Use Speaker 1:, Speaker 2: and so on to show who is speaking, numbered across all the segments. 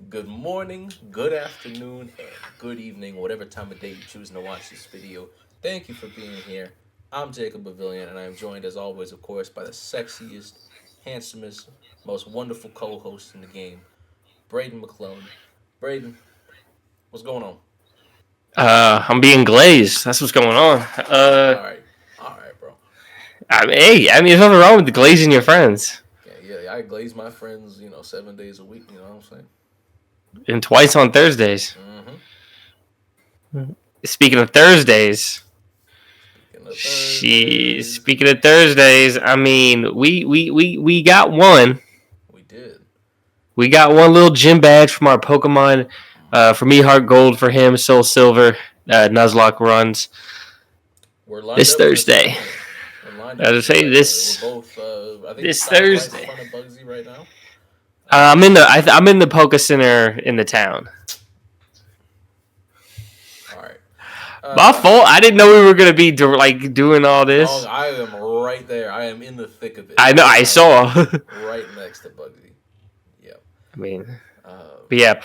Speaker 1: Good morning, good afternoon, and good evening, whatever time of day you're choosing to watch this video. Thank you for being here. I'm Jacob Avillion, and I am joined, as always, of course, by the sexiest, handsomest, most wonderful co-host in the game, Brayden McClone. Brayden, what's going on?
Speaker 2: I'm being glazed. That's what's going on.
Speaker 1: All right, all right, bro.
Speaker 2: There's nothing wrong with glazing your friends.
Speaker 1: Yeah, I glaze my friends, 7 days a week. You know what I'm saying?
Speaker 2: And twice on Thursdays.
Speaker 1: Mm-hmm.
Speaker 2: Speaking of Thursdays,
Speaker 1: Speaking of Thursdays,
Speaker 2: speaking of Thursdays, I mean, we got one.
Speaker 1: we did.
Speaker 2: We got one little gym badge from our Pokemon. For me, Heart Gold. For him, Soul Silver. Nuzlocke runs
Speaker 1: We're lined
Speaker 2: this
Speaker 1: up for this
Speaker 2: Thursday.
Speaker 1: fight, though. We're lined
Speaker 2: I
Speaker 1: up
Speaker 2: would
Speaker 1: for this
Speaker 2: say
Speaker 1: fight, though. We're
Speaker 2: this
Speaker 1: both. I think
Speaker 2: this
Speaker 1: Scott's right in
Speaker 2: Thursday.
Speaker 1: front of Bugsy right now.
Speaker 2: I'm in
Speaker 1: Uh,
Speaker 2: I'm in the Poke Center in the town.
Speaker 1: all right.
Speaker 2: My
Speaker 1: Uh,
Speaker 2: fault. I didn't know we were gonna be doing all
Speaker 1: oh,
Speaker 2: this.
Speaker 1: I am right there. I am in the thick of it.
Speaker 2: I know. I
Speaker 1: I am
Speaker 2: saw. I
Speaker 1: right next to Bugsy. Yep.
Speaker 2: mean,
Speaker 1: Um,
Speaker 2: but yeah.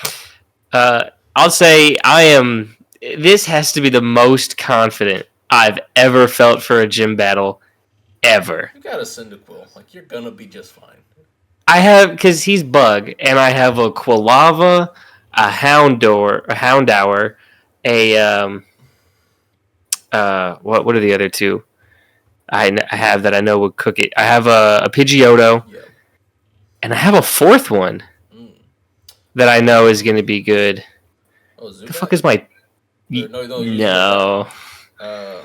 Speaker 2: I'll say I am. This has to be the most confident I've ever felt for a gym battle ever.
Speaker 1: you got a Cyndaquil. Like you're gonna be just fine.
Speaker 2: I have because he's bug, and I have a Quilava, a Houndour, a what are the other two? I have that I know would cook it. I have a Pidgeotto,
Speaker 1: Yep.
Speaker 2: and I have a fourth one
Speaker 1: Mm.
Speaker 2: that I know is going to be good.
Speaker 1: Oh,
Speaker 2: The fuck
Speaker 1: Zubat.
Speaker 2: is my?
Speaker 1: Or no, you use Zubat.
Speaker 2: No,
Speaker 1: Uh,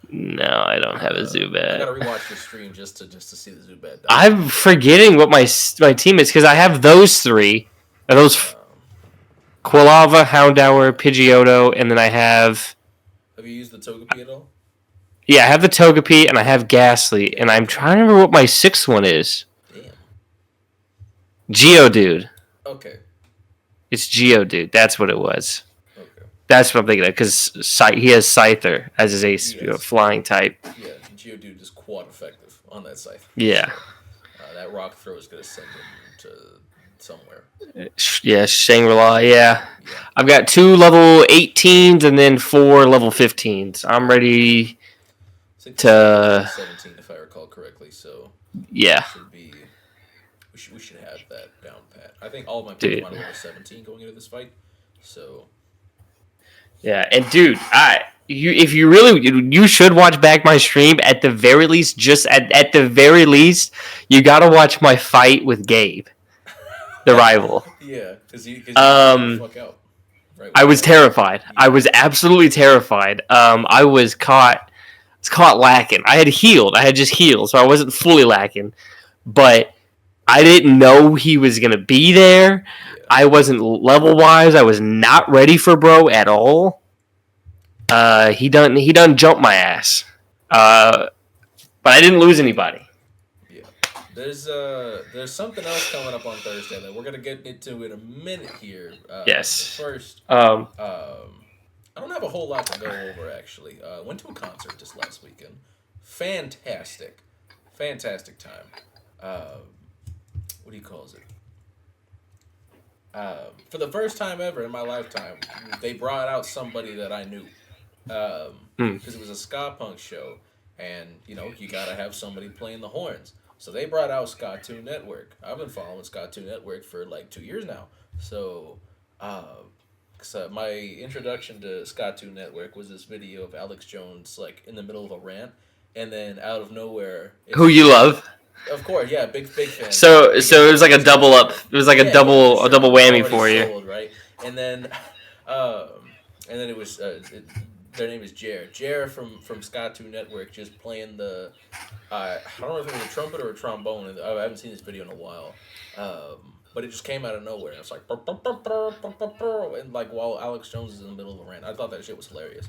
Speaker 2: no, I don't have a
Speaker 1: I
Speaker 2: Zubat.
Speaker 1: gotta rewatch the stream just to see the Zubat demo.
Speaker 2: I'm forgetting what my team is because I have those three. Are those
Speaker 1: Um,
Speaker 2: Quilava, Houndour,
Speaker 1: yeah.
Speaker 2: Pidgeotto, and then I have
Speaker 1: Have you used the Togepi at all?
Speaker 2: I have the Togepi and I have Ghastly,
Speaker 1: Yeah.
Speaker 2: and I'm trying to remember what my sixth one is.
Speaker 1: Damn.
Speaker 2: Geodude.
Speaker 1: Okay.
Speaker 2: It's Geodude. That's what it was.
Speaker 1: Okay.
Speaker 2: That's what I'm thinking of because he has Scyther as his ace,
Speaker 1: Yes.
Speaker 2: flying type.
Speaker 1: Yeah, Geodude is quad effective on that scythe.
Speaker 2: Yeah.
Speaker 1: So that rock throw is going to send him to somewhere.
Speaker 2: Yeah, Shangri-La. Yeah.
Speaker 1: Yeah.
Speaker 2: I've got 2 level 18s and then 4 level 15s. I'm ready
Speaker 1: I think the second one
Speaker 2: to.
Speaker 1: was 17, if I recall correctly. So
Speaker 2: Yeah,
Speaker 1: should be we should have that down pat. I think all of my
Speaker 2: dude.
Speaker 1: Pokemon are level 17 going into this fight. So
Speaker 2: Yeah, and dude, if you really you should watch back my stream at the very least. Just at the very least, you gotta watch my fight with Gabe, the rival.
Speaker 1: yeah, because you blew the
Speaker 2: Um,
Speaker 1: fuck out right
Speaker 2: I
Speaker 1: when
Speaker 2: was terrified. I
Speaker 1: yeah.
Speaker 2: was absolutely terrified. I was caught. I was caught lacking. I had healed. I had just healed, so I wasn't fully lacking. But I didn't know he was gonna be there.
Speaker 1: Yeah.
Speaker 2: I wasn't level wise. I was not ready for bro at all. He done jumped my ass. Uh, but I didn't lose anybody.
Speaker 1: Yeah. There's something else coming up on Thursday that we're gonna get into in a minute here. But
Speaker 2: Yes.
Speaker 1: first,
Speaker 2: Um,
Speaker 1: I don't have a whole lot to go over actually. Went to a concert this last weekend. Fantastic, fantastic time. What do you call it? For the first time ever in my lifetime, they brought out somebody that I knew.
Speaker 2: hmm.
Speaker 1: Because it was a ska punk show, and you gotta have somebody playing the horns. So they brought out Ska Tune Network. I've been following Ska Tune Network for like 2 years now. So, my introduction to Ska Tune Network was this video of Alex Jones like in the middle of a rant, and then out of nowhere,
Speaker 2: Who
Speaker 1: it's
Speaker 2: you love?
Speaker 1: of course, yeah, big fan,
Speaker 2: So
Speaker 1: biggest
Speaker 2: it was like a
Speaker 1: biggest fan
Speaker 2: double up.
Speaker 1: ever.
Speaker 2: It was like
Speaker 1: Yeah, for
Speaker 2: a
Speaker 1: sure.
Speaker 2: double
Speaker 1: I'm
Speaker 2: whammy
Speaker 1: already
Speaker 2: for you.
Speaker 1: sold, right? And then, um, it was their name is Jer from Scott Two Network, just playing the I don't know if it was a trumpet or a trombone. And I haven't seen this video in a while, but it just came out of nowhere. And it's like and like while Alex Jones is in the middle of a rant, I thought that shit was hilarious.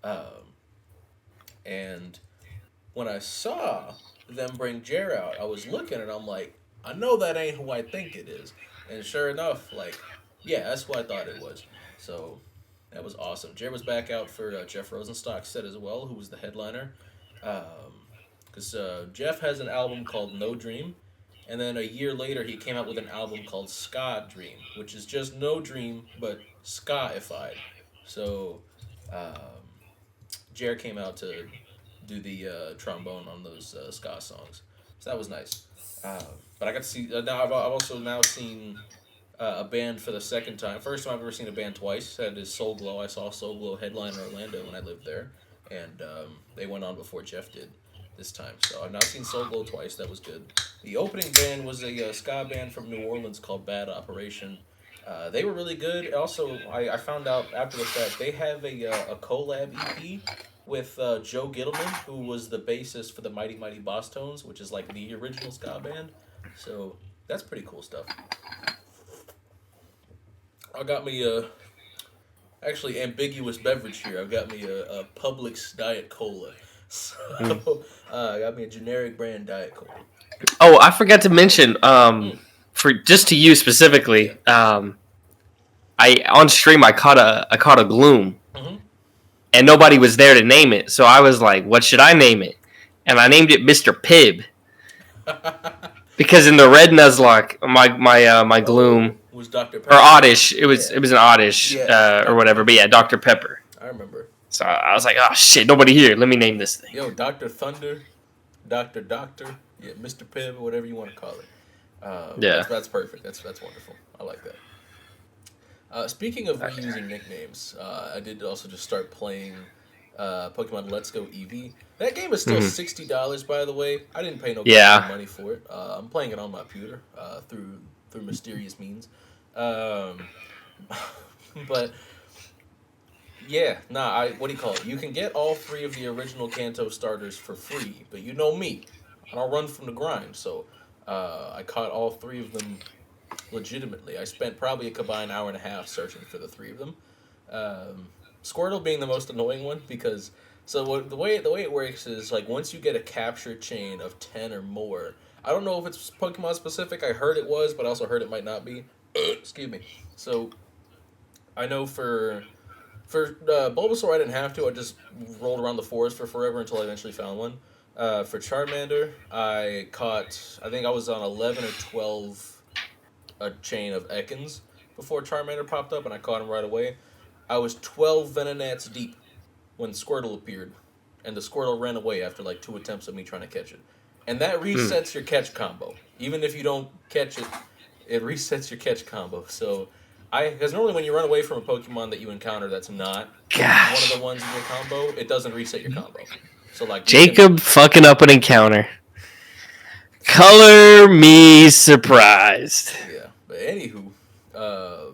Speaker 1: Um, and when I saw them bring Jer out, I was looking and I'm like, I know that ain't who I think it is. And sure enough, like, yeah, that's who I thought it was. So that was awesome. Jer was back out for Jeff Rosenstock's set as well, who was the headliner. Because Jeff has an album called No Dream, And then a year later, he came out with an album called Ska Dream, which is just no dream, but ska-ified. So, um, Jared came out to do the trombone on those ska songs. So that was nice. Uh, but I got to see, now I've also now seen a band for the second time. First time I've ever seen a band twice. That is Soul Glow. I saw Soul Glow headline in Orlando when I lived there, and they went on before Jeff did this time. So I've now seen Soul Glow twice. That was good. The opening band was a ska band from New Orleans called Bad Operation. They were really good. Also, I found out after the fact they have a collab EP with Joe Gittleman, who was the bassist for the Mighty Mighty Boss Tones, which is like the original ska band. So that's pretty cool stuff. I got me a actually ambiguous beverage here. I've got me a Publix Diet Cola. So I got me a generic brand Diet Cola.
Speaker 2: Oh, I forgot to mention,
Speaker 1: Mm,
Speaker 2: for just to you
Speaker 1: yeah.
Speaker 2: specifically, I on stream I caught a gloom,
Speaker 1: Mm-hmm.
Speaker 2: and nobody was there to name it, so I was like, "What should I name it?" And I named it Mr. Pibb because in the red Nuzlocke, my gloom
Speaker 1: Oh, was Dr.
Speaker 2: or
Speaker 1: Pepper?
Speaker 2: oddish, it was
Speaker 1: Yeah.
Speaker 2: it was an oddish
Speaker 1: Yeah,
Speaker 2: or
Speaker 1: Dr.
Speaker 2: whatever, but
Speaker 1: Pepper.
Speaker 2: yeah, Dr. Pepper.
Speaker 1: I remember.
Speaker 2: So I was like, "Oh shit, nobody here. Let me name this thing."
Speaker 1: Yo, Dr. Thunder, Doctor, yeah, Mr. Pibb, whatever you want to call it.
Speaker 2: Yeah.
Speaker 1: That's perfect. That's wonderful. I like that. Speaking of reusing nicknames, I did also just start playing Pokemon Let's Go Eevee. That game is still
Speaker 2: Mhm.
Speaker 1: $60, by the way. I didn't pay no
Speaker 2: Yeah.
Speaker 1: money for it. I'm playing it on my computer through mysterious means. Um, but yeah, nah. What do you call it? You can get all three of the original Kanto starters for free, but you know me, I don't run from the grind. So I caught all three of them legitimately. I spent probably a combined hour and a half searching for the three of them. Squirtle being the most annoying one because the way it works is like once you get a capture chain of 10 or more. I don't know if it's Pokemon specific. I heard it was, but I also heard it might not be. Excuse me. So I know for Bulbasaur, I didn't have to. I just rolled around the forest for forever until I eventually found one. For Charmander, I think I was on 11 or 12 a chain of Ekans before Charmander popped up, and I caught him right away. I was 12 Venonats deep when Squirtle appeared, and the Squirtle ran away after like two attempts of me trying to catch it. And that
Speaker 2: Mm.
Speaker 1: resets your catch combo. Even if you don't catch it, it resets your catch combo. So because normally when you run away from a Pokemon that you encounter that's not one of the
Speaker 2: Gosh,
Speaker 1: ones in your combo, it doesn't reset your combo. So like you can,
Speaker 2: Jacob fucking up an encounter. Color me surprised.
Speaker 1: yeah. But anywho, uh,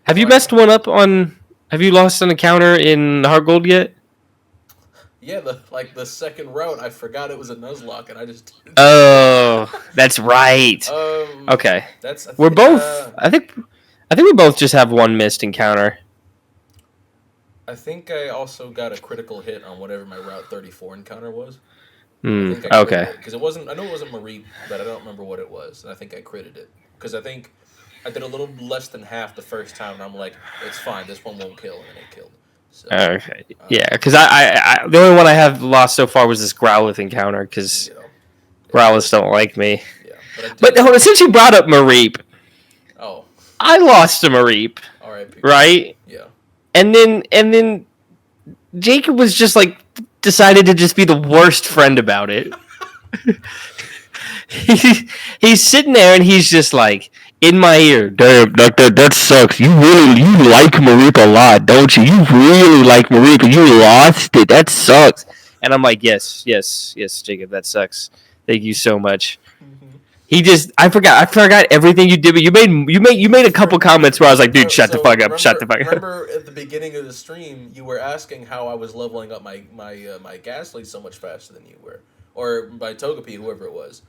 Speaker 2: Have
Speaker 1: so
Speaker 2: you
Speaker 1: I
Speaker 2: messed one up on? Have you lost an encounter in Heart Gold yet?
Speaker 1: yeah, the second route, I forgot it was a Nuzlocke, and I just
Speaker 2: Oh, that's right.
Speaker 1: um,
Speaker 2: Okay,
Speaker 1: that's I
Speaker 2: we're
Speaker 1: think
Speaker 2: both. I think we both just have one missed encounter.
Speaker 1: I think I also got a critical hit on whatever my Route 34 encounter was. I
Speaker 2: Hmm.
Speaker 1: think I critted
Speaker 2: Okay.
Speaker 1: it because it wasn't. I know it wasn't Marie, but I don't remember what it was, and I think I critted it because I think I did a little less than half the first time, and I'm like, it's fine. This one won't kill, and then it killed. So,
Speaker 2: Okay. Yeah,
Speaker 1: um,
Speaker 2: because I the only one I have lost so far was this Growlithe encounter because
Speaker 1: you know, yeah,
Speaker 2: Growliths don't like me.
Speaker 1: yeah. But I
Speaker 2: But
Speaker 1: did.
Speaker 2: hold on, since you brought up Mareep,
Speaker 1: Oh,
Speaker 2: I lost to Mareep,
Speaker 1: R.I.P.
Speaker 2: right?
Speaker 1: Yeah.
Speaker 2: And then Jacob was just like decided to just be the worst friend about it. He's sitting there and he's just like in my ear. Damn, that sucks. You like Mareep a lot, don't you? You really like Mareep, and you lost it. That sucks. And I'm like, yes, Jacob, that sucks. Thank you so much.
Speaker 1: Mm-hmm.
Speaker 2: I forgot everything you did, but you made a couple comments where I was like, dude, shut the
Speaker 1: So
Speaker 2: fuck up, shut the fuck up.
Speaker 1: remember at the beginning of the stream, you were asking how I was leveling up my gas lead so much faster than you were, or by Togepi, whoever it was.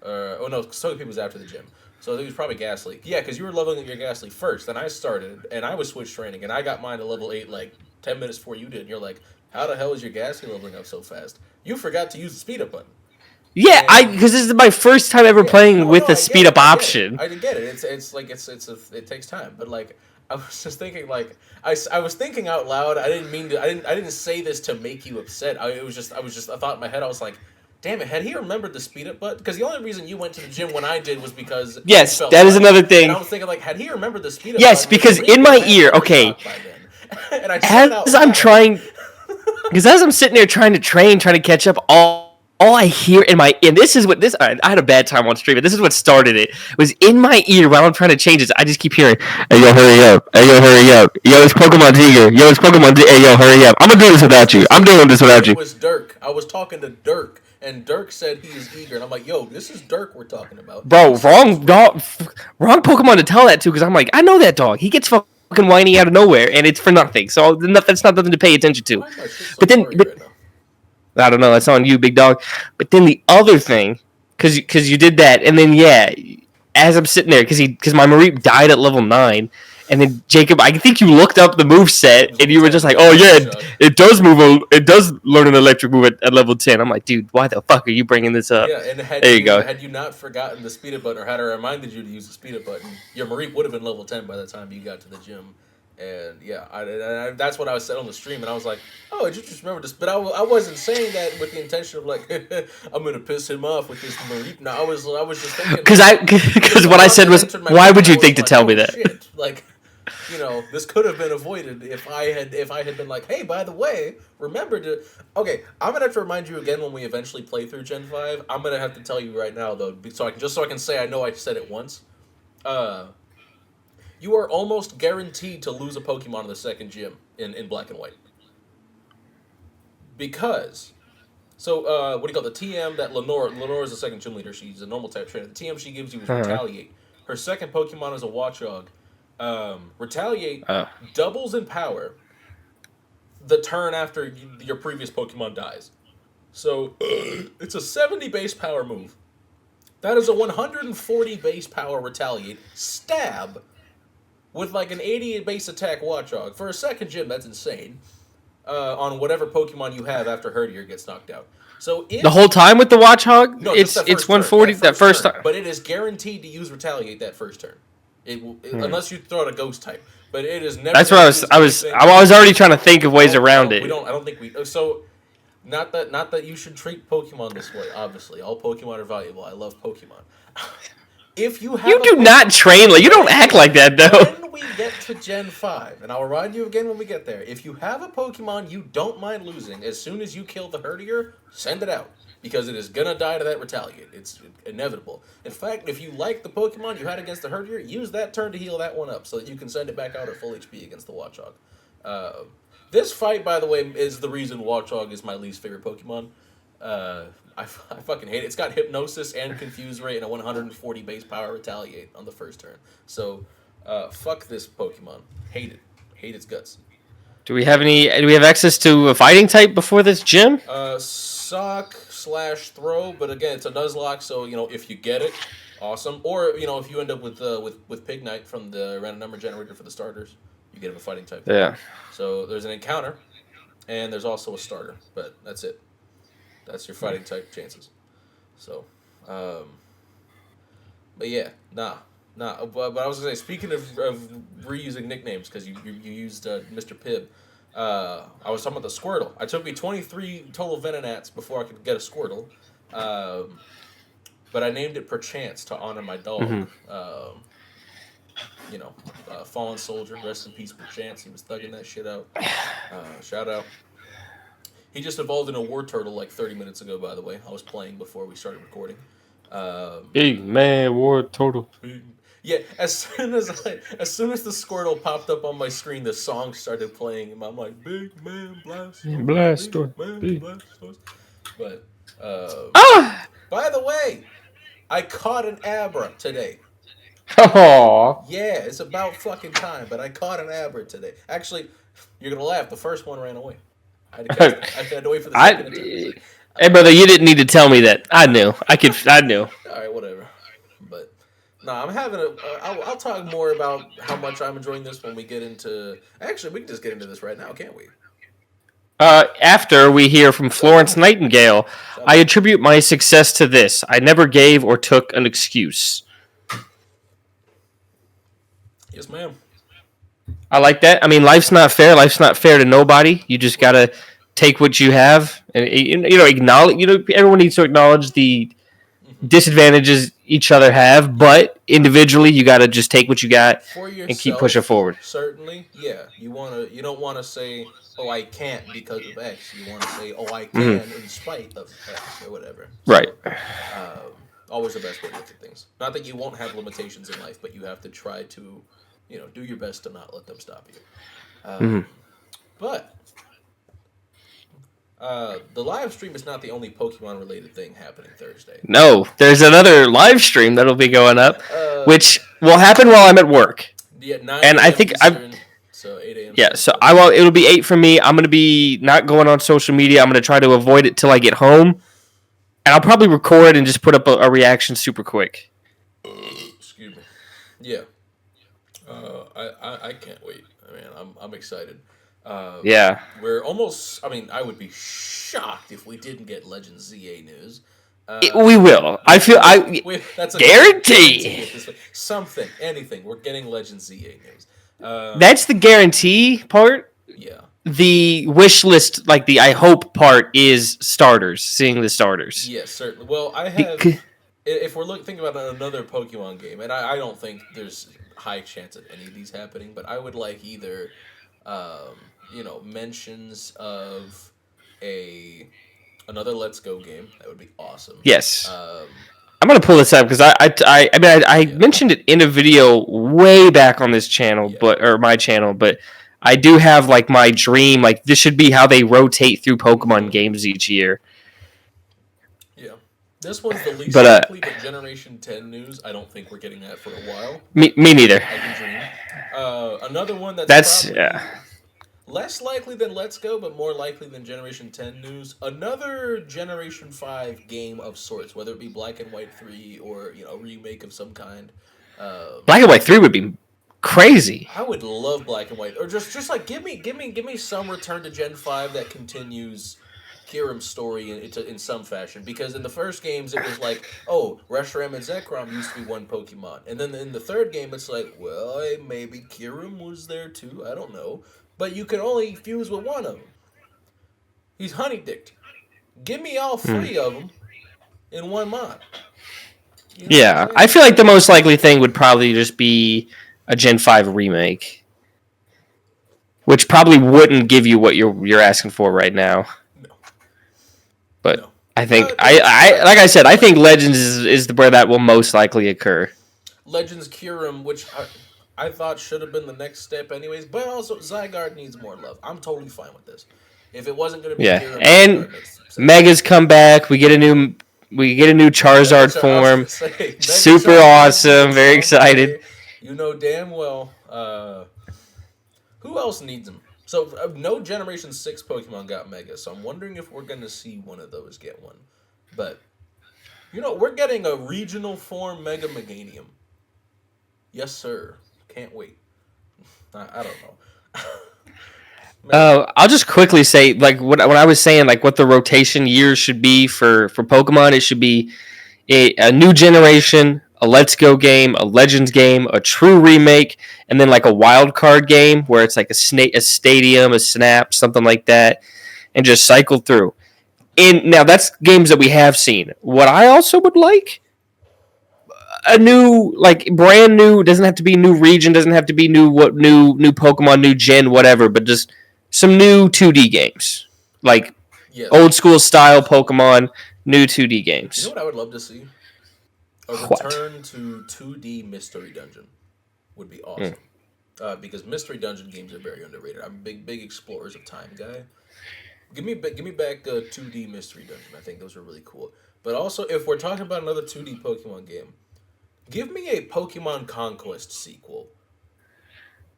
Speaker 1: Oh no, Togepi was after the gym, so it was probably gas leak. Yeah, because you were leveling up your gas leak first, then I started, and I was switch training, and I got mine to level 8 like 10 minutes before you did. And you're like, how the hell is your gas leak leveling up so fast? You forgot to use the speed up button.
Speaker 2: Yeah,
Speaker 1: And
Speaker 2: because this is my first time ever
Speaker 1: yeah,
Speaker 2: playing
Speaker 1: no,
Speaker 2: with a
Speaker 1: I get
Speaker 2: speed
Speaker 1: it.
Speaker 2: up
Speaker 1: I get it.
Speaker 2: option.
Speaker 1: I get it. It's like it takes time, but like I was just thinking like I was thinking out loud. I didn't mean to. I didn't say this to make you upset. I thought in my head I was like, Damn it! Had he remembered the speed up button? Because the only reason you went to the gym when I did was because you
Speaker 2: Yes,
Speaker 1: felt
Speaker 2: that is
Speaker 1: stuck.
Speaker 2: another
Speaker 1: And I
Speaker 2: thing.
Speaker 1: was thinking, like, had he remembered the speed up
Speaker 2: Yes,
Speaker 1: button,
Speaker 2: because
Speaker 1: Marie
Speaker 2: in
Speaker 1: would
Speaker 2: my
Speaker 1: have had
Speaker 2: ear,
Speaker 1: memory
Speaker 2: okay,
Speaker 1: lock by then. And I said it
Speaker 2: as
Speaker 1: out
Speaker 2: I'm
Speaker 1: loud.
Speaker 2: trying, because as I'm sitting there trying to train, trying to catch up, all I hear in my, and this is what this, I had a bad time on stream, but this is what started it, was in my ear while I'm trying to change this. I just keep hearing, hey, yo, hurry up. Hey, yo, hurry up. Yo, it's Pokemon eager. Yo, it's Pokemon. Hey, yo, hurry up. I'm going to do this without you. I'm doing this without you.
Speaker 1: It was Dirk. I was talking to Dirk, and Dirk said he is eager. And I'm like, yo, this is Dirk we're talking about.
Speaker 2: Bro, wrong dog, wrong Pokemon to tell that to, because I'm like, I know that dog. He gets fucking whiny out of nowhere, and it's for nothing. So that's not nothing to pay attention to.
Speaker 1: Why is my shit so
Speaker 2: But then,
Speaker 1: blurry right now?
Speaker 2: I don't know. That's on you, big dog. But then the other thing, because you did that, and then yeah, as I'm sitting there, because my Mareep died at level 9, and then Jacob, I think you looked up the move set, and you were just like, oh yeah, it does move. It does learn an electric move at level 10. I'm like, dude, why the fuck are you bringing this up?
Speaker 1: Yeah, and
Speaker 2: there you go.
Speaker 1: Had you not forgotten the speed up button, or had I reminded you to use the speed up button, your Mareep would have been level 10 by the time you got to the gym. And yeah, that's what I was said on the stream, and I was like, "Oh, did you just remember this?" But I wasn't saying that with the intention of like, I'm gonna piss him off with this Mareep. No, I was just thinking
Speaker 2: because what I said was, why would you think to tell me that?
Speaker 1: Shit. Like, this could have been avoided if I had been like, "Hey, by the way, remember to." Okay, I'm gonna have to remind you again when we eventually play through Gen 5. I'm gonna have to tell you right now though, so I can say I know I said it once. You are almost guaranteed to lose a Pokemon in the second gym in Black and White. Because, what do you call it? The TM that Lenore is the second gym leader. She's a normal type trainer. The TM she gives you is Retaliate. Her second Pokemon is a Watchog. Retaliate doubles in power the turn after your previous Pokemon dies. So, it's a 70 base power move. That is a 140 base power Retaliate. Stab with like an 80 base attack Watchog. For a second gym, that's insane. On whatever Pokemon you have after Herdier gets knocked out. So
Speaker 2: the whole time with the Watchog,
Speaker 1: no,
Speaker 2: it's 140 that first
Speaker 1: turn.
Speaker 2: time.
Speaker 1: But it is guaranteed to use Retaliate that first turn. Unless you throw out a Ghost type. But it is never.
Speaker 2: That's what I was already trying to think of ways around it.
Speaker 1: I don't think we. So, not that you should treat Pokemon this way. Obviously, all Pokemon are valuable. I love Pokemon. If you have,
Speaker 2: you do not train like you don't act like that though.
Speaker 1: When we get to Gen 5, and I'll remind you again when we get there, if you have a Pokemon you don't mind losing, as soon as you kill the Herdier, send it out. Because it is gonna die to that Retaliate. It's inevitable. In fact, if you like the Pokemon you had against the Herdier, use that turn to heal that one up so that you can send it back out at full HP against the Watchog. This fight, by the way, is the reason Watchog is my least favorite Pokemon. I fucking hate it. It's got Hypnosis and Confuse Ray and a 140 base power Retaliate on the first turn. So, fuck this Pokemon. Hate it. Hate its guts.
Speaker 2: Do we have access to a fighting type before this gym?
Speaker 1: Sock/throw, but again, it's a Nuzlocke, so if you get it, awesome. Or if you end up with Pignite from the random number generator for the starters, you get a fighting type.
Speaker 2: Yeah.
Speaker 1: So there's an encounter, and there's also a starter, but that's it. That's your fighting type chances. So, but yeah, nah. But I was gonna say, speaking of reusing nicknames, because you used Mr. Pibb, I was talking about the Squirtle. It took me 23 total Venonats before I could get a Squirtle, but I named it Perchance to honor my dog. Mm-hmm. Fallen Soldier, rest in peace, Perchance. He was thugging that shit out. Shout out. He just evolved into a War Turtle like 30 minutes ago, by the way. I was playing before we started recording.
Speaker 2: Big man War Turtle.
Speaker 1: Yeah, as soon as the Squirtle popped up on my screen, the song started playing, and I'm like, Big Man Blastoise. Big Man Blastoise. But, by the way, I caught an Abra today.
Speaker 2: Aww.
Speaker 1: Yeah, it's about fucking time, but I caught an Abra today. Actually, you're going to laugh. The first one ran away. I had to wait for the second attempt.
Speaker 2: Hey, brother, you didn't need to tell me that. I knew. I knew.
Speaker 1: All right, whatever. But, I'm having I'll talk more about how much I'm enjoying this when we get into... Actually, we can just get into this right now, can't we?
Speaker 2: After we hear from Florence Nightingale, I attribute my success to this. I never gave or took an excuse.
Speaker 1: Yes, ma'am.
Speaker 2: I like that. I mean, life's not fair. Life's not fair to nobody. You just gotta take what you have, and acknowledge. Everyone needs to acknowledge the
Speaker 1: Hmm.
Speaker 2: disadvantages each other have, but individually, you got to just take what you got
Speaker 1: For
Speaker 2: and keep pushing
Speaker 1: yourself,
Speaker 2: forward.
Speaker 1: certainly, yeah. You don't want to say, "Oh, I can't because of X." You want to say, "Oh, I
Speaker 2: Hmm.
Speaker 1: can in spite of X" or whatever.
Speaker 2: Right.
Speaker 1: So, always the best way to look at things. Not that you won't have limitations in life, but you have to try to, do your best to not let them stop you.
Speaker 2: Hmm.
Speaker 1: But the live stream is not the only Pokemon related thing happening Thursday.
Speaker 2: No, there's another live stream that'll be going up,
Speaker 1: Uh,
Speaker 2: which will happen while I'm at work,
Speaker 1: yeah, 9
Speaker 2: and I
Speaker 1: a.m.
Speaker 2: think I
Speaker 1: Eastern, so 8 a.m.
Speaker 2: yeah. So
Speaker 1: Central.
Speaker 2: I will. It'll be 8 for me. I'm gonna be not going on social media. I'm gonna try to avoid it till I get home, and I'll probably record and just put up a reaction super quick.
Speaker 1: Excuse me. Yeah, I can't wait. I mean, I'm excited.
Speaker 2: Yeah,
Speaker 1: We're almost. I mean, I would be shocked if we didn't get Legends ZA news.
Speaker 2: we will. I feel
Speaker 1: We will.
Speaker 2: I
Speaker 1: That's a guarantee
Speaker 2: guarantee.
Speaker 1: at this point. Something, anything. We're getting Legends ZA news.
Speaker 2: That's the guarantee part.
Speaker 1: Yeah.
Speaker 2: The wish list, like the I hope part, is starters. Seeing the starters.
Speaker 1: Yes, certainly. Well, I have.
Speaker 2: Bec-
Speaker 1: If we're thinking about another Pokemon game, and I don't think there's high chance of any of these happening, but I would like either, mentions of a another Let's Go game. That would be awesome.
Speaker 2: yes.
Speaker 1: Um,
Speaker 2: I'm gonna pull this up because I
Speaker 1: yeah,
Speaker 2: mentioned it in a video way back on this channel,
Speaker 1: yeah,
Speaker 2: or my channel, but I do have like my dream. Like this should be how they rotate through Pokemon
Speaker 1: hmm
Speaker 2: games each year.
Speaker 1: yeah. This one's the least
Speaker 2: But
Speaker 1: likely, but Generation 10 news, I don't think we're getting that for a while, but
Speaker 2: me neither.
Speaker 1: I can dream. Another one that's
Speaker 2: That's
Speaker 1: probably less likely than Let's Go, but more likely than Generation 10 news. Another Generation 5 game of sorts, whether it be Black and White 3 or, a remake of some kind.
Speaker 2: Black and White 3 would be crazy.
Speaker 1: I would love Black and White, or just like give me some Return to Gen 5 that continues Kiram's story in some fashion. Because in the first games, it was like, oh, Reshiram and Zekrom used to be one Pokemon. And then in the third game, it's like, well, maybe Kiram was there too. I don't know. But you can only fuse with one of them. He's honeydicked. Give me all
Speaker 2: Hmm.
Speaker 1: three of them in one mod. You know what I'm
Speaker 2: Yeah, I
Speaker 1: saying?
Speaker 2: feel like the most likely thing would probably just be a Gen 5 remake, which probably wouldn't give you what you're asking for right now.
Speaker 1: No,
Speaker 2: But
Speaker 1: no.
Speaker 2: I think I
Speaker 1: But
Speaker 2: like I said, I think Legends is where that will most likely occur.
Speaker 1: Legends Kiram, which I thought should have been the next step, anyways. But also Zygarde needs more love. I'm totally fine with this. If it wasn't going to be
Speaker 2: Yeah,
Speaker 1: Kiram,
Speaker 2: and
Speaker 1: Zygarde makes sense.
Speaker 2: Megas come back. We get a new Charizard
Speaker 1: I was gonna
Speaker 2: form.
Speaker 1: say Mega
Speaker 2: Super
Speaker 1: Charizard
Speaker 2: awesome.
Speaker 1: GX
Speaker 2: Very
Speaker 1: on the
Speaker 2: excited.
Speaker 1: way. You know damn well. Who else needs them? So no Generation 6 Pokemon got Mega, so I'm wondering if we're gonna see one of those get one. But we're getting a regional form Mega Meganium. Yes, sir. Can't wait. I don't know. Man,
Speaker 2: I'll just quickly say, like what when I was saying, like what the rotation years should be for Pokemon. It should be a new generation, a Let's Go game, a Legends game, a true remake, and then like a wild card game where it's like a stadium, a snap, something like that, and just cycle through. And now that's games that we have seen. What I also would like a new, like brand new, doesn't have to be new region, doesn't have to be new Pokemon, new gen, whatever, but just some new 2D games, like
Speaker 1: yes.
Speaker 2: old school style Pokemon, new 2D
Speaker 1: You know
Speaker 2: games.
Speaker 1: what I would love to see? A
Speaker 2: What?
Speaker 1: return to 2D Mystery Dungeon would be
Speaker 2: Mm.
Speaker 1: awesome. Because Mystery Dungeon games are very underrated. I'm a big Explorers of Time guy. Give me back a 2D Mystery Dungeon. I think those are really cool. But also, if we're talking about another 2D Pokemon game, give me a Pokemon Conquest sequel.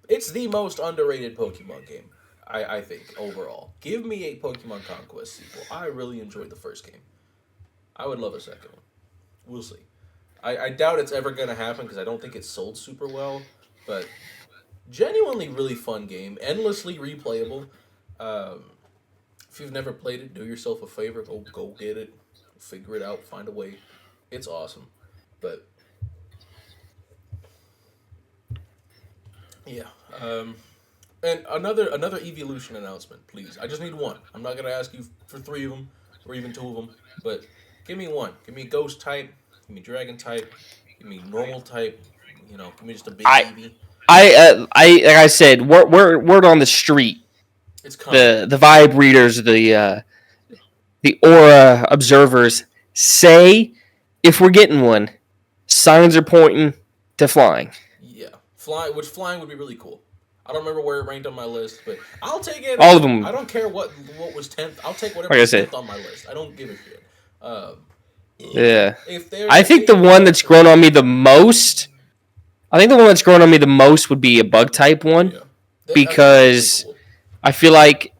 Speaker 1: It's the most underrated Pokemon game, I think, overall. Give me a Pokemon Conquest sequel. I really enjoyed the first game. I would love a second one. We'll see. I doubt it's ever going to happen because I don't think it's sold super well. But genuinely really fun game. Endlessly replayable. Um, if you've never played it, do yourself a favor. Go get it. Figure it out. Find a way. It's awesome. But yeah. And another evolution announcement, please. I just need one. I'm not gonna ask you for three of them or even two of them, but give me one. Give me ghost type. Give me dragon type. Give me normal type. Give me just a big
Speaker 2: I
Speaker 1: Eevee.
Speaker 2: like I said, word on the street.
Speaker 1: It's coming.
Speaker 2: The vibe readers, the aura observers say if we're getting one, signs are pointing to flying.
Speaker 1: Yeah, flying would be really cool. I don't remember where it ranked on my list, but I'll take it.
Speaker 2: All of them.
Speaker 1: I don't care what was 10th. I'll take whatever
Speaker 2: Like I
Speaker 1: was
Speaker 2: said.
Speaker 1: 10th on my list. I don't give a shit.
Speaker 2: Yeah.
Speaker 1: If
Speaker 2: I think the one that's grown on me the most. I think the one that's grown on me the most would be a bug type one, because
Speaker 1: really cool.
Speaker 2: I feel like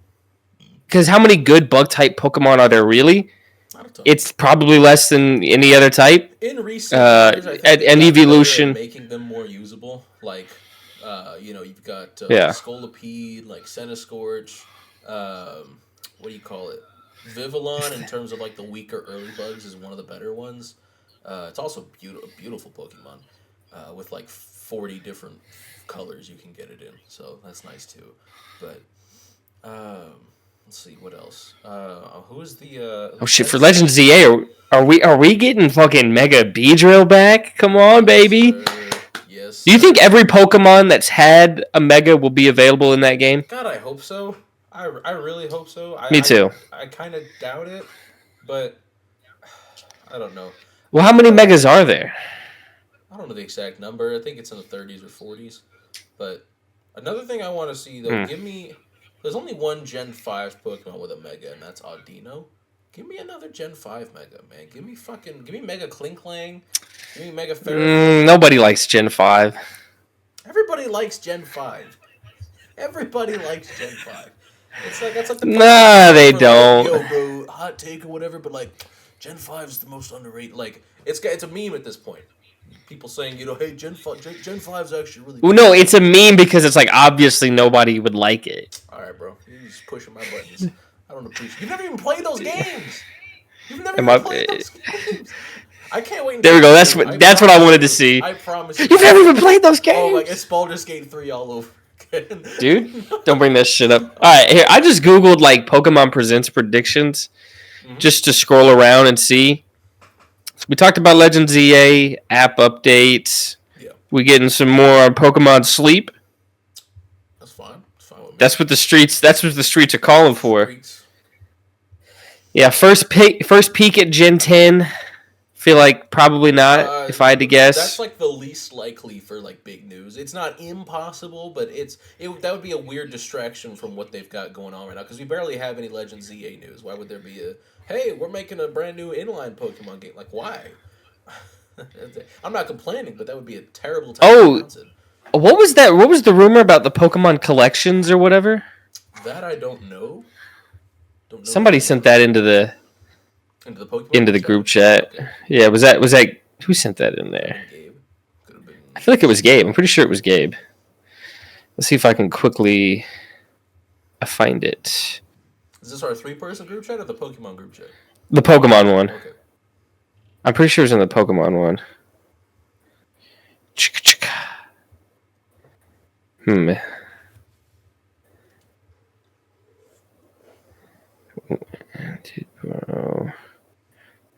Speaker 2: because how many good bug type Pokemon are there really? It's probably less than any other type.
Speaker 1: In recent years, I think
Speaker 2: an evolution
Speaker 1: making them more usable. Like, you've got Scolipede, like Centiskorch. What do you call it? Vivillon, in terms of like the weaker early bugs, is one of the better ones. It's also beautiful Pokemon, with like 40 different colors you can get it in. So that's nice too. But let's see what else. Who is the?
Speaker 2: oh shit! For Legend ZA, are we getting fucking Mega Beedrill back? Come on, baby.
Speaker 1: Yes.
Speaker 2: Do you think every Pokemon that's had a Mega will be available in that game?
Speaker 1: God, I hope so. I really hope so.
Speaker 2: Me too.
Speaker 1: I kind of doubt it, but I don't know.
Speaker 2: Well, how many Megas are there?
Speaker 1: I don't know the exact number. I think it's in the 30s or 40s. But another thing I want to see, though, give me... There's only one Gen 5 Pokemon with a Mega, and that's Audino. Give me another Gen 5 Mega, man. Give me Mega Klinklang. Give me Mega Ferrothorn.
Speaker 2: Nobody likes Gen 5.
Speaker 1: Everybody likes Gen 5. Everybody likes Gen 5. It's like that's like the
Speaker 2: nah, they don't.
Speaker 1: Like, yo, bro, hot take or whatever, but like Gen 5 is the most underrated. Like it's a meme at this point. People saying, hey, Gen 5 is actually really
Speaker 2: well, no, it's a meme because it's like obviously nobody would like it.
Speaker 1: All right, bro. You're just pushing my buttons. I don't appreciate. You've never even played those games. You've never even played those games. I can't wait.
Speaker 2: There we go. That's what I wanted to see.
Speaker 1: I promise you.
Speaker 2: You've never even played those games.
Speaker 1: Oh, like it's Baldur's Gate 3 all over.
Speaker 2: Dude, don't bring that shit up. All right, here I just googled like Pokemon Presents predictions, just to scroll around and see. We talked about Legend ZA app updates. Yeah. We getting some more on Pokemon Sleep.
Speaker 1: That's fine.
Speaker 2: That's what the streets. That's what the streets are calling for. Yeah, first peek at Gen 10. Feel like probably not, if I had to guess.
Speaker 1: That's like the least likely for like big news. It's not impossible, but that would be a weird distraction from what they've got going on right now, because we barely have any Legend ZA news. Why would there be hey, we're making a brand new inline Pokemon game? Like, why? I'm not complaining, but that would be a terrible time to announce it.
Speaker 2: What was that? What was the rumor about the Pokemon collections or whatever?
Speaker 1: That I don't know.
Speaker 2: Somebody sent that into the group chat. Okay. Yeah, was that who sent that in there? I feel like it was Gabe. I'm pretty sure it was Gabe. Let's see if I can quickly find it.
Speaker 1: Is this our 3-person group chat or the Pokemon group chat?
Speaker 2: The Pokemon one. Okay. I'm pretty sure it's in the Pokemon one.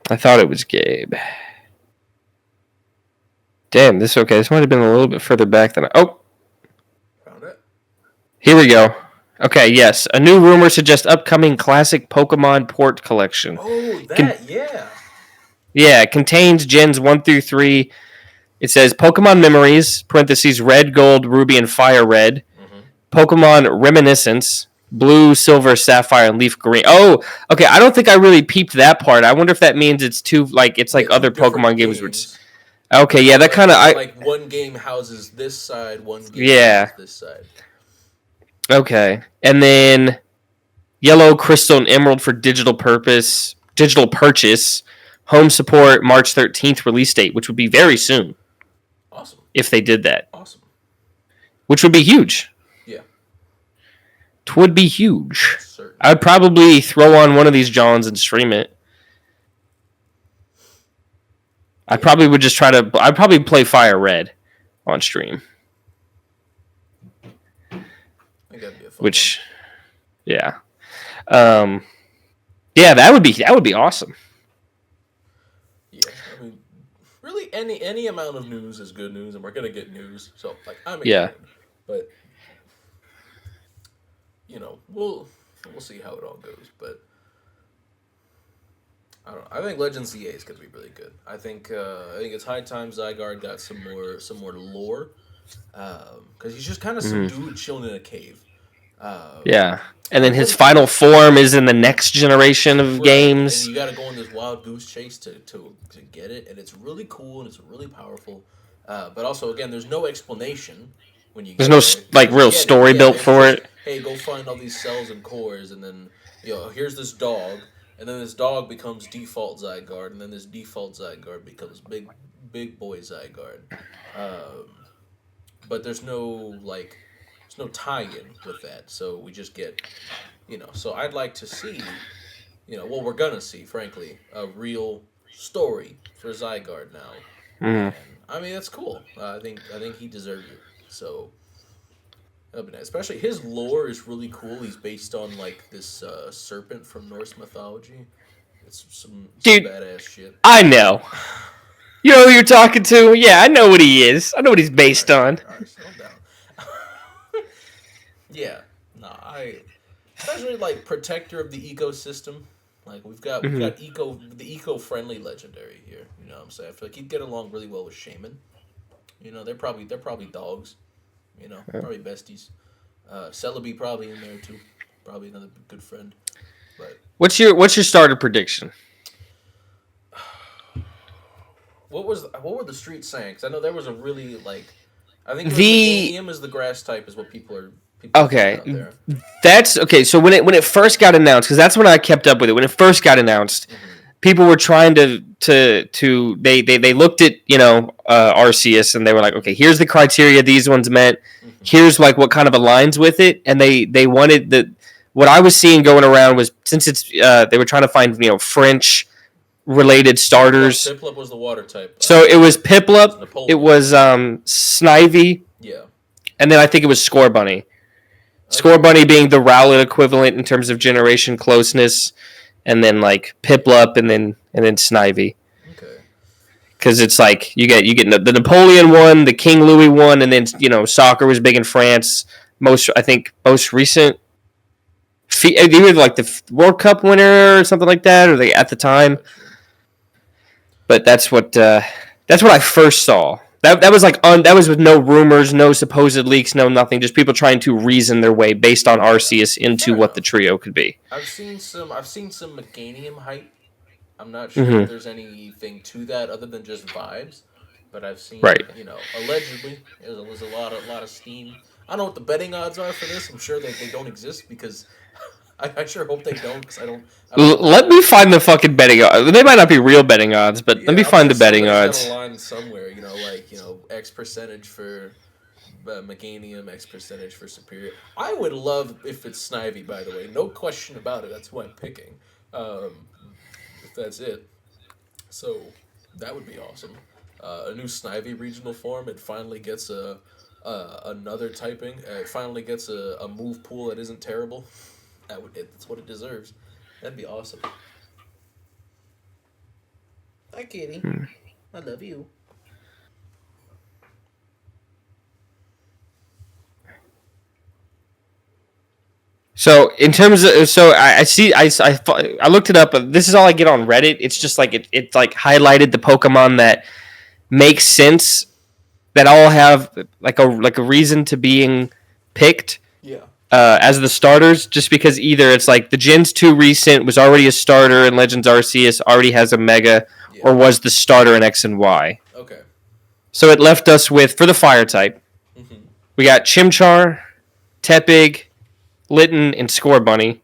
Speaker 2: I thought it was Gabe. Damn, this might have been a little bit further back than
Speaker 1: Found it.
Speaker 2: Here we go. Okay, yes. A new rumor suggests upcoming classic Pokemon port collection.
Speaker 1: Oh, yeah.
Speaker 2: Yeah, it contains Gens 1 through 3. It says Pokemon Memories, parentheses, Red, Gold, Ruby, and Fire Red. Pokemon Reminiscence, Blue, Silver, Sapphire, and Leaf Green. Oh, okay. I don't think I really peeped that part. I wonder if that means it's other Pokemon games. Okay, yeah, that kind of...
Speaker 1: Like one game houses this side, one game houses this side.
Speaker 2: Okay. And then Yellow, Crystal, and Emerald for digital purchase. Home support, March 13th release date, which would be very soon.
Speaker 1: Awesome.
Speaker 2: If they did that.
Speaker 1: Awesome.
Speaker 2: Which would be huge.
Speaker 1: Yeah.
Speaker 2: It would be huge.
Speaker 1: Certainly.
Speaker 2: I'd probably throw on one of these Johns and stream it. I probably would just I'd probably play Fire Red on stream.
Speaker 1: think that'd be a fun one.
Speaker 2: which, yeah. Um, yeah, that would be awesome.
Speaker 1: Yeah, I mean, really, any amount of news is good news, and we're gonna get news. So like, I'm
Speaker 2: Yeah.
Speaker 1: excited, but we'll see how it all goes. But I don't know. I think Legend ZA is gonna be really good. I think it's high time Zygarde got some more lore, because he's just kind of some
Speaker 2: Mhm.
Speaker 1: dude chilling in a cave. Um,
Speaker 2: Yeah. And then
Speaker 1: and
Speaker 2: his
Speaker 1: then
Speaker 2: final form is in the next generation of
Speaker 1: right, and
Speaker 2: games.
Speaker 1: you got to go on this wild goose chase to get it, and it's really cool and it's really powerful. But also, again, there's no explanation when you
Speaker 2: There's
Speaker 1: get
Speaker 2: no
Speaker 1: there. You
Speaker 2: like
Speaker 1: just
Speaker 2: real
Speaker 1: get it.
Speaker 2: story
Speaker 1: Yeah,
Speaker 2: built
Speaker 1: it's
Speaker 2: for
Speaker 1: just,
Speaker 2: it.
Speaker 1: hey, go find all these cells and cores, and then here's this dog, and then this dog becomes default Zygarde, and then this default Zygarde becomes big boy Zygarde. Um, but there's no tie-in with that, so we just get. So I'd like to see, well, we're gonna see, frankly, a real story for Zygarde now,
Speaker 2: Mhm.
Speaker 1: and I mean that's cool. I think he deserves it. So that'd be nice. Especially his lore is really cool. He's based on like this serpent from Norse mythology. It's some
Speaker 2: Dude,
Speaker 1: badass shit.
Speaker 2: I know. You know who you're talking to? Yeah, I know what he is. I know what he's
Speaker 1: All
Speaker 2: based
Speaker 1: right,
Speaker 2: on.
Speaker 1: all right, settle down. Yeah, no, especially like protector of the ecosystem. Like we've
Speaker 2: Hmm.
Speaker 1: got the eco-friendly legendary here. You know what I'm saying? I feel like he'd get along really well with Shaman. They're probably dogs. Probably besties. Celebi probably in there too. Probably another good friend. But
Speaker 2: What's your starter prediction?
Speaker 1: what were the streets saying? Because I know there was a really like, I think it was
Speaker 2: The
Speaker 1: Meganium as the grass type is what people are throwing
Speaker 2: okay,
Speaker 1: out there.
Speaker 2: that's okay. So when it first got announced, because that's when I kept up with it. When it first got announced,
Speaker 1: Mm-hmm.
Speaker 2: people were trying to they looked at Arceus and they were like, okay, here's the criteria these ones meant.
Speaker 1: Mm-hmm.
Speaker 2: Here's like what kind of aligns with it, and they wanted the what I was seeing going around was since it's they were trying to find French related
Speaker 1: Piplup,
Speaker 2: starters.
Speaker 1: Piplup was the water type.
Speaker 2: So it was
Speaker 1: It was
Speaker 2: Piplup, it
Speaker 1: Napoleon.
Speaker 2: was Snivy,
Speaker 1: Yeah.
Speaker 2: and then I think it was Scorbunny.
Speaker 1: Okay.
Speaker 2: Scorbunny being the Rowlet equivalent in terms of generation closeness, and then like Piplup, and then Snivy.
Speaker 1: Okay.
Speaker 2: Because it's like you get the Napoleon one, the King Louis one, and then soccer was big in France. I think most recent, they were like the World Cup winner or something like that, or they at the time.
Speaker 1: Gotcha.
Speaker 2: But that's what I first saw. That was that was with no rumors, no supposed leaks, no nothing. Just people trying to reason their way based on
Speaker 1: Yeah.
Speaker 2: Arceus into
Speaker 1: Fair
Speaker 2: what the
Speaker 1: enough.
Speaker 2: trio could be.
Speaker 1: I've seen some Meganium hype. I'm not sure if
Speaker 2: Hmm.
Speaker 1: there's anything to that other than just vibes, but I've
Speaker 2: Right.
Speaker 1: seen, allegedly there's a lot of steam. I don't know what the betting odds are for this. I'm sure they don't exist because I sure hope they don't because I don't
Speaker 2: Let me find the fucking betting odds. They might not be real betting odds, but let me
Speaker 1: yeah, I'm
Speaker 2: find
Speaker 1: sure
Speaker 2: the betting
Speaker 1: somebody's got a
Speaker 2: odds.
Speaker 1: line somewhere, like X percentage for Meganium, X percentage for Superior. I would love if it's Snivy, by the way, no question about it. That's who I'm picking. Um, if that's it, so that would be awesome. A new Snivy regional form. It finally gets another typing. It finally gets a move pool that isn't terrible. That's what it deserves. That'd be awesome. Hi, Kitty.
Speaker 2: Hmm.
Speaker 1: I love you.
Speaker 2: So in terms of I see I looked it up. This is all I get on Reddit. It's just like it like highlighted the Pokemon that make sense that all have like a reason to being picked
Speaker 1: Yeah.
Speaker 2: as the starters. Just because either it's like the Gen's too recent, was already a starter, and Legends Arceus already has a Mega,
Speaker 1: Yeah.
Speaker 2: or was the starter in X and Y.
Speaker 1: Okay.
Speaker 2: So it left us with for the Fire type,
Speaker 1: Mm-hmm.
Speaker 2: we got Chimchar, Tepig, Litten, and Scorbunny.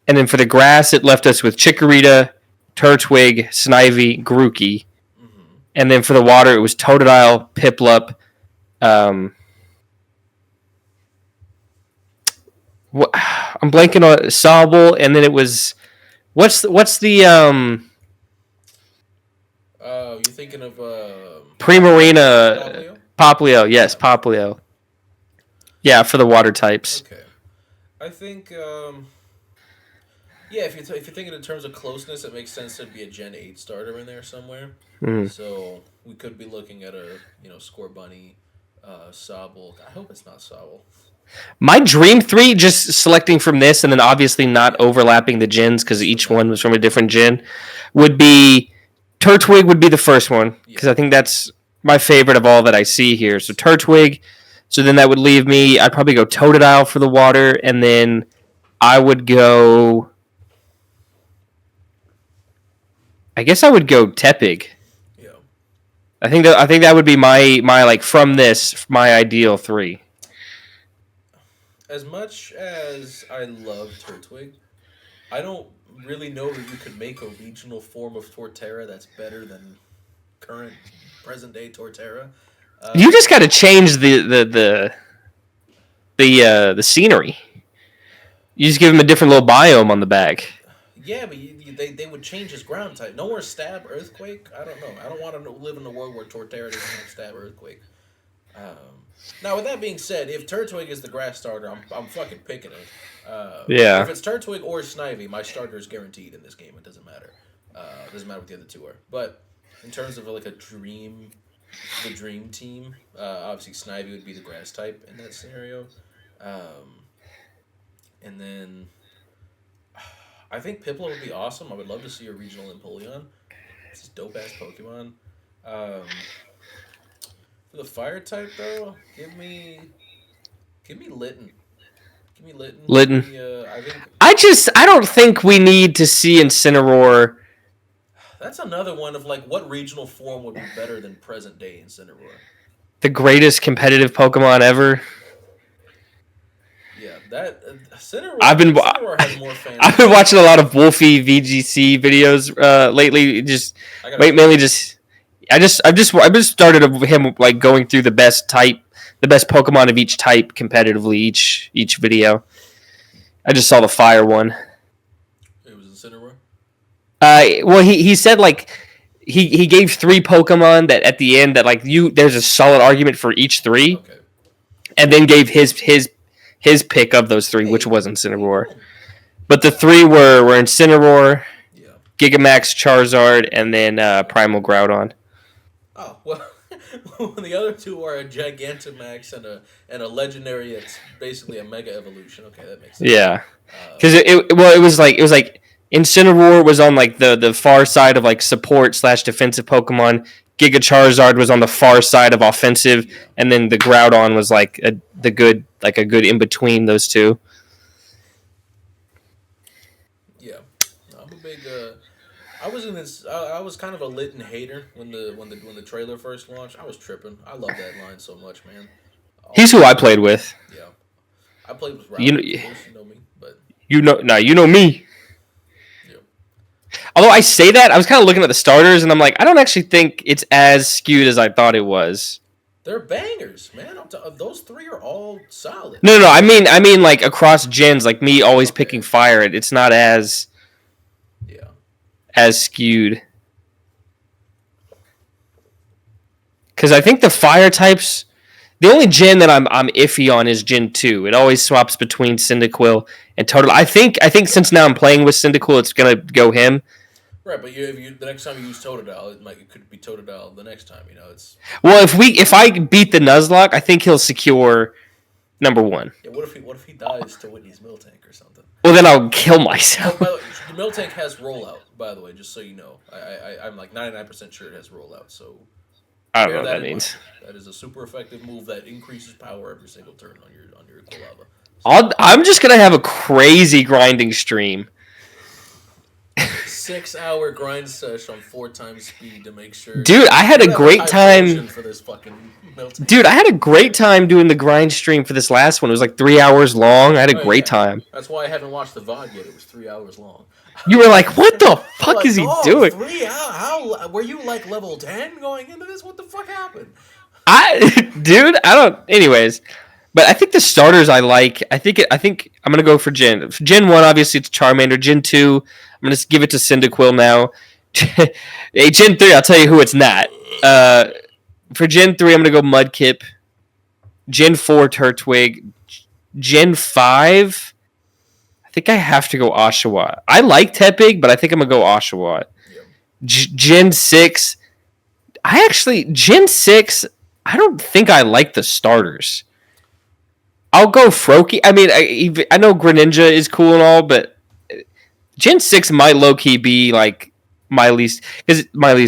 Speaker 2: And then for the grass, it left us with Chikorita, Turtwig, Snivy, Grookey.
Speaker 1: Mm-hmm.
Speaker 2: And then for the water, it was Totodile, Piplup, um, I'm blanking on Sobble, and then it was what's the
Speaker 1: You're thinking of Poplio?
Speaker 2: Primarina
Speaker 1: Poplio?
Speaker 2: Poplio? Yes,
Speaker 1: Yeah.
Speaker 2: Poplio. Yeah, for the water types.
Speaker 1: Okay. I think, yeah, if you're thinking in terms of closeness, it makes sense to be a Gen 8 starter in there somewhere.
Speaker 2: Mm.
Speaker 1: So we could be looking at a, Score Bunny, Sobble. I hope it's not Sobble.
Speaker 2: My dream three, just selecting from this and then obviously not
Speaker 1: Yeah.
Speaker 2: overlapping the gens because
Speaker 1: So
Speaker 2: each
Speaker 1: not,
Speaker 2: one was from a different gen, would be Turtwig would be the first one
Speaker 1: yeah.
Speaker 2: because I think that's my favorite of all that I see here. So Turtwig. So then that would leave me. I'd probably go Totodile for the water, and then I would go. I guess I would go Tepig.
Speaker 1: Yeah.
Speaker 2: I think that would be my like from this my ideal three.
Speaker 1: As much as I love Turtwig, I don't really know that you could make a regional form of Torterra that's better than current present day Torterra.
Speaker 2: You
Speaker 1: Uh,
Speaker 2: just got to change the scenery. You just give him a different little biome on the back.
Speaker 1: yeah, but they would change his ground type. No more stab earthquake. I don't know. I don't want to live in a world where Torterra doesn't have stab earthquake. Now, with that being said, if Turtwig is the grass starter, I'm fucking picking it.
Speaker 2: Yeah.
Speaker 1: If it's Turtwig or Snivy, my starter is guaranteed in this game. It doesn't matter. It doesn't matter what the other two are. But in terms of like the dream team, obviously Snivy would be the grass type in that scenario. And then I think Piplup would be awesome. I would love to see a regional Empoleon. It's just dope ass Pokemon. Um, for the fire type though, give me Litten. Give me Litten.
Speaker 2: Litten.
Speaker 1: I think
Speaker 2: I don't think we need to see Incineroar.
Speaker 1: that's another one of like what regional form would be better than present day Incineroar.
Speaker 2: The greatest competitive Pokemon ever.
Speaker 1: Yeah, that
Speaker 2: I've
Speaker 1: Incineroar has more fans.
Speaker 2: been watching a lot of Wolfie VGC videos lately. Just mainly just I've just started him like going through the best Pokemon of each type competitively each video. I just saw the fire one.
Speaker 1: It was Incineroar.
Speaker 2: Well, he said like he gave three Pokemon that at the end that like there's a solid argument for each three,
Speaker 1: Okay.
Speaker 2: and then gave his pick of those three, which was Incineroar. But the three were Incineroar,
Speaker 1: Yeah.
Speaker 2: Gigamax, Charizard, and then Primal Groudon.
Speaker 1: Oh well, the other two are a Gigantamax and a legendary. It's basically a Mega Evolution. Okay, that makes sense.
Speaker 2: Yeah, because it was like Incineroar was on like the far side of like support / defensive Pokemon. Giga Charizard was on the far side of offensive,
Speaker 1: Yeah.
Speaker 2: and then the Groudon was like a good in between those two.
Speaker 1: Yeah, no, I'm a big. I was in this. I was kind of a Litten hater when the trailer first launched. I was tripping. I love that line so much, man.
Speaker 2: He's who I played with.
Speaker 1: Yeah, I played with Ralph.
Speaker 2: You know,
Speaker 1: You know me, but
Speaker 2: you know me.
Speaker 1: yeah.
Speaker 2: Although I say that, I was kind of looking at the starters, and I'm like, I don't actually think it's as skewed as I thought it was.
Speaker 1: They're bangers, man. Those three are all solid.
Speaker 2: No. I mean, like across gens, like me always picking fire. It's not as skewed. Because I think the fire types, the only gen that I'm iffy on is Gen 2. It always swaps between Cyndaquil and Total. I think since now I'm playing with Cyndaquil, it's gonna go him.
Speaker 1: Right, but if the next time you use Totodile, it could be Totodile the next time. It's
Speaker 2: well, if I beat the Nuzlocke, I think he'll secure number one.
Speaker 1: Yeah, what if he dies to Whitney's Miltank or something?
Speaker 2: Well, then I'll kill myself.
Speaker 1: Oh, the Miltank has rollout, by the way, just so you know. I'm like 99% sure it has rollout, so
Speaker 2: I don't know what that means.
Speaker 1: That is a super effective move that increases power every single turn on your Quilava. So,
Speaker 2: I'm just gonna have a crazy grinding stream.
Speaker 1: 6-hour grind sesh on 4 times speed to make sure.
Speaker 2: Dude, I had a great time
Speaker 1: for this fucking Miltank.
Speaker 2: Dude, I had a great time doing the grind stream for this last one. It was like 3 hours long. I had a great time.
Speaker 1: That's why I haven't watched the VOD yet. It was 3 hours long.
Speaker 2: You were like, what the fuck is he doing?
Speaker 1: 3 hours? How were you like level 10 going into this? What the fuck happened?
Speaker 2: Dude, I don't. Anyways, but I think the starters I like. I think I'm gonna go for Gen 1. Obviously, it's Charmander. Gen 2, I'm gonna give it to Cyndaquil now. Hey, Gen 3, I'll tell you who it's not. For Gen 3, I'm gonna go Mudkip. Gen 4, Turtwig. Gen 5, I think I have to go Oshawott. I like Tepig, but I think I'm going to go Oshawott.
Speaker 1: Yeah.
Speaker 2: Gen 6, Gen 6, I don't think I like the starters. I'll go Froakie. I mean, I know Greninja is cool and all, but Gen 6 might low-key be like my least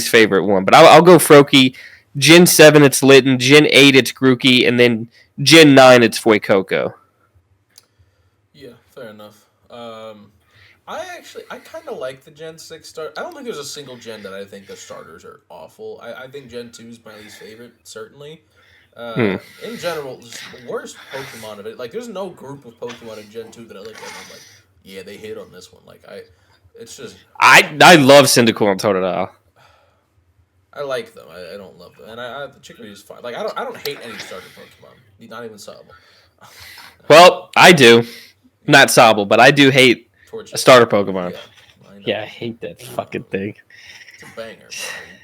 Speaker 2: favorite one. But I'll go Froakie. Gen 7, it's Litten. Gen 8, it's Grookey. And then Gen 9, it's Fuecoco.
Speaker 1: Yeah, fair enough. I kind of like the Gen 6 start. I don't think there's a single gen that I think the starters are awful. I think Gen 2 is my least favorite, certainly. In general, just the worst Pokemon of it. Like, there's no group of Pokemon in Gen 2 that I look at and I'm like, yeah, they hit on this one. It's just...
Speaker 2: I love Cyndaquil and Totodile.
Speaker 1: I like them. I don't love them. And the Chicory is fine. Like, I don't hate any starter Pokemon. Not even Sobble.
Speaker 2: Well, I do. Not Sobble, but I do hate a starter Pokemon. Yeah, I hate that fucking thing.
Speaker 1: It's a banger,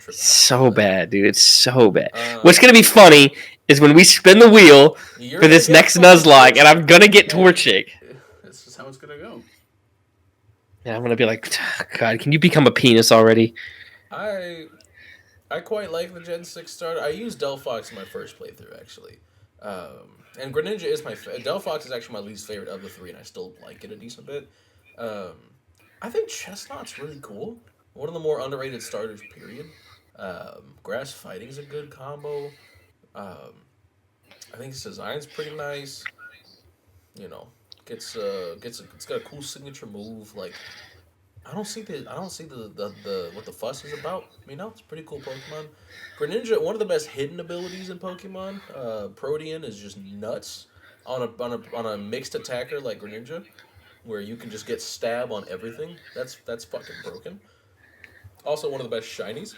Speaker 1: bro.
Speaker 2: So bad, dude. It's so bad. What's going to be funny is when we spin the wheel for this next Nuzlocke, and I'm going to get Torchic.
Speaker 1: That's just how it's going to go.
Speaker 2: Yeah, I'm going to be like, God, can you become a penis already?
Speaker 1: I quite like the Gen 6 starter. I used Delphox in my first playthrough, actually. And Greninja is Delphox is actually my least favorite of the three, and I still like it a decent bit. I think Chestnut's really cool. One of the more underrated starters, period. Grass Fighting is a good combo. I think its design's pretty nice. You know, it's got a cool signature move. Like, I don't see the what the fuss is about. You know, it's a pretty cool Pokemon. Greninja, one of the best hidden abilities in Pokemon. Protean is just nuts on a mixed attacker like Greninja, where you can just get stab on everything. That's fucking broken. Also, one of the best shinies.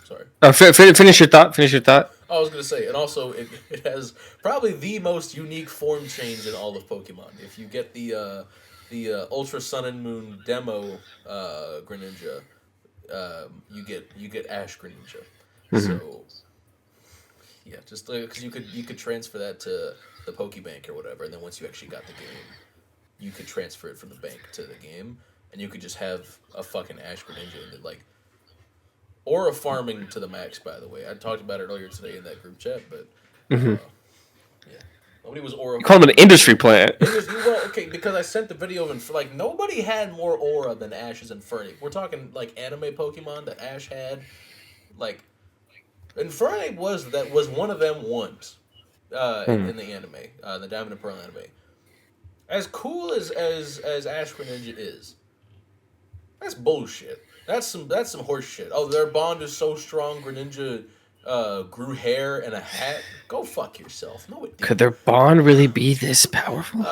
Speaker 2: Sorry. Finish your thought.
Speaker 1: I was gonna say, and also it has probably the most unique form change in all of Pokemon. If you get the Ultra Sun and Moon demo Greninja, you get Ash Greninja. Mm-hmm. So yeah, just because you could transfer that to the Pokebank or whatever, and then once you actually got the game, you could transfer it from the bank to the game, and you could just have a fucking Ash Greninja and like. Aura farming to the max, by the way. I talked about it earlier today in that group chat, but yeah, nobody was Aura.
Speaker 2: You call him an industry plant.
Speaker 1: Well, okay, because I sent the video of like nobody had more Aura than Ash's Infernape. We're talking like anime Pokemon that Ash had. Like Infernape was one of them once in the anime, the Diamond and Pearl anime. As cool as Ash Greninja is, that's bullshit. That's some horse shit. Oh, their bond is so strong. Greninja grew hair and a hat. Go fuck yourself. No, it didn't.
Speaker 2: Could their bond really be this powerful?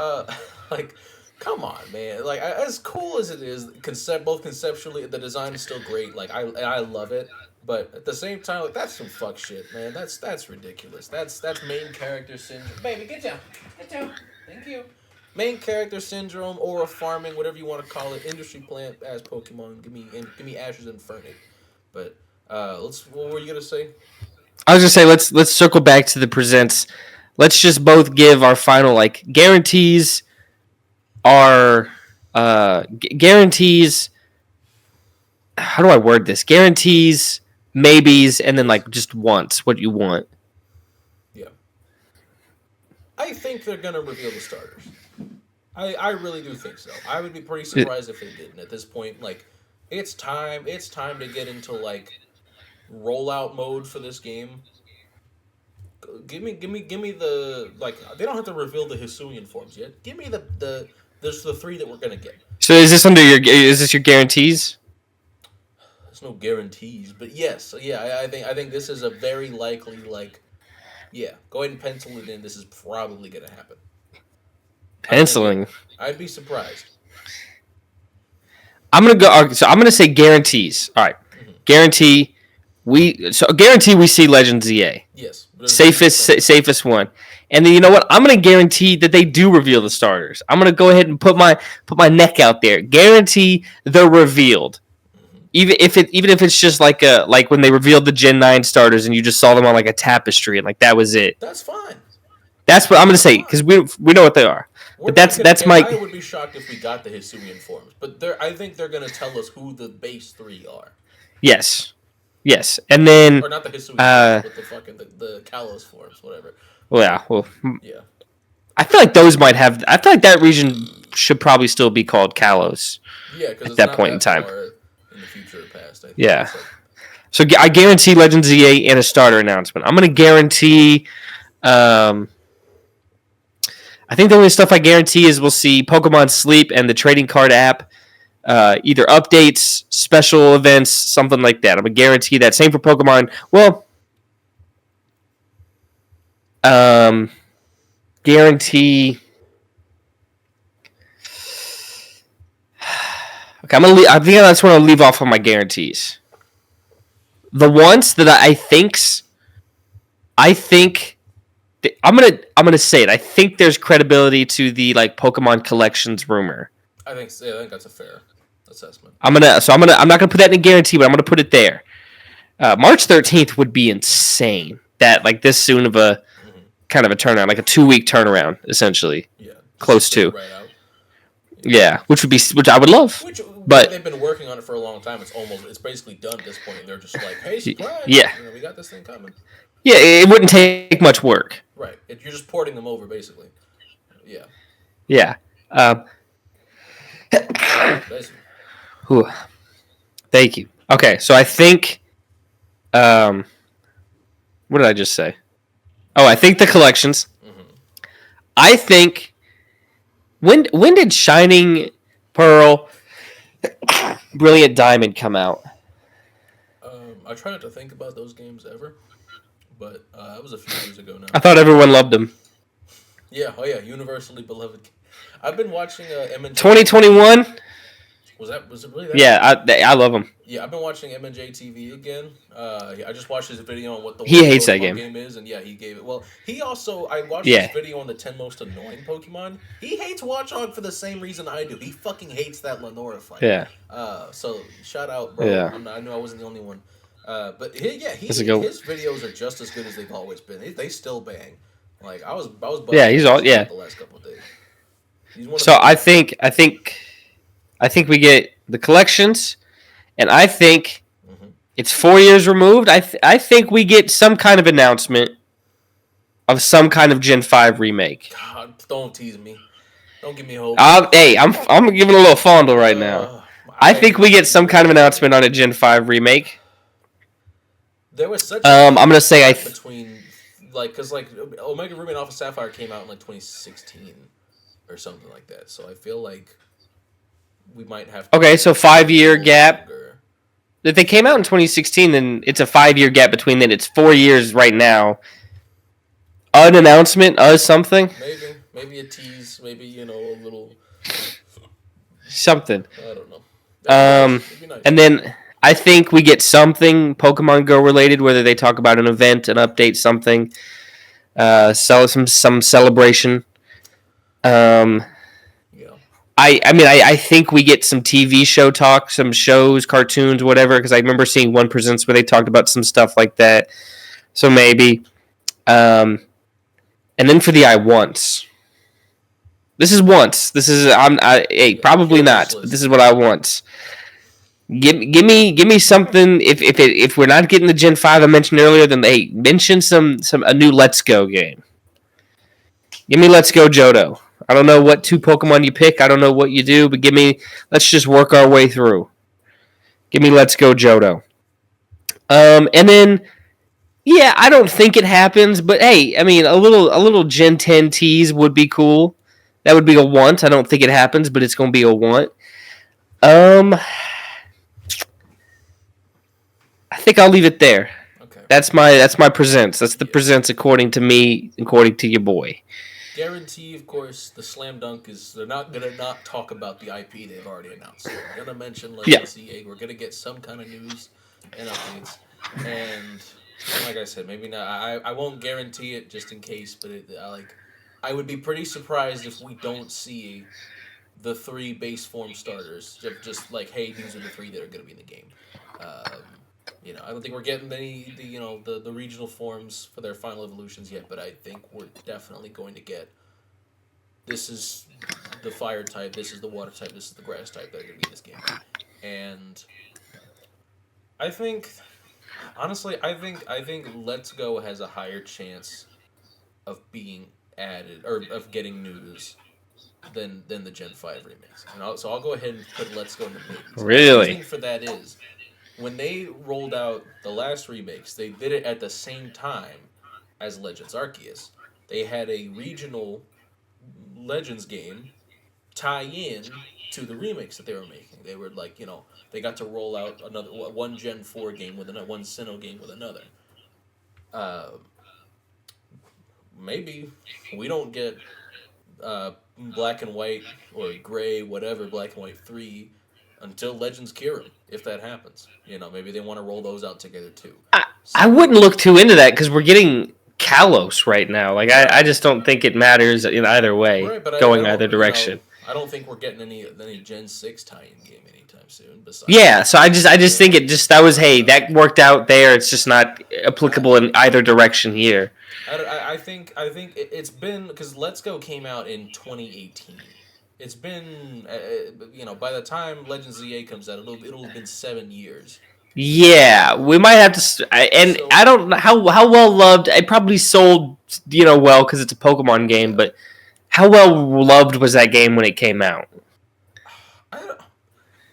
Speaker 1: Like, come on, man. Like, as cool as it is, both conceptually, the design is still great. Like, I love it. But at the same time, like, that's some fuck shit, man. That's ridiculous. That's main character syndrome. Baby, get down. Thank you. Main character syndrome, aura farming, whatever you want to call it, industry plant as Pokemon. Give me Ash's Infernape. But what were you gonna say?
Speaker 2: I was gonna say let's circle back to the presents. Let's just both give our final like guarantees. Our guarantees. How do I word this? Guarantees, maybes, and then like just wants what you want.
Speaker 1: Yeah. I think they're gonna reveal the starters. I really do think so. I would be pretty surprised if they didn't. At this point, like, it's time to get into like rollout mode for this game. Give me the like. They don't have to reveal the Hisuian forms yet. Give me the three that we're gonna get.
Speaker 2: So is this your guarantees?
Speaker 1: There's no guarantees, but yes, yeah. I think this is a very likely like. Yeah, go ahead and pencil it in. This is probably gonna happen.
Speaker 2: Penciling.
Speaker 1: I'd be surprised.
Speaker 2: I'm gonna say guarantees. All right, guarantee we see Legend ZA.
Speaker 1: Yes,
Speaker 2: safest one. And then you know what? I'm gonna guarantee that they do reveal the starters. I'm gonna go ahead and put my neck out there. Guarantee they're revealed. Even if it's just like when they revealed the Gen 9 starters and you just saw them on like a tapestry and like that was it.
Speaker 1: That's fine.
Speaker 2: That's what I'm gonna say because we know what they are.
Speaker 1: We're
Speaker 2: But
Speaker 1: not gonna
Speaker 2: that's
Speaker 1: get.
Speaker 2: my
Speaker 1: I would be shocked if we got the Hisuian forms, but I think they're gonna tell us who the base 3 are,
Speaker 2: yes, yes, and then
Speaker 1: or not the Hisuian forms, but the fucking the Kalos forms, whatever.
Speaker 2: well, yeah, well,
Speaker 1: Yeah.
Speaker 2: I feel like those might have. I feel like that region should probably still be called Kalos
Speaker 1: Yeah, because
Speaker 2: at
Speaker 1: it's
Speaker 2: that
Speaker 1: not
Speaker 2: point in
Speaker 1: that
Speaker 2: time.
Speaker 1: far in the future or past. I think.
Speaker 2: Yeah.
Speaker 1: Like,
Speaker 2: So I guarantee Legends EA and a starter announcement. I'm gonna guarantee. Um, I think the only stuff I guarantee is we'll see Pokemon Sleep and the trading card app. Either updates, special events, something like that. I'm gonna guarantee that. Same for Pokemon. Well, guarantee. Okay, I think that's what I'll leave off on my guarantees. The ones that I think I'm gonna say it. I think there's credibility to the like Pokemon collections rumor.
Speaker 1: I think that's a fair assessment.
Speaker 2: I'm not gonna put that in a guarantee, but I'm gonna put it there. March 13th would be insane. That like this soon of a kind of a turnaround, like a 2-week turnaround, essentially.
Speaker 1: Yeah.
Speaker 2: Close to.
Speaker 1: Right out.
Speaker 2: Yeah, which I would love. But
Speaker 1: they've been working on it for a long time. It's basically done at this point. They're just like, hey, surprise!
Speaker 2: Yeah.
Speaker 1: We got this thing coming.
Speaker 2: Yeah, it wouldn't take much work.
Speaker 1: Right. You're just porting them over, basically. Yeah.
Speaker 2: Yeah.
Speaker 1: Basically.
Speaker 2: Thank you. Okay, so I think. What did I just say? Oh, I think the collections.
Speaker 1: Mm-hmm.
Speaker 2: I think. When did Shining Pearl, Brilliant Diamond come out?
Speaker 1: I try not to think about those games ever, but that was a few years ago now.
Speaker 2: I thought everyone loved them.
Speaker 1: Yeah, universally beloved. I've been watching M&J.
Speaker 2: 2021.
Speaker 1: Was it really that?
Speaker 2: Yeah, I love them.
Speaker 1: Yeah, I've been watching M&J TV again. I just watched his video on what the
Speaker 2: he hates that
Speaker 1: game is, and yeah, he gave it. Well, I watched his video on the 10 most annoying Pokemon. He hates Watchog for the same reason I do. He fucking hates that Lenora fight.
Speaker 2: Yeah.
Speaker 1: So shout out, bro.
Speaker 2: Yeah.
Speaker 1: I knew I wasn't the only one. But his videos are just as good as they've always been. They still bang. Like I was.
Speaker 2: Yeah, he's all
Speaker 1: the last couple of days.
Speaker 2: So I think we get the collections, and I think it's 4 years removed. I think we get some kind of announcement of some kind of Gen 5 remake.
Speaker 1: God, don't tease me. Don't give me hope.
Speaker 2: Hey, I'm giving a little fondle right now. I think we get some kind of announcement on a Gen 5 remake.
Speaker 1: There was such
Speaker 2: I'm gonna say
Speaker 1: between because Omega Ruby and Alpha Sapphire came out in 2016 or something like that. So I feel like we might have to
Speaker 2: so 5-year gap. If they came out in 2016, then it's a 5-year gap between then. It's 4 years right now. An announcement, something.
Speaker 1: Maybe a tease, maybe a little
Speaker 2: something.
Speaker 1: I don't know. That'd be nice.
Speaker 2: And then I think we get something Pokemon Go related, whether they talk about an event, an update, something, some celebration. I think we get some TV show talk, some shows, cartoons, whatever, because I remember seeing One Presents where they talked about some stuff like that. So maybe. And then for the once. This is once. This is probably not, but this is what I want. Give me something. If we're not getting the Gen 5 I mentioned earlier, then mention a new Let's Go game. Give me Let's Go Johto. I don't know what 2 Pokemon you pick. I don't know what you do, but let's just work our way through. Give me Let's Go Johto. And then, yeah, I don't think it happens, but hey, I mean, a little Gen 10 tease would be cool. That would be a want. I don't think it happens, but it's going to be a want. I think I'll leave it there.
Speaker 1: Okay.
Speaker 2: That's my presents. That's the presents according to me, according to your boy.
Speaker 1: Guarantee, of course, the slam dunk is they're not gonna not talk about the IP they've already announced. So we're gonna mention EA. We're gonna get some kind of news and updates. And like I said, maybe not. I won't guarantee it just in case, but I would be pretty surprised if we don't see the 3 base form starters. Just like, hey, these are the 3 that are gonna be in the game. I don't think we're getting the regional forms for their final evolutions yet, but I think we're definitely going to get. This is the fire type. This is the water type. This is the grass type that are going to be in this game, and I think, honestly, I think Let's Go has a higher chance of being added or of getting news than the Gen 5 remakes. So I'll go ahead and put Let's Go in the maybes. And the
Speaker 2: Really?
Speaker 1: reasoning for that is when they rolled out the last remakes, they did it at the same time as Legends Arceus. They had a regional Legends game tie in to the remakes that they were making. They were like, they got to roll out another one Gen 4 game with another, one Sinnoh game with another. Uh, Maybe we don't get Black and White or Gray, whatever, Black and White 3 until Legends Kyurem, if that happens. Maybe they want to roll those out together too.
Speaker 2: I wouldn't look too into that because we're getting Kalos right now. Like I just don't think it matters in either way,
Speaker 1: Right, but
Speaker 2: going either direction.
Speaker 1: I don't think we're getting any Gen 6 tie-in game anytime soon. Besides,
Speaker 2: Yeah, so I just think that was, hey, that worked out there. It's just not applicable in either direction here.
Speaker 1: I think it's been because Let's Go came out in 2018. It's been by the time Legends ZA comes out, it'll have been 7 years.
Speaker 2: Yeah, we might have to, I don't know how well loved. It probably sold, well because it's a Pokemon game, but how well loved was that game when it came out?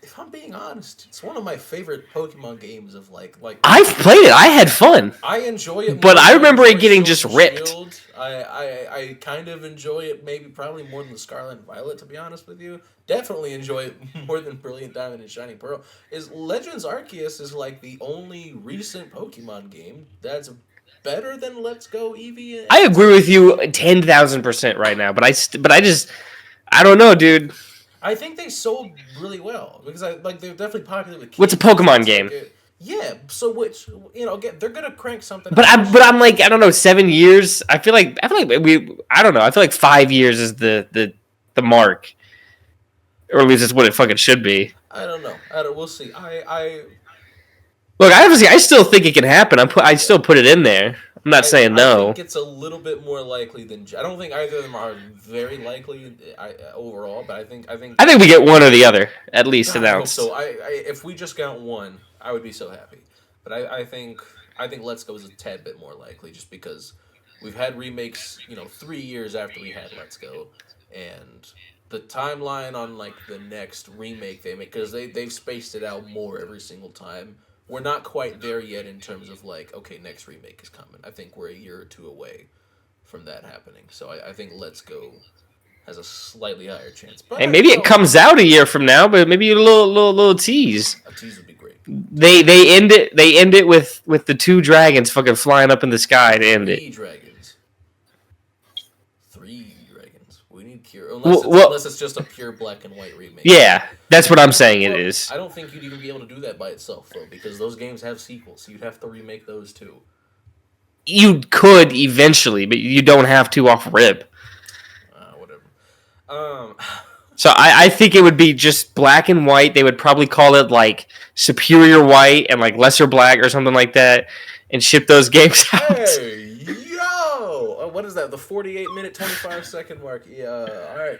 Speaker 1: If I'm being honest, it's one of my favorite Pokemon games of like.
Speaker 2: I've played it. I had fun.
Speaker 1: I enjoy it,
Speaker 2: but I remember it getting just ripped.
Speaker 1: Shield. I kind of enjoy it, probably more than the Scarlet and Violet, to be honest with you. Definitely enjoy it more than Brilliant Diamond and Shining Pearl. Is Legends Arceus is like the only recent Pokemon game that's better than Let's Go Eevee.
Speaker 2: I agree with you 10,000% right now, but I don't know, dude.
Speaker 1: I think they sold really well because they're definitely popular with kids.
Speaker 2: What's a Pokemon game?
Speaker 1: Yeah, so they're gonna crank something.
Speaker 2: But I'm like, I don't know, 7 years. I feel like I don't know. I feel like 5 years is the mark, or at least it's what it fucking should be.
Speaker 1: I don't know. We'll see.
Speaker 2: Look, I still think it can happen. I still put it in there. I'm not saying no.
Speaker 1: I think it's a little bit more likely than. I don't think either of them are very likely overall, but I think
Speaker 2: we get one or the other at least announced.
Speaker 1: So if we just got one, I would be so happy. But I think Let's Go is a tad bit more likely just because we've had remakes, 3 years after we had Let's Go, and the timeline on like the next remake they make because they've spaced it out more every single time. We're not quite there yet in terms of like, okay, next remake is coming. I think we're a year or two away from that happening. So I think Let's Go has a slightly higher chance. But
Speaker 2: maybe it comes out a year from now, but maybe a little tease.
Speaker 1: A tease would be great.
Speaker 2: They end it with the 2 dragons fucking flying up in the sky to end it.
Speaker 1: 3 dragons. We need unless it's just a pure black and white remake.
Speaker 2: Yeah, that's what I'm saying. It is.
Speaker 1: I don't think you'd even be able to do that by itself though, because those games have sequels. So you'd have to remake those too.
Speaker 2: You could eventually, but you don't have to off rip.
Speaker 1: Whatever.
Speaker 2: So I think it would be just black and white. They would probably call it like Superior White and like Lesser Black or something like that, and ship those games out.
Speaker 1: Hey, yo! What is that? The 48-minute, 25-second mark. Yeah. All right.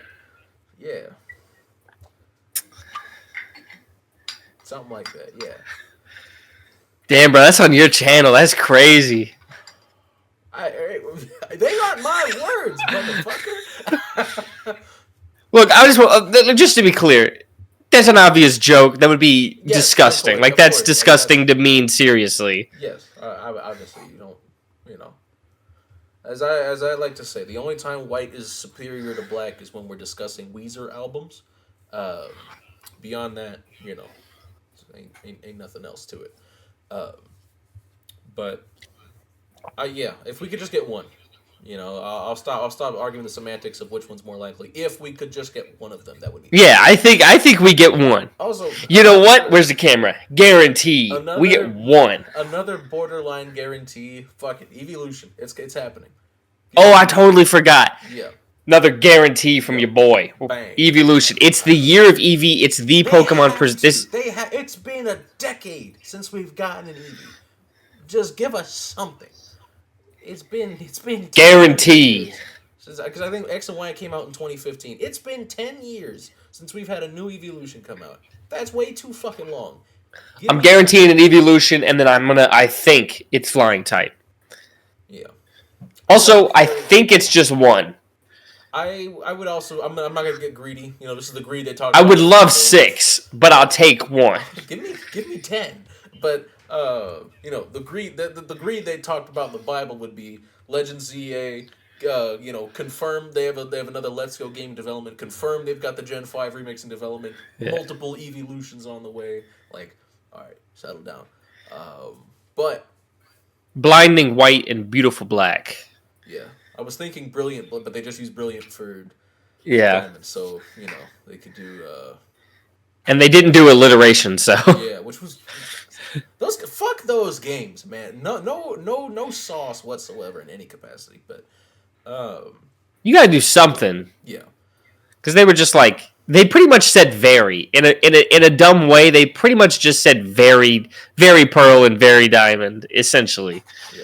Speaker 1: Yeah. Something like that. Yeah. Damn,
Speaker 2: bro, that's on your channel. That's crazy.
Speaker 1: They aren't my words, motherfucker.
Speaker 2: Look, I just to be clear, that's an obvious joke. That would be disgusting. That's disgusting to mean seriously.
Speaker 1: Yes, obviously you don't. As I like to say, the only time white is superior to black is when we're discussing Weezer albums. Beyond that, ain't nothing else to it. But if we could just get one. I'll stop arguing the semantics of which one's more likely. If we could just get one of them, that would be.
Speaker 2: Yeah, I think we get one.
Speaker 1: Also,
Speaker 2: you know what? Where's the camera? Guarantee we get one.
Speaker 1: Another borderline guarantee. Fuck it, Evolution. It's happening.
Speaker 2: Oh, I totally forgot.
Speaker 1: Yeah.
Speaker 2: Another guarantee from your boy.
Speaker 1: Bang.
Speaker 2: Evolution. It's the year of Eevee. It's the Pokemon.
Speaker 1: It's been a decade since we've gotten an Eevee. Just give us something. It's been 10
Speaker 2: Guarantee.
Speaker 1: years because I think X and Y came out in 2015. It's been 10 years since we've had a new evolution come out. That's way too fucking long.
Speaker 2: I'm guaranteeing an evolution, and then I think it's flying type.
Speaker 1: Yeah.
Speaker 2: Also, I think it's just one.
Speaker 1: I would also. I'm not gonna get greedy. You know, this is the greed they talk.
Speaker 2: I would love 6, but I'll take 1.
Speaker 1: give me 10. But you know, the greed they talked about in the Bible would be Legend ZA. You know, confirmed they have another Let's Go game development. Confirmed they've got the Gen 5 remix in development. Yeah. Multiple evolutions on the way. Like, all right, settle down. But
Speaker 2: blinding white and beautiful black.
Speaker 1: Yeah, I was thinking brilliant, but they just use brilliant for diamond, so you know they could do.
Speaker 2: And they didn't do alliteration, so
Speaker 1: yeah, which was fuck those games, man. No sauce whatsoever in any capacity, but.
Speaker 2: You gotta do something.
Speaker 1: Yeah.
Speaker 2: Because they were just like they pretty much said very in a dumb way. They pretty much just said very pearl and very diamond essentially.
Speaker 1: Yeah.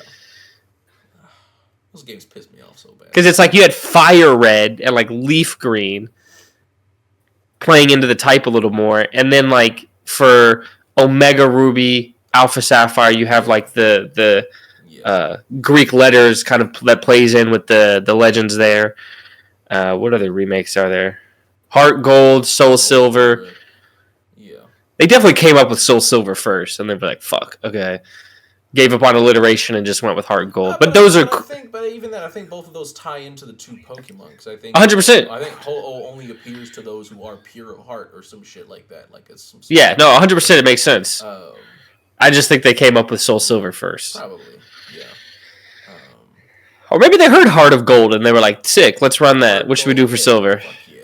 Speaker 1: Those games pissed me off so bad.
Speaker 2: Because it's like you had fire red and like leaf green playing into the type a little more, and then like for Omega Ruby, Alpha Sapphire, you have like the Greek letters kind of that plays in with the legends there. What other remakes are there? Heart Gold, Soul Silver.
Speaker 1: Yeah.
Speaker 2: They definitely came up with Soul Silver first, and they'd be like, fuck, okay. Gave up on alliteration and just went with Heart Gold. But those are...
Speaker 1: But even then, I think both of those tie into the two Pokemon. Because I think
Speaker 2: 100%.
Speaker 1: I think Ho-Oh only appears to those who are pure of heart or some shit like that. Like it's some
Speaker 2: yeah, no, 100% it makes sense. I just think they came up with Soul Silver first.
Speaker 1: Probably.
Speaker 2: Or maybe they heard Heart of Gold and they were like, sick, let's run that. What should we do for Silver?
Speaker 1: Fuck yeah.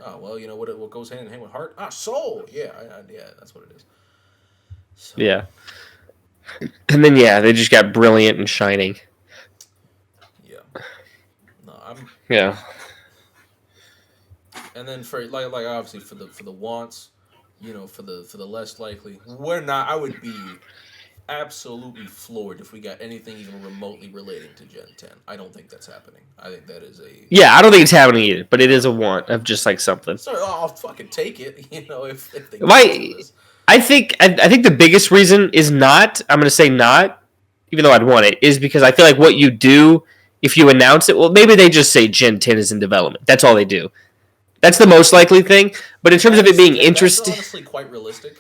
Speaker 1: Oh, well, you know what goes hand in hand with Heart? Soul. Yeah, yeah, that's what it is. So.
Speaker 2: Yeah. And then, yeah, they just got brilliant and shining.
Speaker 1: Yeah. No,
Speaker 2: Yeah.
Speaker 1: And then for like obviously for the wants, you know, for the less likely, I would be absolutely floored if we got anything even remotely relating to Gen 10. I don't think that's happening. I think that is a... Yeah,
Speaker 2: I don't think it's happening either, but it is a want of just like something.
Speaker 1: So I'll fucking take it, you know, if they
Speaker 2: I think the biggest reason is not, I'm going to say not, even though I'd want it, is because I feel like what you do, if you announce it, well, maybe they just say Gen 10 is in development. That's all they do. That's the most likely thing, but in terms of it being interesting...
Speaker 1: That's honestly quite realistic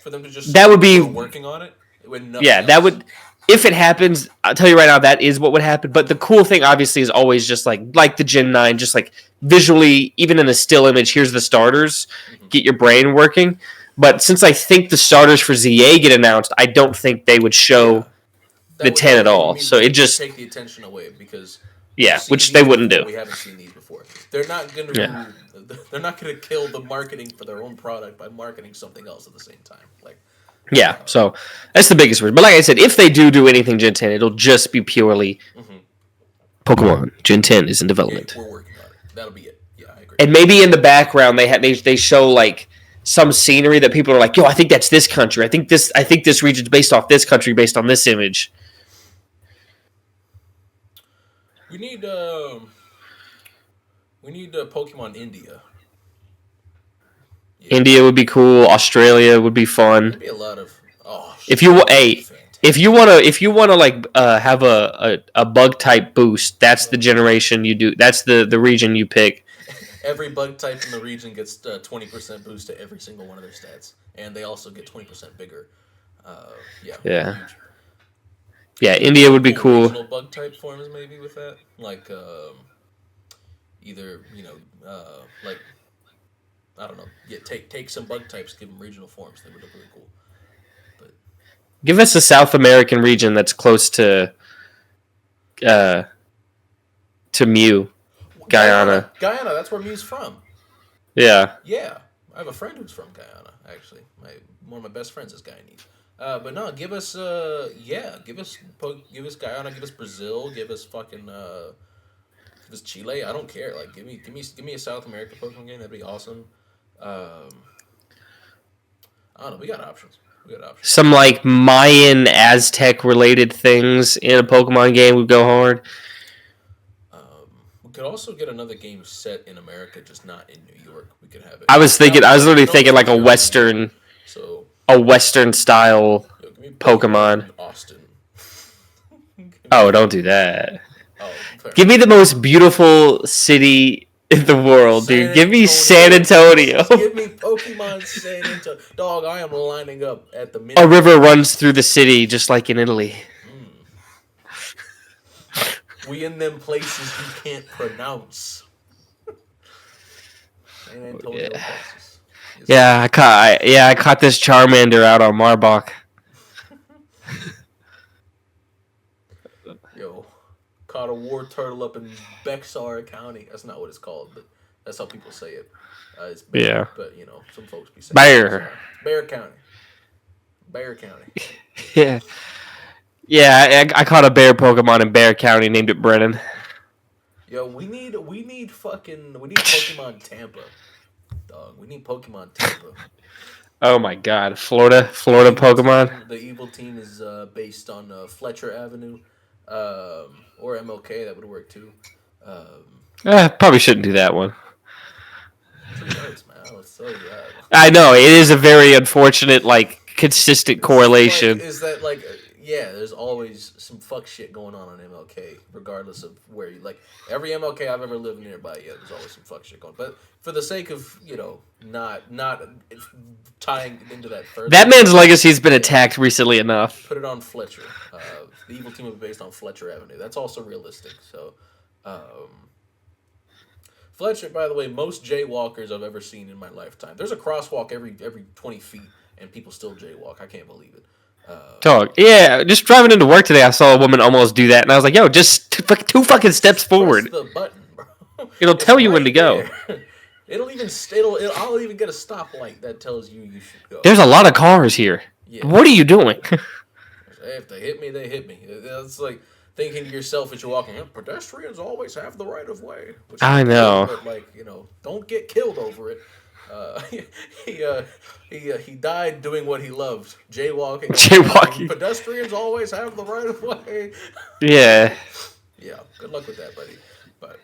Speaker 1: for them to just
Speaker 2: that would be
Speaker 1: working on it.
Speaker 2: That would, if it happens, I'll tell you right now, that is what would happen. But the cool thing, obviously, is always just like the Gen 9, just like visually, even in a still image, here's the starters, get your brain working. But since I think the starters for ZA get announced, I don't think they would show the 10 at all. So it just
Speaker 1: take the attention away because
Speaker 2: which they wouldn't do.
Speaker 1: We haven't seen these before. They're not going to. They're not going to kill the marketing for their own product by marketing something else at the same time.
Speaker 2: Yeah, so that's the biggest reason. But like I said, if they do anything Gen 10, it'll just be purely Pokemon. Gen 10 is in development.
Speaker 1: Yeah, we're working on it. That'll be it. Yeah, I agree.
Speaker 2: And maybe in the background they show like some scenery that people are like, yo, I think that's this country. I think this region's based off this country based on this image.
Speaker 1: We need Pokemon India. Yeah.
Speaker 2: India would be cool. Australia would be fun.
Speaker 1: There'd be a lot of
Speaker 2: if you wanna like have a bug type boost, that's the generation you do. That's the region you pick.
Speaker 1: Every bug type in the region gets 20% boost to every single one of their stats, and they also get 20% bigger.
Speaker 2: Yeah. Yeah, India would be cool.
Speaker 1: Regional bug type forms maybe with that, like either like. I don't know. Yeah, take some bug types, give them regional forms. They would look really cool. But
Speaker 2: give us a South American region that's close to Mew, Guyana.
Speaker 1: Guyana, that's where Mew's from.
Speaker 2: Yeah.
Speaker 1: Yeah, I have a friend who's from Guyana. Actually, one of my best friends is Guyanese. But no, give us Guyana, give us Brazil, give us fucking if it's Chile, I don't care. Like, give me a South America Pokemon game. That'd be awesome. I don't know. We got options. We got options.
Speaker 2: Some like Mayan Aztec related things in a Pokemon game would go hard.
Speaker 1: We could also get another game set in America, just not in New York. We could have it.
Speaker 2: I was literally thinking like a Western,
Speaker 1: so
Speaker 2: style
Speaker 1: give me
Speaker 2: Pokemon.
Speaker 1: Austin.
Speaker 2: Oh, don't do that.
Speaker 1: Oh,
Speaker 2: give me the most beautiful city in the world, dude. Give me San Antonio.
Speaker 1: Give me Pokemon San Antonio. Dog, I am lining up at the
Speaker 2: A river runs through the city, just like in Italy.
Speaker 1: We in them places you can't pronounce. San Antonio, Texas.
Speaker 2: Yeah, I caught this Charmander out on Marbach.
Speaker 1: Yo, caught a war turtle up in Bexar County. That's not what it's called, but that's how people say it. It's Bear,
Speaker 2: yeah,
Speaker 1: but you know, some folks be saying
Speaker 2: Bear
Speaker 1: County. Bear County.
Speaker 2: Yeah. Yeah, I caught a bear Pokemon in Bear County, named it Brennan.
Speaker 1: Yo, we need Pokemon Tampa, dog. We need Pokemon Tampa.
Speaker 2: Oh my God, Florida Pokemon.
Speaker 1: The evil team is based on Fletcher Avenue, or MLK. That would work too.
Speaker 2: Probably shouldn't do that one.
Speaker 1: 2 yards, man. I was so glad.
Speaker 2: I know it is a very unfortunate, like consistent correlation.
Speaker 1: Is that like? Yeah, there's always some fuck shit going on MLK, regardless of where you like. Every MLK I've ever lived nearby, yeah, there's always some fuck shit going. But for the sake of not tying into that further,
Speaker 2: that man's legacy's been attacked recently enough.
Speaker 1: Put it on Fletcher. The evil team will be based on Fletcher Avenue. That's also realistic. So, Fletcher, by the way, most jaywalkers I've ever seen in my lifetime. There's a crosswalk every 20 feet, and people still jaywalk. I can't believe it.
Speaker 2: Dog. Yeah, just driving into work today, I saw a woman almost do that, and I was like, "Yo, just two fucking steps forward."
Speaker 1: Press the button, bro.
Speaker 2: It'll tell you when to go.
Speaker 1: I'll even get a stoplight that tells you should go.
Speaker 2: There's a lot of cars here. Yeah. What are you doing?
Speaker 1: If they hit me, they hit me. It's like thinking to yourself as you're walking. Pedestrians always have the right of way.
Speaker 2: I know.
Speaker 1: But don't get killed over it. He died doing what he loved, jaywalking. Pedestrians always have the right of way.
Speaker 2: Yeah.
Speaker 1: Yeah. Good luck with that, buddy. But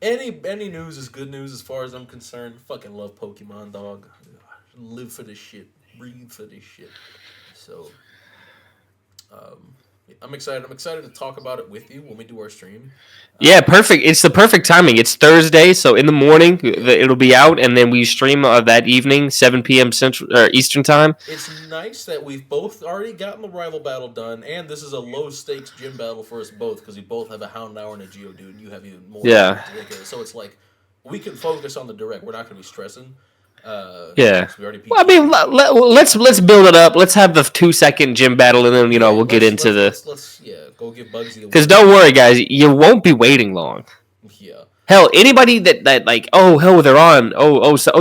Speaker 1: any news is good news as far as I'm concerned. Fucking love Pokemon, dog. Live for this shit. Breathe for this shit. So, I'm excited. I'm excited to talk about it with you when we do our stream.
Speaker 2: Yeah, perfect. It's the perfect timing. It's Thursday, so in the morning it'll be out, and then we stream that evening, 7 p.m. Central or Eastern time.
Speaker 1: It's nice that we've both already gotten the rival battle done, and this is a low stakes gym battle for us both because we both have a Houndour and a Geodude, and you have even more.
Speaker 2: Yeah.
Speaker 1: So it's like we can focus on the direct. We're not going to be stressing.
Speaker 2: Yeah. Well, I mean, let's build it up. Let's have the 2-second gym battle, and then we'll get into
Speaker 1: let's go give Bugsy.
Speaker 2: Because don't worry, guys, you won't be waiting long.
Speaker 1: Yeah.
Speaker 2: Hell, anybody that like, oh hell, they're on.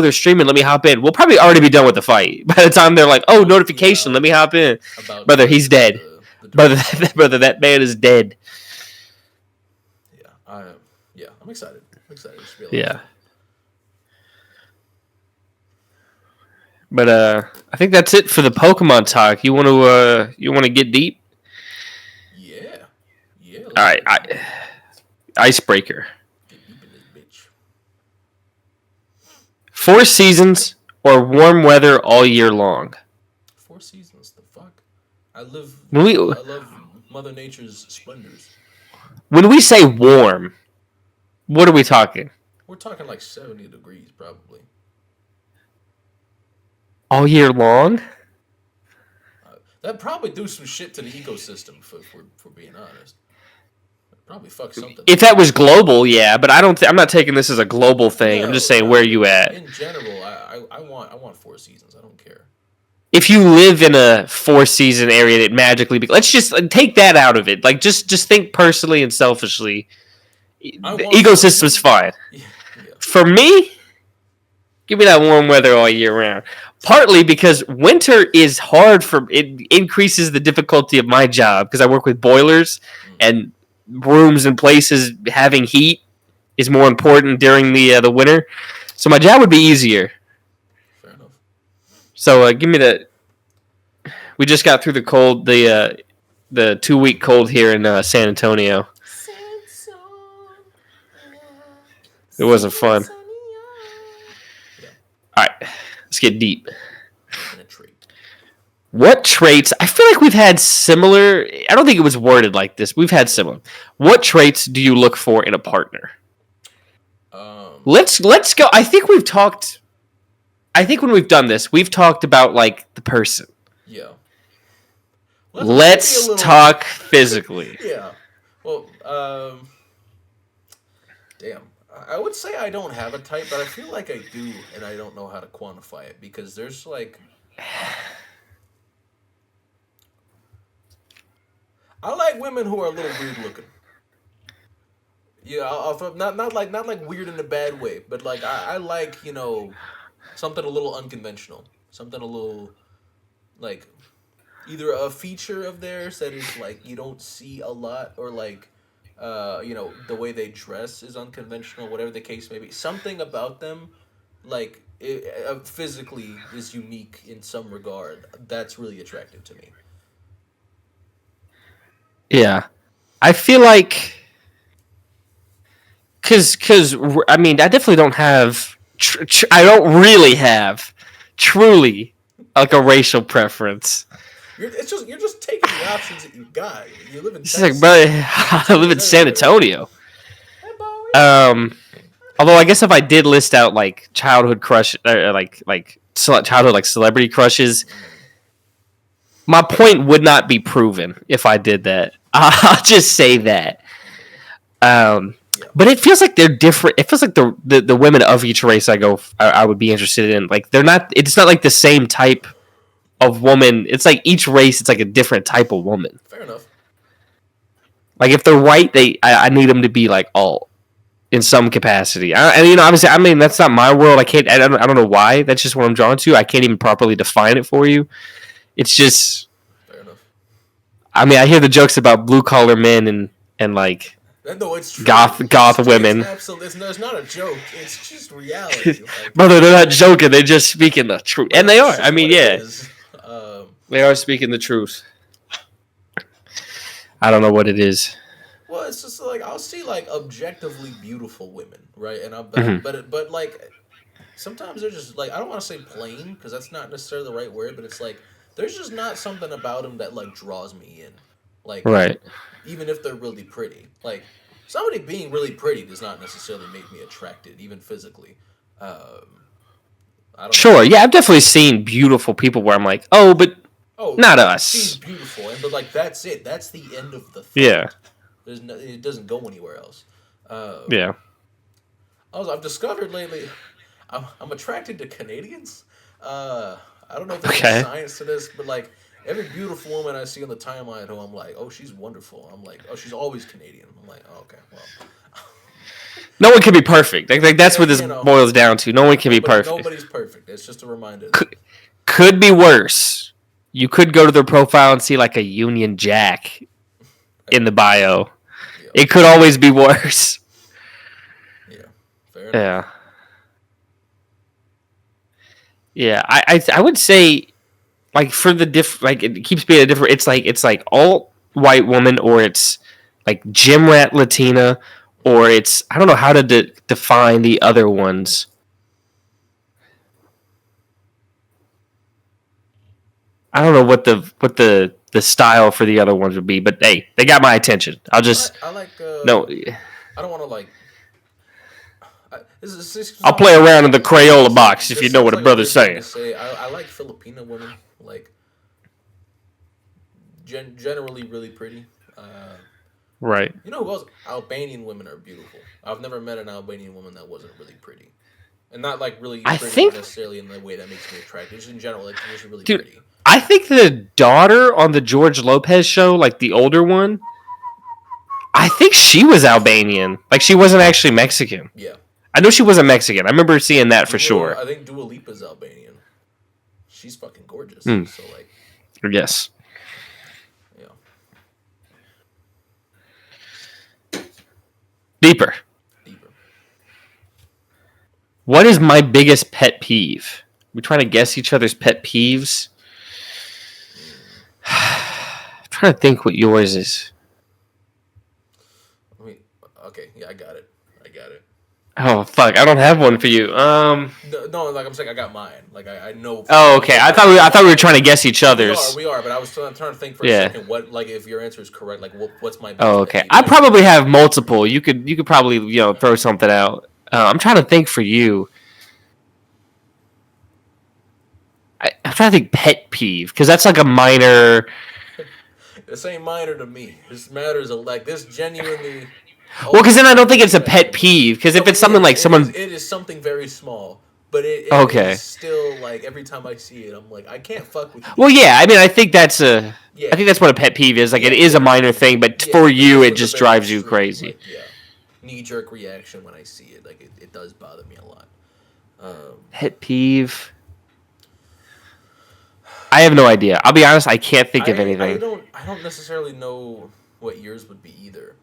Speaker 2: They're streaming. Let me hop in. We'll probably already be done with the fight by the time they're like, oh, notification. Let me hop in. Brother, he's dead. Brother, that man is dead.
Speaker 1: Yeah. I'm excited.
Speaker 2: Yeah. But I think that's it for the Pokemon talk. You want to get deep?
Speaker 1: Yeah.
Speaker 2: All right. Icebreaker.
Speaker 1: Get deep in this bitch.
Speaker 2: 4 seasons or warm weather all year long?
Speaker 1: 4 seasons. The fuck. I love Mother Nature's splendors.
Speaker 2: When we say warm, what are we talking?
Speaker 1: We're talking like 70 degrees, probably.
Speaker 2: All year long?
Speaker 1: That'd probably do some shit to the ecosystem, for being honest. Probably fuck something.
Speaker 2: If that was global, yeah, but I'm not taking this as a global thing. I'm just saying, where are you at?
Speaker 1: In general, I want 4 seasons. I don't care.
Speaker 2: If you live in a 4-season area that magically, let's just take that out of it. Like just think personally and selfishly. The ecosystem's fine. Yeah. For me, give me that warm weather all year round. Partly because winter is hard it increases the difficulty of my job because I work with boilers and rooms and places having heat is more important during the winter. So my job would be easier.
Speaker 1: Fair enough.
Speaker 2: So give me the. We just got through the cold, the 2 week cold here in San Antonio. It wasn't fun.
Speaker 1: Yeah,
Speaker 2: All right, let's get deep.
Speaker 1: penetrate.
Speaker 2: What traits? I feel like we've had similar. I don't think it was worded like this. We've had similar. What traits do you look for in a partner? Let's go. I think we've talked. I think when we've done this, we've talked about like the person.
Speaker 1: Yeah.
Speaker 2: Let's talk physically.
Speaker 1: Yeah. Well, damn. I would say I don't have a type, but I feel like I do, and I don't know how to quantify it because there's like. I like women who are a little weird looking. Yeah, not like weird in a bad way, but like I like something a little unconventional, something a little like either a feature of theirs that is like you don't see a lot, or like the way they dress is unconventional, whatever the case may be. Something about them, like physically, is unique in some regard. That's really attractive to me.
Speaker 2: Yeah, I feel like because I mean I definitely don't have. I don't really have truly like a racial preference.
Speaker 1: You're just taking the options that you got. You live in
Speaker 2: It's
Speaker 1: Texas.
Speaker 2: like, bro, I live in San Antonio. Although I guess if I did list out like childhood crush, childhood like celebrity crushes, my point would not be proven if I did that. I'll just say that. But it feels like they're different. It feels like the women of each race I would be interested in. Like they're not. It's not like the same type of woman. It's like each race. It's like a different type of woman.
Speaker 1: Fair enough.
Speaker 2: Like if they're white, I need them to be like alt in some capacity. And obviously, I mean that's not my world. I don't know why. That's just what I'm drawn to. I can't even properly define it for you. It's just.
Speaker 1: Fair enough.
Speaker 2: I mean, I hear the jokes about blue collar men and like.
Speaker 1: No, it's true.
Speaker 2: Goth women.
Speaker 1: It's not a joke. It's just reality. Like,
Speaker 2: brother, they're not joking. They're just speaking the truth, and they are. I mean, yeah, they are speaking the truth. I don't know what it is.
Speaker 1: Well, it's just like I'll see like objectively beautiful women, right? And but like sometimes they're just like I don't want to say plain because that's not necessarily the right word, but it's like there's just not something about them that like draws me in, like
Speaker 2: right.
Speaker 1: Even if they're really pretty, like somebody being really pretty does not necessarily make me attracted, even physically. I don't
Speaker 2: sure,
Speaker 1: know.
Speaker 2: yeah, I've definitely seen beautiful people where I'm like, but not us.
Speaker 1: She's beautiful, but like that's it. That's the end of the thought.
Speaker 2: Yeah.
Speaker 1: It doesn't go anywhere else.
Speaker 2: Yeah.
Speaker 1: I've discovered lately, I'm attracted to Canadians. I don't know if there's any science to this, but like every beautiful woman I see on the timeline who I'm like, oh, she's wonderful. I'm like, oh, she's always Canadian. I'm like, oh, okay, well.
Speaker 2: No one can be perfect. Like that's what this boils down to. No one can be perfect.
Speaker 1: Nobody's perfect. It's just a reminder.
Speaker 2: Could be worse. You could go to their profile and see like a Union Jack in the bio. Yeah. It could always be worse.
Speaker 1: Yeah, fair enough.
Speaker 2: Yeah. I would say like for the like it keeps being a different. It's like alt white woman, or it's like gym rat Latina, or it's I don't know how to define the other ones. I don't know what the style for the other ones would be, but hey, they got my attention. I'll just
Speaker 1: I like
Speaker 2: no.
Speaker 1: I don't want to like.
Speaker 2: I'll play around in the Crayola box if you know what a brother's saying.
Speaker 1: I like Filipino women, like generally really pretty.
Speaker 2: Right.
Speaker 1: You know who else? Albanian women are beautiful. I've never met an Albanian woman that wasn't really pretty, and not like really pretty necessarily in the way that makes me attractive. Just in general, like just really pretty.
Speaker 2: I think the daughter on the George Lopez show, like the older one, I think she was Albanian. Like she wasn't actually Mexican.
Speaker 1: Yeah.
Speaker 2: I know she wasn't Mexican. I remember seeing that for sure.
Speaker 1: I think Dua Lipa's Albanian. She's fucking gorgeous.
Speaker 2: Mm.
Speaker 1: So like.
Speaker 2: Yes.
Speaker 1: Yeah.
Speaker 2: Deeper.
Speaker 1: Deeper.
Speaker 2: What is my biggest pet peeve? We trying to guess each other's pet peeves. I'm trying to think what yours is.
Speaker 1: Okay, yeah, I got it.
Speaker 2: Oh fuck! I don't have one for you.
Speaker 1: No, like I'm saying, I got mine. Like I know.
Speaker 2: Oh, okay. I thought we were trying to guess each other's.
Speaker 1: We are. But I was trying to think for a second. What, like, if your answer is correct, like, what's my?
Speaker 2: Oh, okay. I probably have multiple. You could probably throw something out. I'm trying to think for you. I'm trying to think pet peeve because that's like a minor.
Speaker 1: This ain't minor to me. This matters like this genuinely.
Speaker 2: Well, because then I don't think it's a pet peeve. Because if it's something like someone,
Speaker 1: it is something very small, but it is still like every time I see it, I'm like, I can't fuck with you.
Speaker 2: Well, yeah, I mean, I think that's I think that's what a pet peeve is. Like, it is a minor thing, but for you, it just drives you crazy.
Speaker 1: Like, knee-jerk reaction when I see it. Like, it does bother me a lot.
Speaker 2: Pet peeve. I have no idea. I'll be honest. I can't think of anything.
Speaker 1: I don't necessarily know what yours would be either.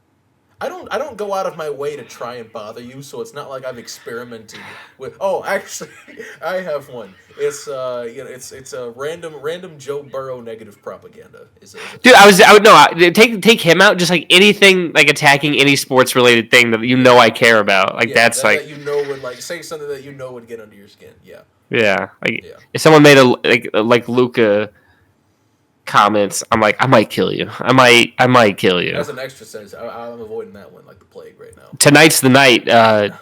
Speaker 1: I don't go out of my way to try and bother you, so it's not like I've experimented with. Oh, actually, I have one. It's it's a random Joe Burrow negative propaganda.
Speaker 2: Dude, I would no take him out. Just like anything like attacking any sports related thing that I care about. Like that's
Speaker 1: that,
Speaker 2: like
Speaker 1: that would like say something that would get under your skin. Yeah.
Speaker 2: Yeah, if someone made a like Luca comments, I'm like, I might kill you. I might kill you.
Speaker 1: As an extra sense, I'm avoiding that one like the plague right now.
Speaker 2: Tonight's the night.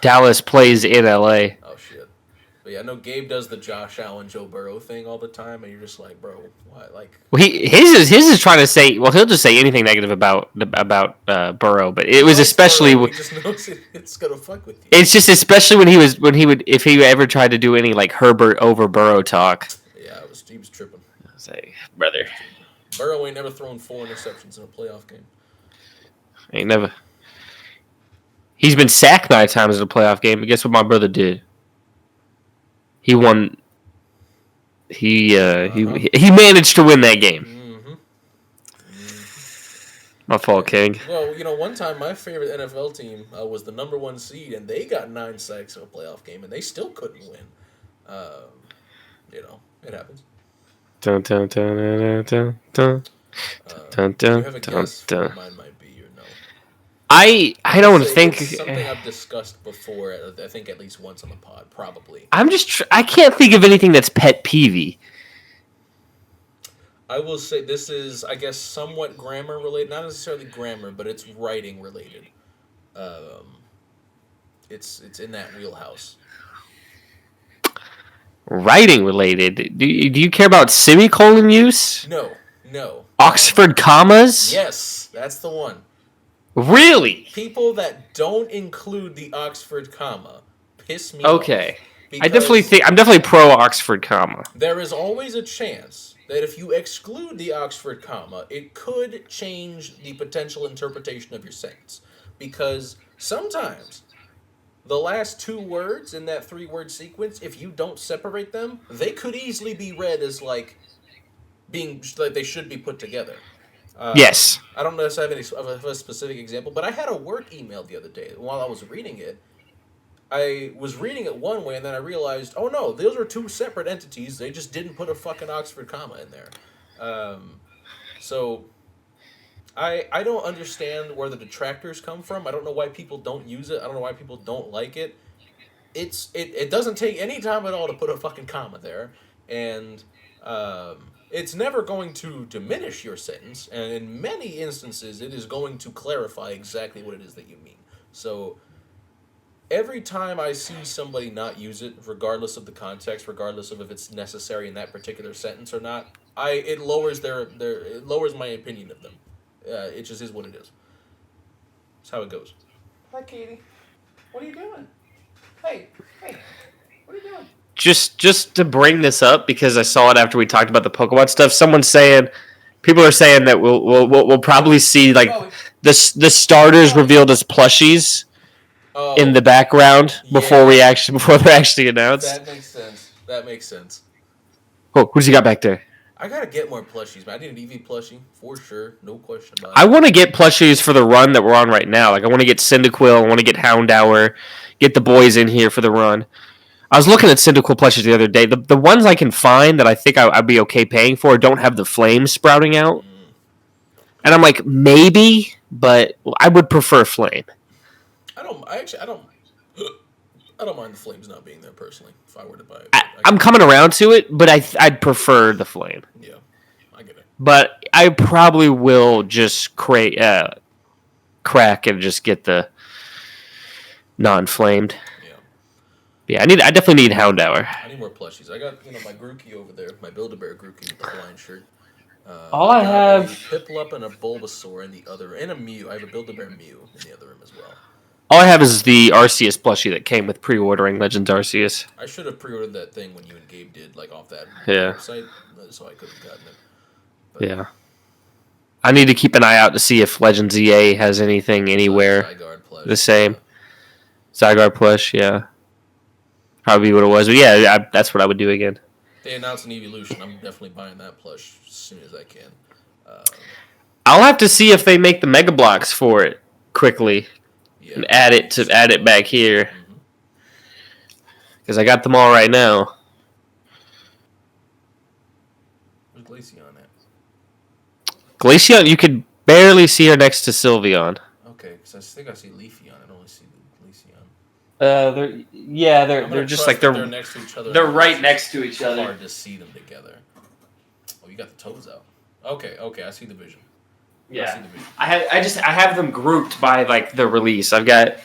Speaker 2: Dallas plays in LA.
Speaker 1: Oh shit! But yeah, I know Gabe does the Josh Allen, Joe Burrow thing all the time, and you're just like, bro, what? Like,
Speaker 2: well, his is trying to say. Well, he'll just say anything negative about Burrow, but it was especially.
Speaker 1: He just knows it's gonna fuck with you.
Speaker 2: It's just especially when he would if he ever tried to do any like Herbert over Burrow talk.
Speaker 1: Yeah, he was tripping.
Speaker 2: I was like, brother.
Speaker 1: Burrow ain't never thrown 4 interceptions in a playoff game.
Speaker 2: Ain't never. He's been sacked 9 times in a playoff game, but guess what my brother did? He won. He managed to win that game. My fault, King.
Speaker 1: Well, one time my favorite NFL team was the number 1 seed, and they got 9 sacks in a playoff game, and they still couldn't win. It happens.
Speaker 2: Dun dun dun dun dun dun dun
Speaker 1: do you have a guess for what mine might be or no?
Speaker 2: I don't think
Speaker 1: it's something I've discussed before. I think at least once on the pod, probably.
Speaker 2: I can't think of anything that's pet peevey.
Speaker 1: I will say this is, I guess, somewhat grammar related. Not necessarily grammar, but it's writing related. It's in that wheelhouse.
Speaker 2: Writing related. Do you care about semicolon use?
Speaker 1: No.
Speaker 2: Oxford commas?
Speaker 1: Yes, that's the one.
Speaker 2: Really?
Speaker 1: People that don't include the Oxford comma piss me off.
Speaker 2: Okay. I'm definitely pro Oxford comma.
Speaker 1: There is always a chance that if you exclude the Oxford comma, it could change the potential interpretation of your sentence. Because sometimes the last 2 words in that 3-word sequence, if you don't separate them, they could easily be read as like being like they should be put together.
Speaker 2: Yes.
Speaker 1: I don't necessarily have a specific example, but I had a work email the other day. While I was reading it, I was reading it one way, and then I realized, oh no, those are 2 separate entities. They just didn't put a fucking Oxford comma in there. So I don't understand where the detractors come from. I don't know why people don't use it. I don't know why people don't like it. It doesn't take any time at all to put a fucking comma there, and it's never going to diminish your sentence, and in many instances, it is going to clarify exactly what it is that you mean. So every time I see somebody not use it, regardless of the context, regardless of if it's necessary in that particular sentence or not, it lowers it lowers my opinion of them. It just is what it is. That's how it goes. Hi, Katie. What are you doing? Hey, what are you doing?
Speaker 2: Just to bring this up, because I saw it after we talked about the Pokemon stuff. People are saying that we'll probably see like the starters revealed as plushies in the background before they're actually announced.
Speaker 1: That makes sense.
Speaker 2: Oh, who's he got back there?
Speaker 1: I gotta get more plushies, man. I need an Eevee plushie for sure, no question about
Speaker 2: I
Speaker 1: it.
Speaker 2: want to get plushies for the run that we're on right now. Like I want to get Cyndaquil, I want to get Houndour, get the boys in here for the run. I was looking at Cyndaquil plushies the other day. The ones I can find that I think I'd be okay paying for don't have the flames sprouting out.
Speaker 1: Mm.
Speaker 2: And I'm like, maybe, but I would prefer flame.
Speaker 1: I don't. I actually. I don't. I don't mind the flames not being there personally. If I were to buy it,
Speaker 2: I,
Speaker 1: but I
Speaker 2: I'm
Speaker 1: get it.
Speaker 2: coming around to it, but I'd prefer the flame.
Speaker 1: Yeah, I get it.
Speaker 2: But I probably will just crack and just get the non-flamed.
Speaker 1: Yeah.
Speaker 2: Yeah, I definitely need Houndour.
Speaker 1: I need more plushies. I got my Grookey over there, my Build-A-Bear Grookey with the Hawaiian shirt.
Speaker 2: All
Speaker 1: I
Speaker 2: I
Speaker 1: got
Speaker 2: have,
Speaker 1: a Piplup and a Bulbasaur in the other, and a Mew. I have a Build-A-Bear Mew in the other room as well.
Speaker 2: all I have is the Arceus plushie that came with pre-ordering Legends Arceus.
Speaker 1: I should have pre-ordered that thing when you and Gabe did, like off that
Speaker 2: Yeah.
Speaker 1: website, so I could have gotten it. But
Speaker 2: Yeah. I need to keep an eye out to see if Legends EA has anything anywhere
Speaker 1: Zygarde plush.
Speaker 2: the same. Zygarde plush, yeah. Probably what it was. But yeah, that's what I would do again.
Speaker 1: They announced an Evolution. I'm definitely buying that plush as soon as I can.
Speaker 2: I'll have to see if they make the Mega Blocks for it quickly
Speaker 1: Yeah,
Speaker 2: and add it back here
Speaker 1: Mhm.
Speaker 2: because I got them all right now.
Speaker 1: Where's Glaceon at?
Speaker 2: Glaceon, you could barely see her next to Sylveon.
Speaker 1: Okay, because I think I see Leafeon. I don't really see Glaceon.
Speaker 2: They're just like
Speaker 1: they're next to each other.
Speaker 2: they're right next to each other.
Speaker 1: Hard to see them together. Oh, you got the toes out. Okay, I see the vision.
Speaker 2: Yeah, I have them grouped by like the release. I've got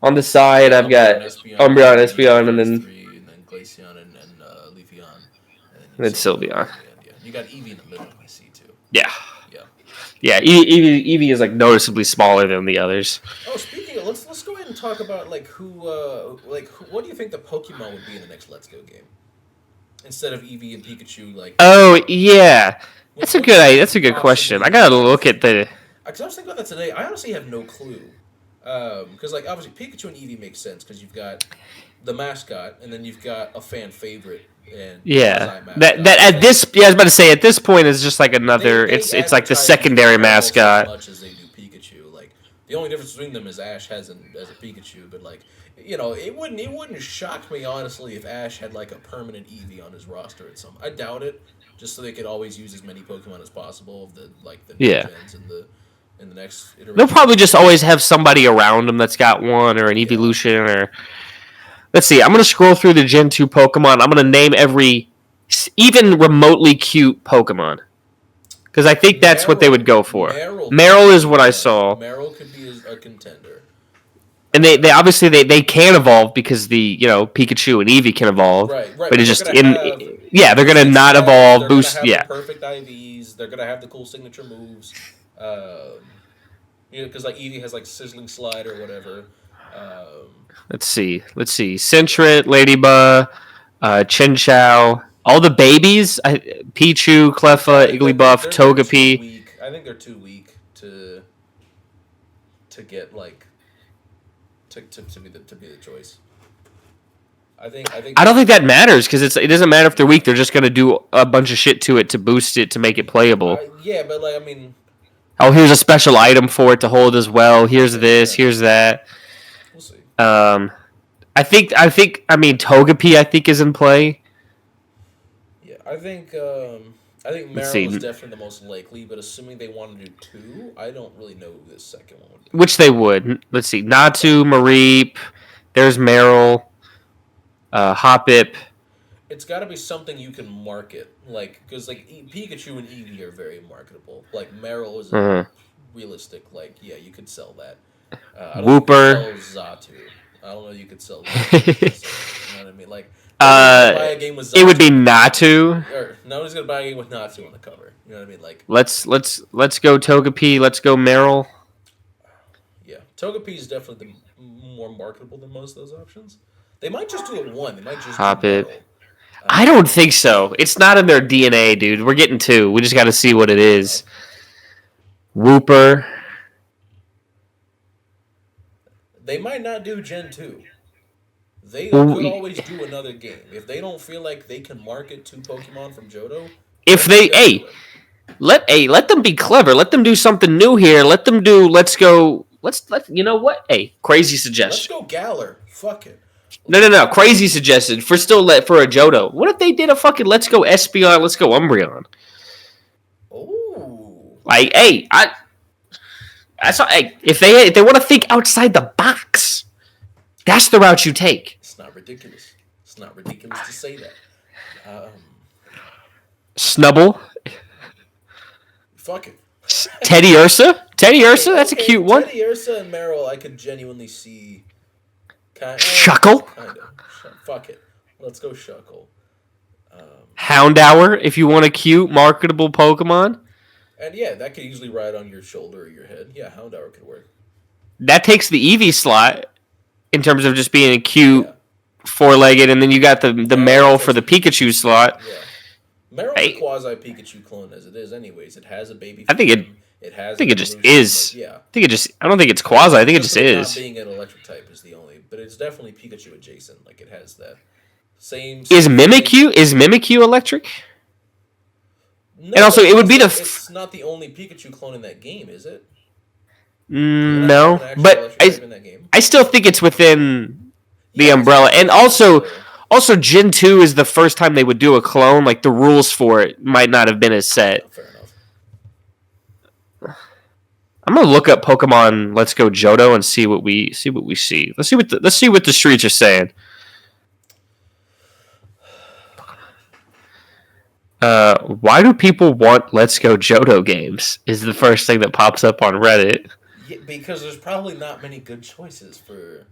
Speaker 2: on the side. I've got Umbreon, Espeon, and then
Speaker 1: Glaceon and Leafeon,
Speaker 2: and then Sylveon.
Speaker 1: Yeah, you got Eevee in the middle. I see too.
Speaker 2: Yeah,
Speaker 1: Yeah.
Speaker 2: yeah. Eevee is like noticeably smaller than the others.
Speaker 1: Oh, speaking of, let's go ahead and talk about what do you think the Pokemon would be in the next Let's Go game instead of Eevee and Pikachu? Like,
Speaker 2: Oh yeah, that's a good question. I gotta look at the.
Speaker 1: Because I was thinking about that today. I honestly have no clue. Because like obviously Pikachu and Eevee makes sense because you've got the mascot and then you've got a fan favorite and
Speaker 2: Yeah, that at this I was about to say at this point is just like another. It's like the
Speaker 1: advertise
Speaker 2: secondary
Speaker 1: Meryl
Speaker 2: mascot.
Speaker 1: as much as they do Pikachu. Like the only difference between them is Ash has a Pikachu, but like it wouldn't shock me honestly if Ash had like a permanent Eevee on his roster at some. I doubt it. Just so they could always use as many Pokemon as possible of the new
Speaker 2: Yeah.
Speaker 1: gens in the next iteration.
Speaker 2: They'll probably just always have somebody around them that's got one or an evolution or. Let's see. I'm gonna scroll through the Gen 2 Pokemon. I'm gonna name every even remotely cute Pokemon because I think that's what they would go for. Meryl is what I saw,
Speaker 1: Meryl could be a contender.
Speaker 2: and they obviously they can evolve because the Pikachu and Eevee can evolve.
Speaker 1: Right.
Speaker 2: But it's just
Speaker 1: They're
Speaker 2: they're gonna not evolve.
Speaker 1: They're
Speaker 2: Boost.
Speaker 1: gonna have
Speaker 2: Yeah.
Speaker 1: the perfect IVs. They're gonna have the cool signature moves. Because like Eevee has like sizzling slide or whatever.
Speaker 2: Let's see. Sentret, Ladybug, Chinchou, all the babies. Pichu, Cleffa, Igglybuff, Togepi.
Speaker 1: I think they're too weak to get like to be the choice. I
Speaker 2: don't think that matters because it doesn't matter if they're weak. They're just gonna do a bunch of shit to it to boost it to make it playable.
Speaker 1: Yeah, but like I mean.
Speaker 2: Oh, here's a special item for it to hold as well. Here's this. Here's that.
Speaker 1: We'll see.
Speaker 2: I think. Togepi. I think is in play.
Speaker 1: Yeah, I think Meryl is definitely the most likely. But assuming they want to do two, I don't really know who this second one would be.
Speaker 2: Which they would. Let's see. Natu, Mareep. There's Meryl. Hoppip.
Speaker 1: It's got to be something you can market, like because like Pikachu and Eevee are very marketable. Like Meryl is realistic. Like yeah, you could sell that. I don't
Speaker 2: Wooper.
Speaker 1: Know you could sell Zatu. I don't know. You could sell. Zatu. You know what I mean? Like buy a game with Zatu.
Speaker 2: It would be Natu.
Speaker 1: Or nobody's gonna buy a game with Natu on the cover. You know what I mean? Like
Speaker 2: let's go Togepi. Let's go Meryl.
Speaker 1: Yeah, Togepi is definitely more marketable than most of those options. They might just do it one. They might just
Speaker 2: Hoppip. I don't think so. It's not in their DNA, dude. We're getting two. We just got to see what it is. Wooper.
Speaker 1: They might not do Gen 2. They could always do another game. If they don't feel like they can market two Pokemon from Johto,
Speaker 2: if they let them be clever. Let them do something new here. Let them do. Let's go. Let you know what? Hey, crazy
Speaker 1: Let's
Speaker 2: suggestion.
Speaker 1: go Galler. Fuck it.
Speaker 2: No. Crazy suggestion for for a Johto. What if they did a fucking Let's Go Espeon, Let's Go Umbreon?
Speaker 1: Ooh.
Speaker 2: Like, hey, if they want to think outside the box, that's the route you take.
Speaker 1: It's not ridiculous. It's not ridiculous to say that.
Speaker 2: Snubble.
Speaker 1: Fuck it.
Speaker 2: Teddy Ursa. That's a cute one.
Speaker 1: Teddy Ursa and Meryl, I could genuinely see.
Speaker 2: Shuckle.
Speaker 1: Kind of. Fuck it. Let's go Shuckle.
Speaker 2: Houndour, if you want a cute, marketable Pokemon.
Speaker 1: And yeah, that could easily ride on your shoulder or your head. Yeah, Houndour could work.
Speaker 2: That takes the Eevee slot in terms of just being a cute four-legged, and then you got the Meryl for the Pikachu slot.
Speaker 1: Yeah. Meryl's a quasi Pikachu clone as it is, anyways. It has a baby.
Speaker 2: I think it just is.
Speaker 1: Yeah.
Speaker 2: I don't think it's quasi. I think it just is.
Speaker 1: Not being an electric type is the only, but it's definitely Pikachu adjacent. Like it has that same.
Speaker 2: Is Mimikyu electric?
Speaker 1: No,
Speaker 2: and also, it would be
Speaker 1: It's not the only Pikachu clone in that game, is it?
Speaker 2: No, but I still think it's within the umbrella, and also Gen 2 is the first time they would do a clone. Like the rules for it might not have been as set.
Speaker 1: Oh, fair enough.
Speaker 2: I'm gonna look up Pokemon Let's Go Johto and see what we see. Let's see what the streets are saying. Why do people want Let's Go Johto games? Is the first thing that pops up on Reddit.
Speaker 1: Yeah, because there's probably not many good choices for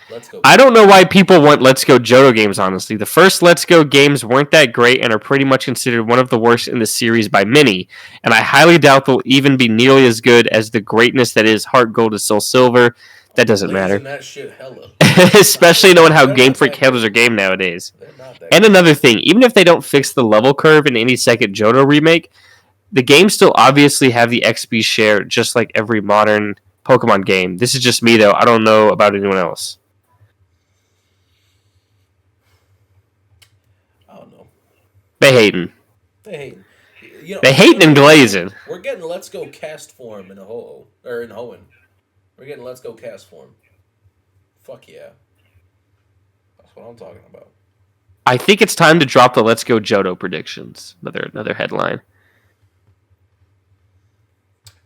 Speaker 1: Let's Go.
Speaker 2: I don't know why people want Let's Go Johto games, honestly. The first Let's Go games weren't that great and are pretty much considered one of the worst in the series by many, and I highly doubt they'll even be nearly as good as the greatness that is Heart Gold and Soul Silver. That doesn't matter.
Speaker 1: That shit hella.
Speaker 2: Especially knowing how Game Freak handles their game nowadays. And another thing, even if they don't fix the level curve in any second Johto remake, the games still obviously have the XP share just like every modern Pokemon game. This is just me, though. I don't know about anyone else.
Speaker 1: I don't know.
Speaker 2: They hating.
Speaker 1: You know,
Speaker 2: they hating and glazing.
Speaker 1: We're getting Let's Go Cast form in Ho-Oh, or in Hoenn. We're getting Let's Go Cast form. Fuck yeah. That's what I'm talking about.
Speaker 2: I think it's time to drop the Let's Go Johto predictions. Another headline.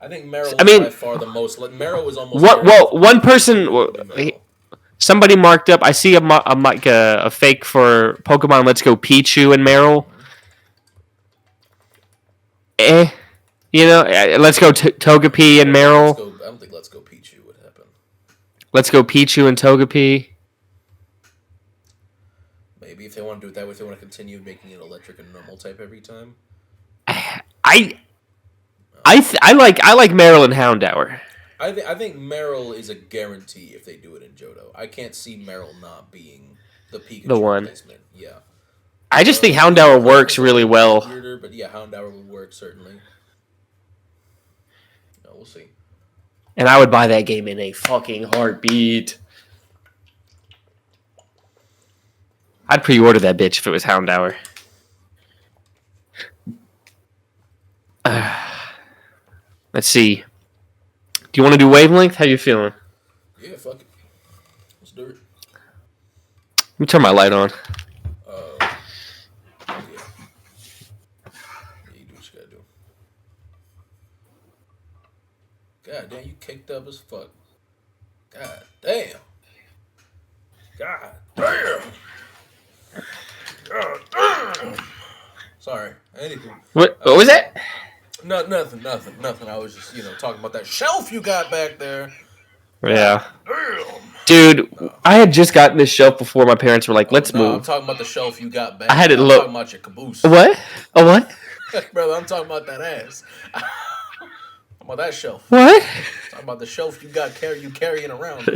Speaker 1: I think Meryl was by far the most. Meryl was almost.
Speaker 2: One person. Somebody marked up. I see a fake for Pokemon Let's Go Pichu and Meryl. Let's go Togepi and Meryl.
Speaker 1: I don't think Let's Go Pichu would happen.
Speaker 2: Let's go Pichu and Togepi.
Speaker 1: Maybe if they want to do it that way, if they want to continue making it electric and normal type every time.
Speaker 2: I like Meryl and Houndour.
Speaker 1: I think Meryl is a guarantee if they do it in Johto. I can't see Meryl not being the Pikachu replacement. Yeah.
Speaker 2: I just think Houndour works really well.
Speaker 1: Weirder, but yeah, Houndour would work certainly. No, we'll see.
Speaker 2: And I would buy that game in a fucking heartbeat. I'd pre-order that bitch if it was Houndour. Let's see. Do you want to do wavelength? How you feeling?
Speaker 1: Yeah, fuck it. Let's do it.
Speaker 2: Let me turn my light on.
Speaker 1: Yeah. You do what you gotta do. God damn, you caked up as fuck. God damn. God damn. God damn. Sorry. Anything.
Speaker 2: What was that?
Speaker 1: No, nothing. I was just, talking about that shelf you got back there.
Speaker 2: Yeah.
Speaker 1: Damn.
Speaker 2: Dude, I had just gotten this shelf before my parents were like, let's move.
Speaker 1: I'm talking about the shelf you got back.
Speaker 2: I had it
Speaker 1: I'm talking about your caboose.
Speaker 2: What? A what?
Speaker 1: Brother, I'm talking about that ass. I'm about that shelf.
Speaker 2: What?
Speaker 1: I'm talking about the shelf you carrying around.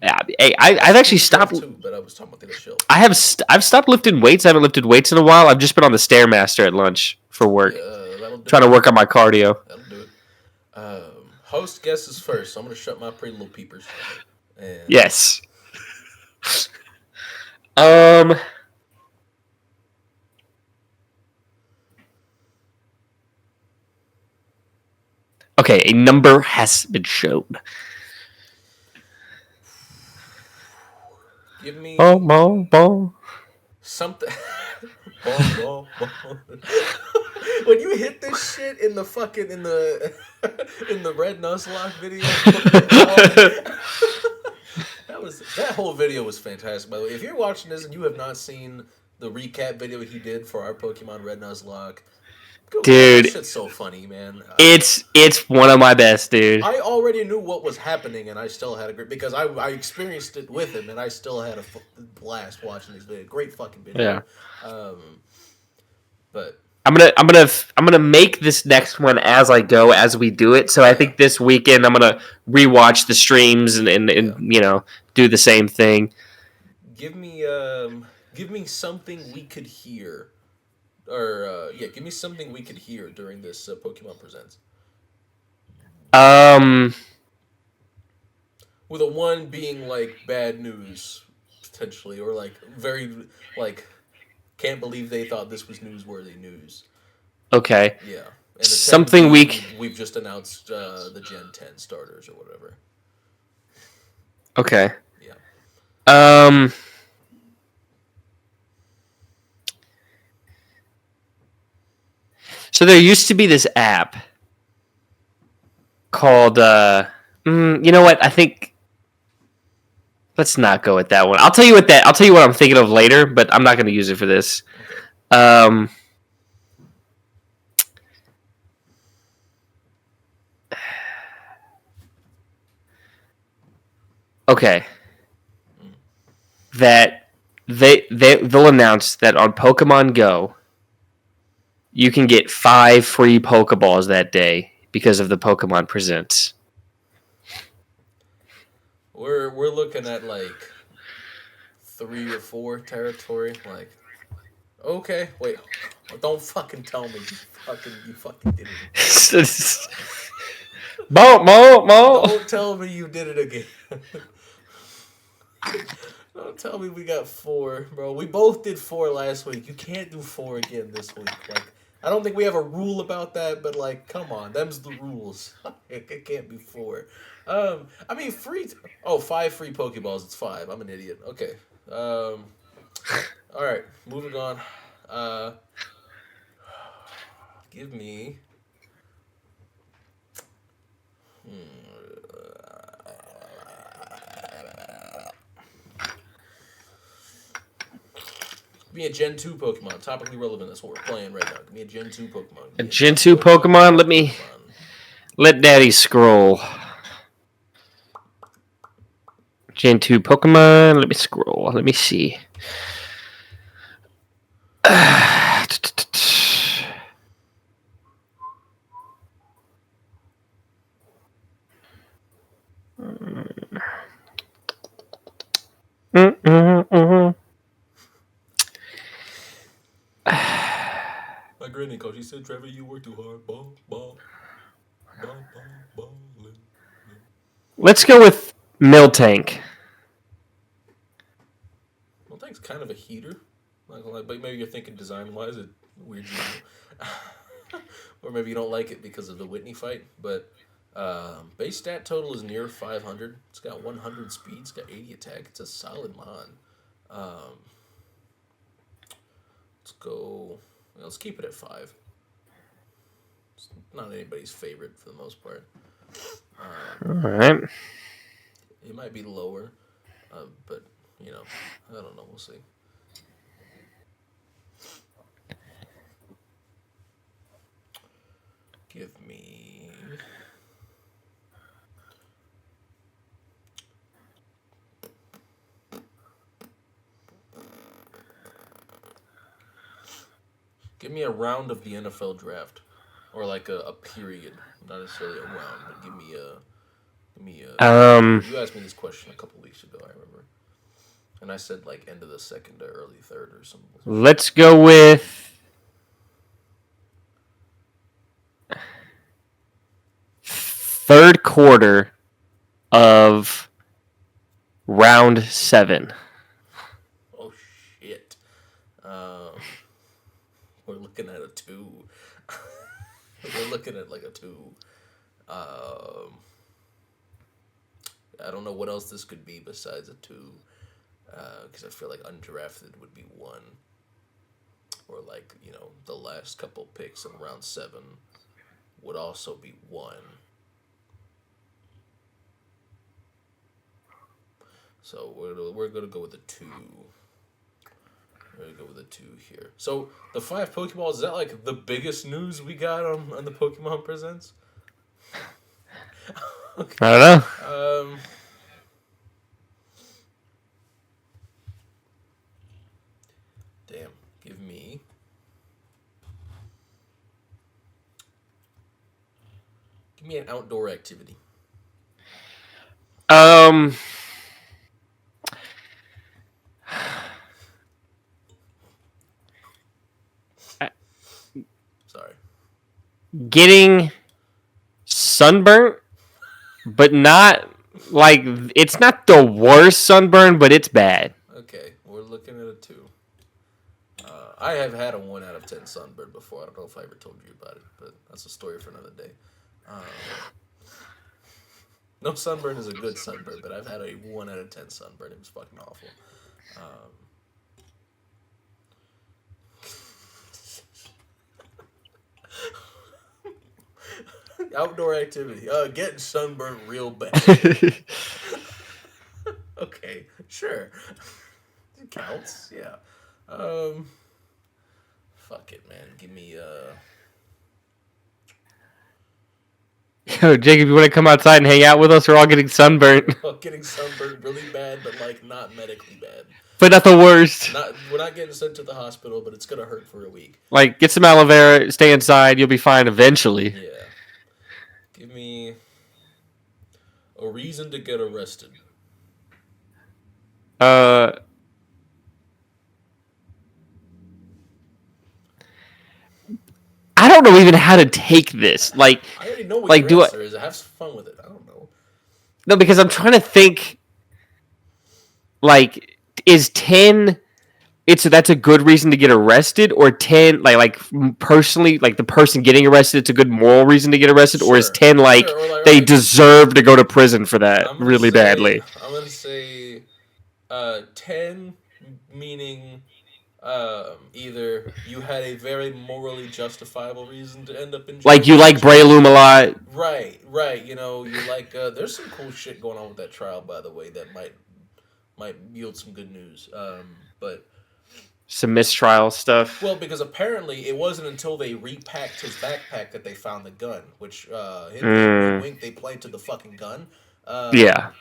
Speaker 2: Yeah, hey, I've actually stopped.
Speaker 1: Too, but I was talking about the shelf.
Speaker 2: I've stopped lifting weights. I haven't lifted weights in a while. I've just been on the Stairmaster at lunch for work. Trying to work on my cardio.
Speaker 1: That'll do it. Host guesses first. So I'm going to shut my pretty little peepers. And
Speaker 2: yes. Okay, a number has been shown.
Speaker 1: Give
Speaker 2: Boom,
Speaker 1: me
Speaker 2: boom, boom.
Speaker 1: something. Bum, bum, bum. When you hit this shit in the fucking in the Red Nuzlocke video, that whole video was fantastic. By the way, if you're watching this and you have not seen the recap video he did for our Pokemon Red Nuzlocke, Google that. That
Speaker 2: Dude,
Speaker 1: shit's so funny, man.
Speaker 2: it's one of my best, dude.
Speaker 1: I already knew what was happening, and I still had a great because I experienced it with him, and I still had a blast watching this video. Great fucking
Speaker 2: Yeah.
Speaker 1: video. Um, but
Speaker 2: I'm gonna make this next one as I go as we do it. So I
Speaker 1: yeah,
Speaker 2: think this weekend I'm gonna rewatch the streams and
Speaker 1: yeah.
Speaker 2: do the same thing.
Speaker 1: Give me give me something we could hear, or yeah, give me something we could hear during this Pokemon Presents.
Speaker 2: Um.
Speaker 1: With a one being like bad news potentially, or like very like can't believe they thought this was newsworthy news.
Speaker 2: Okay.
Speaker 1: Yeah, and a 10
Speaker 2: Something we.
Speaker 1: being we've just announced the Gen 10 starters or whatever.
Speaker 2: Okay.
Speaker 1: Yeah.
Speaker 2: Um. So there used to be this app called. You know what? I think. Let's not go with that one. I'll tell you what that. I'll tell you what I'm thinking of later, but I'm not going to use it for this.
Speaker 1: Okay.
Speaker 2: Um. Okay. That they'll announce that on Pokemon Go, you can get 5 free Pokeballs that day because of the Pokemon Presents.
Speaker 1: We're looking at like 3 or 4 territory. Like, okay, wait, don't fucking tell me you fucking did it.
Speaker 2: Mo, mo, mo.
Speaker 1: Don't tell me you did it again. Don't tell me we got 4, bro. We both did 4 last week. You can't do 4 again this week. Like, I don't think we have a rule about that, but like, come on, them's the rules. It can't be 4. I mean, free. Oh, 5 free Pokeballs. It's 5. I'm an idiot. Okay. All right. Moving on. Uh, give me. Give me a Gen 2 Pokemon. Topically relevant. That's what we're playing right now. Give me a Gen 2 Pokemon.
Speaker 2: A Gen 2 Pokemon? Let Daddy scroll. Gen 2 Pokemon. Let me scroll. Let me see.
Speaker 1: My granny called. She said, "Trevor, you work too hard. Ball, ball, ball, ball, ball."
Speaker 2: Let's go with Miltank.
Speaker 1: Well, thanks. Kind of a heater. Not gonna lie, but maybe you're thinking design wise, it weird you. Or maybe you don't like it because of the Whitney fight. But base stat total is near 500. It's got 100 speed. It's got 80 attack. It's a solid mon. Um, let's go. Let's keep it at 5. It's not anybody's favorite for the most part.
Speaker 2: All right.
Speaker 1: It might be lower, but you know, I don't know. We'll see. Give me. Give me a round of the NFL draft, or like a period, not necessarily a round, but give me a. You asked me this question a couple weeks ago. I remember, and I said like end of the second or early third or something.
Speaker 2: Let's go with third quarter of round 7.
Speaker 1: Oh shit! We're looking at a 2. We're looking at like a 2. Um, I don't know what else this could be besides a 2, because I feel like undrafted would be 1, or like the last couple picks in round 7 would also be 1. So we're gonna go with a 2. We're gonna go with a 2 here. So the 5 Pokeballs, is that like the biggest news we got on the Pokemon Presents?
Speaker 2: Okay. I don't know.
Speaker 1: Damn. Give me an outdoor activity. Sorry.
Speaker 2: Getting sunburnt, but not like it's not the worst sunburn, but it's bad.
Speaker 1: Okay, we're looking at a 2. I have had a 1 out of 10 sunburn before. I don't know if I ever told you about it, but that's a story for another day. No sunburn is a good sunburn, but I've had a 1 out of 10 sunburn. It was fucking awful. Outdoor activity. Getting sunburned real bad. Okay, sure. It counts, yeah. Fuck it, man. Give me
Speaker 2: Yo, Jacob, you want to come outside and hang out with us? We're all getting sunburnt.
Speaker 1: getting sunburned really bad, but like not medically bad.
Speaker 2: But not the worst.
Speaker 1: We're not getting sent to the hospital, but it's gonna hurt for a week.
Speaker 2: Like, get some aloe vera, stay inside, you'll be fine eventually.
Speaker 1: Yeah. Give me a reason to get arrested.
Speaker 2: I don't know even how to take this. Like,
Speaker 1: I already know what your answer is. Have some fun with it. I don't know.
Speaker 2: No, because I'm trying to think. Like, is 10? That's a good reason to get arrested, or 10 like personally, like the person getting arrested, it's a good moral reason to get arrested, or is 10 like they deserve to go to prison for that really badly?
Speaker 1: I'm gonna say 10 meaning either you had a very morally justifiable reason to end up in jail.
Speaker 2: Like you like Breloom a lot.
Speaker 1: Right. You like there's some cool shit going on with that trial, by the way, that might yield some good news. But
Speaker 2: some mistrial stuff.
Speaker 1: Well, because apparently it wasn't until they repacked his backpack that they found the gun, which wink, they played to the fucking gun.
Speaker 2: Yeah.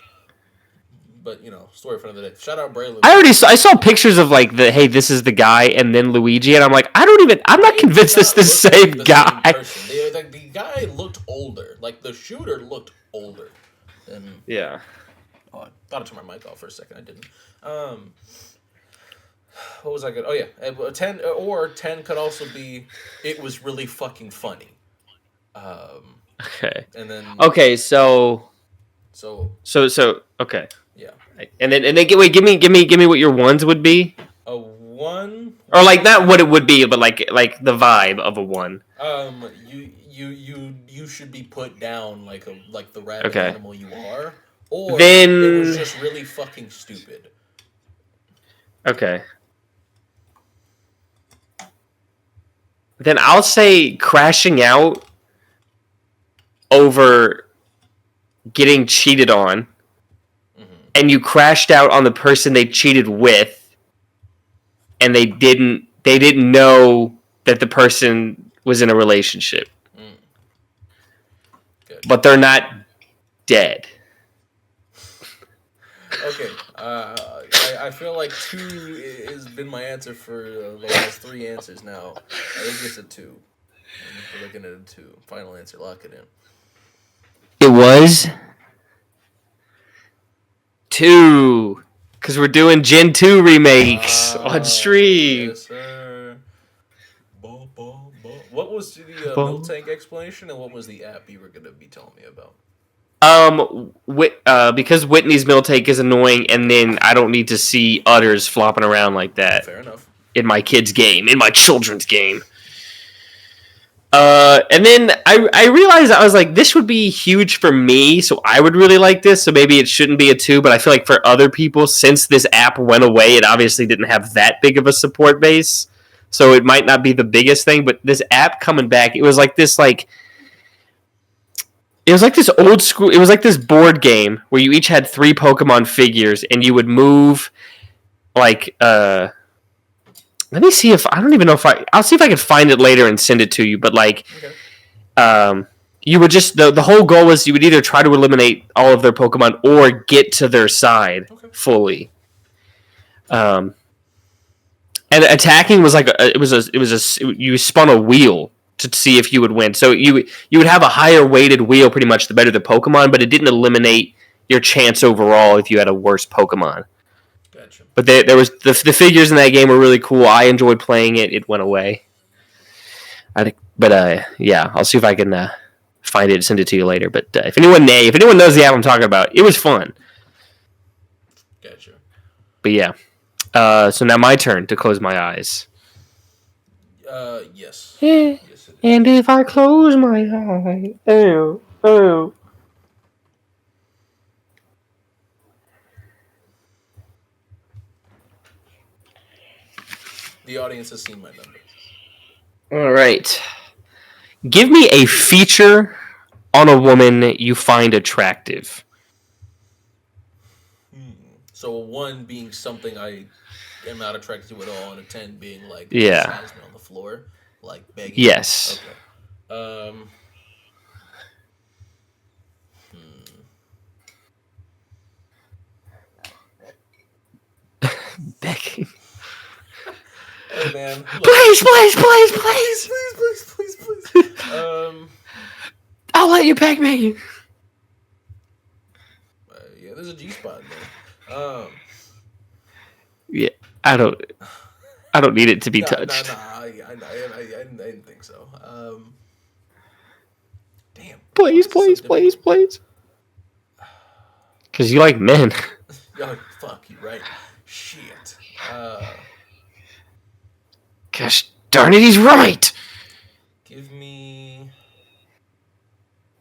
Speaker 1: But story for another day. Shout out Breloom.
Speaker 2: I saw pictures of like hey, this is the guy, and then Luigi, and I'm like, I'm not convinced this is the same guy.
Speaker 1: The guy looked older. Like the shooter looked older. And
Speaker 2: yeah.
Speaker 1: Oh, I thought I turned my mic off for a second. I didn't. What was I good? Oh yeah, 10 or 10 could also be. It was really fucking funny.
Speaker 2: Okay.
Speaker 1: And then.
Speaker 2: Okay, so. Okay.
Speaker 1: Yeah.
Speaker 2: And then give me what your ones would be.
Speaker 1: A 1.
Speaker 2: Or like not what it would be, but like the vibe of a 1.
Speaker 1: You should be put down like the rabbit animal you are. Or
Speaker 2: then
Speaker 1: it was just really fucking stupid.
Speaker 2: Okay. Then I'll say crashing out over getting cheated on, and you crashed out on the person they cheated with, and they didn't know that the person was in a relationship.
Speaker 1: Good.
Speaker 2: But they're not dead.
Speaker 1: Okay, I feel like 2 has been my answer for the last 3 answers now. I think it's a 2. We're looking at a 2. Final answer, lock it in.
Speaker 2: It was 2. Because we're doing Gen 2 remakes on stream.
Speaker 1: Yes, sir. What was the milk tank explanation, and what was the app you were going to be telling me about? Because Whitney's Miltank is annoying, and then I don't need to see udders flopping around like that. Fair enough.
Speaker 2: In my kid's game, in my children's game. And then I realized I was like, this would be huge for me, so I would really like this. So maybe it shouldn't be a 2, but I feel like for other people, since this app went away, it obviously didn't have that big of a support base. So it might not be the biggest thing, but this app coming back, it was like this old school. It was like this board game where you each had 3 Pokemon figures, and you would move like let me see if I don't even know if I'll see if I can find it later and send it to you. But like, you would just the whole goal was you would either try to eliminate all of their Pokemon or get to their side fully. And attacking was like you spun a wheel to see if you would win. So you would have a higher weighted wheel, pretty much the better the Pokemon, but it didn't eliminate your chance overall if you had a worse Pokemon.
Speaker 1: Gotcha.
Speaker 2: But there was the figures in that game were really cool. I enjoyed playing it. It went away. Yeah, I'll see if I can find it and send it to you later. But if anyone knows the app I'm talking about, it was fun.
Speaker 1: Gotcha.
Speaker 2: But yeah, so now my turn to close my eyes.
Speaker 1: Yes.
Speaker 2: Yeah.
Speaker 1: Yes,
Speaker 2: and if I close my eyes, oh.
Speaker 1: The audience has seen my number.
Speaker 2: All right. Give me a feature on a woman you find attractive.
Speaker 1: So a 1 being something I am not attracted to at all, and a 10 being like
Speaker 2: Yeah.
Speaker 1: has me on the floor, like begging.
Speaker 2: Yes.
Speaker 1: Okay.
Speaker 2: Begging.
Speaker 1: Hey man. Look.
Speaker 2: Please. I'll let you peg me.
Speaker 1: Yeah, there's a G spot there.
Speaker 2: Yeah, I don't need it to be touched.
Speaker 1: I didn't think so. Damn.
Speaker 2: Please. Because you like men.
Speaker 1: Oh, fuck you, right? Shit.
Speaker 2: Gosh darn it, he's right.
Speaker 1: Give me.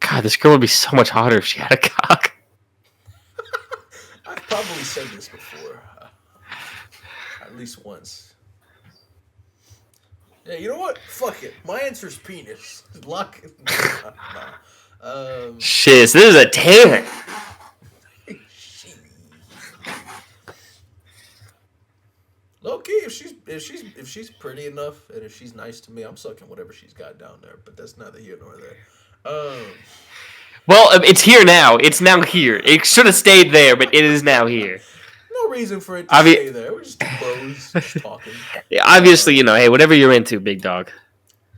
Speaker 2: God, this girl would be so much hotter if she had a cock.
Speaker 1: I've probably said this before. At least once. Yeah, you know what? Fuck it. My answer's penis. Lock it.
Speaker 2: Shit, so this is a 10.
Speaker 1: Low key, if she's pretty enough and if she's nice to me, I'm sucking whatever she's got down there. But that's neither here nor there.
Speaker 2: Well, it's here now. It's now here. It should have stayed there, but it is now here.
Speaker 1: No reason for it to stay there. We're just bros just talking.
Speaker 2: Obviously, hey, whatever you're into, big dog.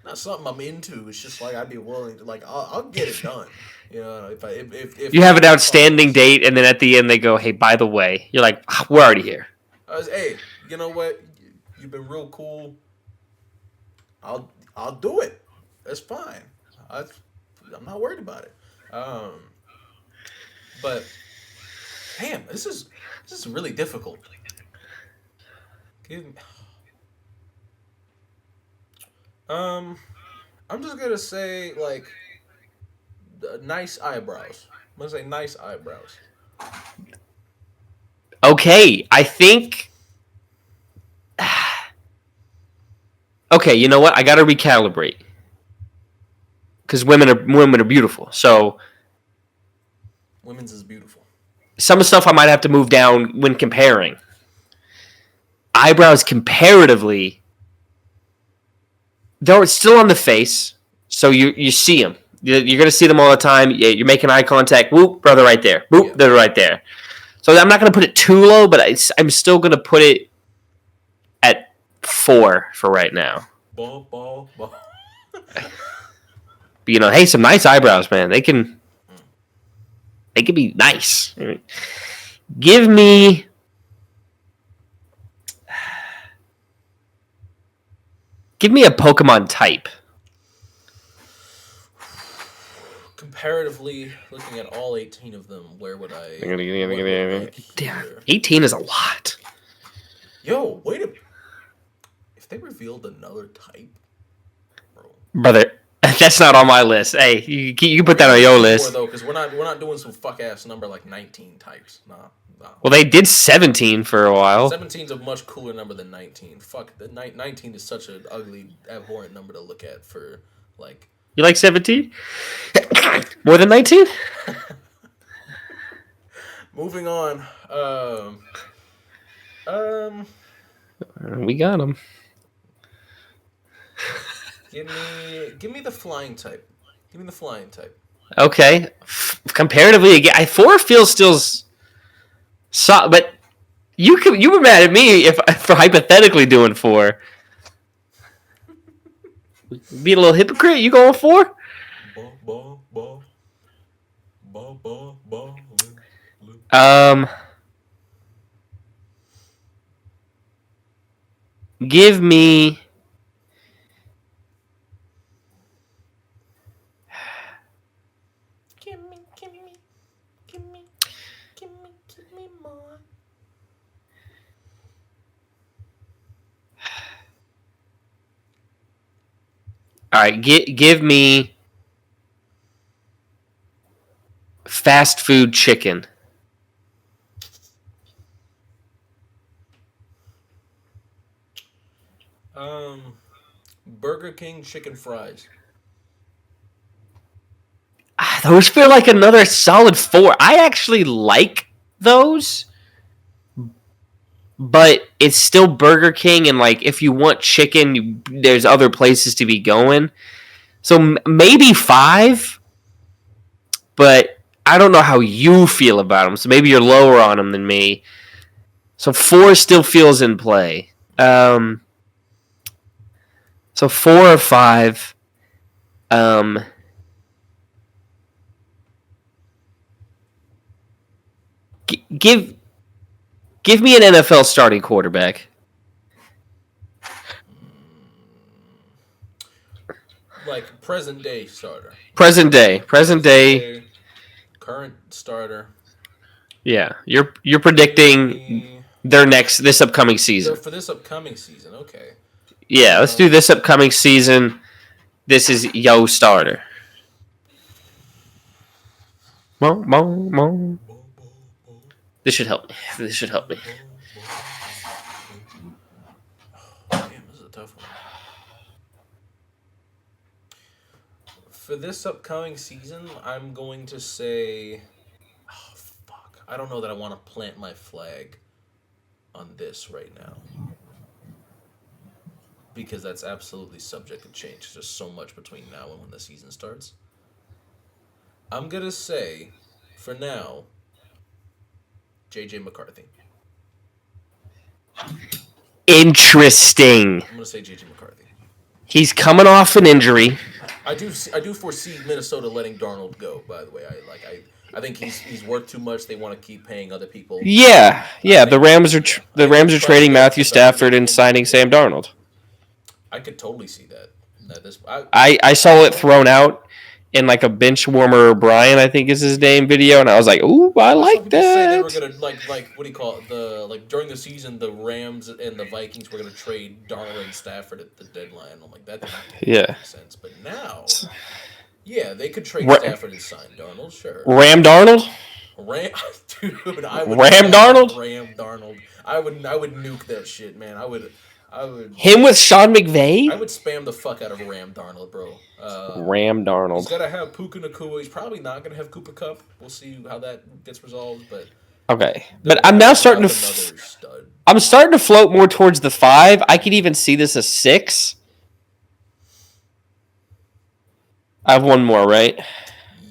Speaker 1: Not something I'm into. It's just like I'd be willing to, like, I'll get it done. If
Speaker 2: you have an outstanding date, and then at the end they go, "Hey, by the way," you're like, "We're already here."
Speaker 1: Hey, you know what? You've been real cool. I'll do it. That's fine. I'm not worried about it. But damn, this is really difficult. I'm just gonna say like nice eyebrows. I'm gonna say nice eyebrows.
Speaker 2: Okay, I think. Okay, you know what? I gotta recalibrate because women are beautiful. So
Speaker 1: women's is beautiful.
Speaker 2: Some stuff I might have to move down when comparing. Eyebrows comparatively, though it's still on the face, so you see them. You're gonna see them all the time. You're making eye contact. Whoop, brother, right there. Whoop, they're right there. So I'm not gonna put it too low, but I'm still gonna put it at 4 for right now.
Speaker 1: Ball.
Speaker 2: But, hey, some nice eyebrows, man. They can be nice. Give me a Pokemon type.
Speaker 1: Comparatively, looking at all 18 of them, where would I?
Speaker 2: Damn, 18 is a lot.
Speaker 1: Yo, wait a minute. If they revealed another type,
Speaker 2: brother, That's not on my list. Hey, you can put that on your list.
Speaker 1: Though, because we're not doing some fuck ass number like 19 types. Nah.
Speaker 2: Well, they did 17 for a while.
Speaker 1: 17 is a much cooler number than 19. Fuck, the 19 is such an ugly, abhorrent number to look at for like.
Speaker 2: You like 17? More than 19?
Speaker 1: Moving on.
Speaker 2: We got them.
Speaker 1: Give me the flying type. Give me the flying type.
Speaker 2: Okay. Comparatively, again, 4 feels still. But you were mad at me for hypothetically doing 4. Be a little hypocrite. You going 4? Give me. Give me more. All right, give me fast food chicken.
Speaker 1: Burger King chicken fries.
Speaker 2: Those feel like another solid 4. I actually like those, but it's still Burger King, and like if you want chicken, there's other places to be going. So maybe 5, but I don't know how you feel about them. So maybe you're lower on them than me. So 4 still feels in play. So 4 or 5. Give me an NFL starting quarterback.
Speaker 1: Like present day starter.
Speaker 2: Present day.
Speaker 1: Current starter.
Speaker 2: Yeah, you're predicting this upcoming season.
Speaker 1: For this upcoming season, okay.
Speaker 2: Yeah, let's do this upcoming season. This is yo starter. This should help me.
Speaker 1: Damn, this is a tough one. For this upcoming season, I'm going to say, oh fuck, I don't know that I want to plant my flag on this right now. Because that's absolutely subject to change. There's so much between now and when the season starts. I'm going to say, for now, JJ McCarthy.
Speaker 2: Interesting.
Speaker 1: I'm going to say JJ McCarthy.
Speaker 2: He's coming off an injury.
Speaker 1: I do foresee Minnesota letting Darnold go, by the way. I think he's worth too much. They want to keep paying other people.
Speaker 2: Yeah. The Rams are trading Matthew Stafford and signing Sam Darnold.
Speaker 1: I could totally see that.
Speaker 2: I saw it thrown out in like a bench warmer Brian, I think is his name, video, and I was like, ooh, I like that. Say
Speaker 1: they were gonna like what do you call it? During the season, the Rams and the Vikings were gonna trade Darnold and Stafford at the deadline. I'm like, that doesn't make sense. But now, yeah, they could trade Stafford and sign Darnold. Sure.
Speaker 2: Ram Darnold.
Speaker 1: Dude, I would
Speaker 2: Ram Darnold.
Speaker 1: Ram Darnold. I would nuke that shit, man. I would.
Speaker 2: Him with Sean McVay?
Speaker 1: I would spam the fuck out of Ram Darnold, bro.
Speaker 2: Ram Darnold.
Speaker 1: He's got to have Puka Nacua. He's probably not going to have Cooper Kupp. We'll see how that gets resolved. But
Speaker 2: okay, but I'm now starting to. I'm starting to float more towards the 5. I could even see this as 6. I have one more, right?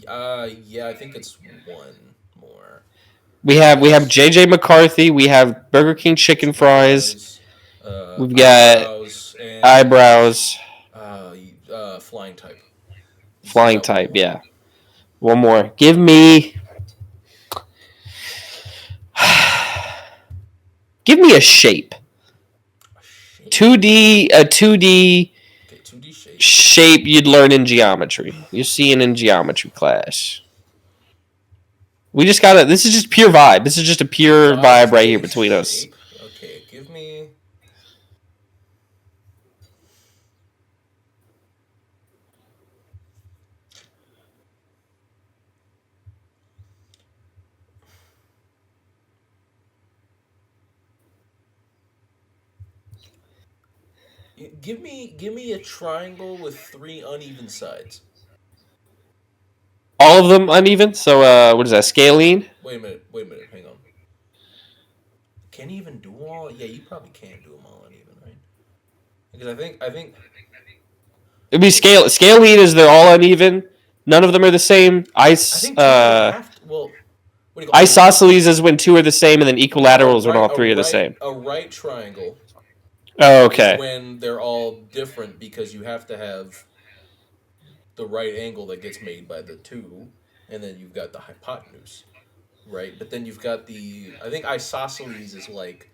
Speaker 1: Yeah, I think it's one more.
Speaker 2: We have JJ McCarthy. We have Burger King chicken fries. We've got eyebrows.
Speaker 1: Flying type.
Speaker 2: Flying type, yeah. One more. Give me a shape. 2D 2D shape you'd learn in geometry. You're seeing in geometry class. We just gotta. This is just pure vibe. This is just a pure vibe right here between us.
Speaker 1: Okay, give me. Give me a triangle with 3 uneven sides.
Speaker 2: All of them uneven. So what is that? Scalene.
Speaker 1: Wait a minute, hang on. Can you even do them all? Yeah, you probably can't do them all uneven, right? Because I think
Speaker 2: It'd be
Speaker 1: wait,
Speaker 2: scalene is they're all uneven. None of them are the same.
Speaker 1: I think two of them have to. Well, what do you call? Oh,
Speaker 2: Isosceles is when two are the same, and then
Speaker 1: no,
Speaker 2: equilaterals when all three are the same.
Speaker 1: a right triangle
Speaker 2: Oh,
Speaker 1: is
Speaker 2: okay.
Speaker 1: when they're all different because you have to have the right angle that gets made by the two, and then you've got the hypotenuse, right? But then you've got I think isosceles is like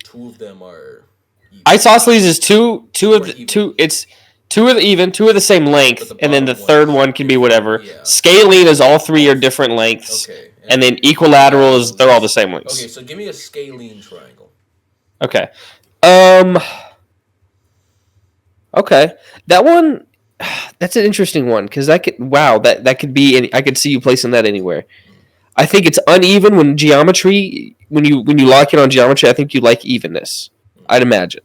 Speaker 1: two of them are even.
Speaker 2: Isosceles is two
Speaker 1: Two
Speaker 2: of
Speaker 1: are
Speaker 2: the
Speaker 1: even,
Speaker 2: two. It's two of the even, two of the same
Speaker 1: but
Speaker 2: length,
Speaker 1: the
Speaker 2: and then the
Speaker 1: bottom one
Speaker 2: third
Speaker 1: is
Speaker 2: one can be
Speaker 1: different.
Speaker 2: whatever.
Speaker 1: Yeah.
Speaker 2: Scalene is all three
Speaker 1: All
Speaker 2: are different lengths,
Speaker 1: okay, and
Speaker 2: and
Speaker 1: then
Speaker 2: then equilateral is
Speaker 1: equilaterals
Speaker 2: they're all the
Speaker 1: is
Speaker 2: same
Speaker 1: okay.
Speaker 2: lengths.
Speaker 1: So give me a scalene triangle.
Speaker 2: Okay. Um. Okay. That one. That's an interesting one because I could. Wow. That could be. I could see you placing that anywhere. I think it's uneven when geometry. When you lock in on geometry, I think you like evenness. I'd imagine.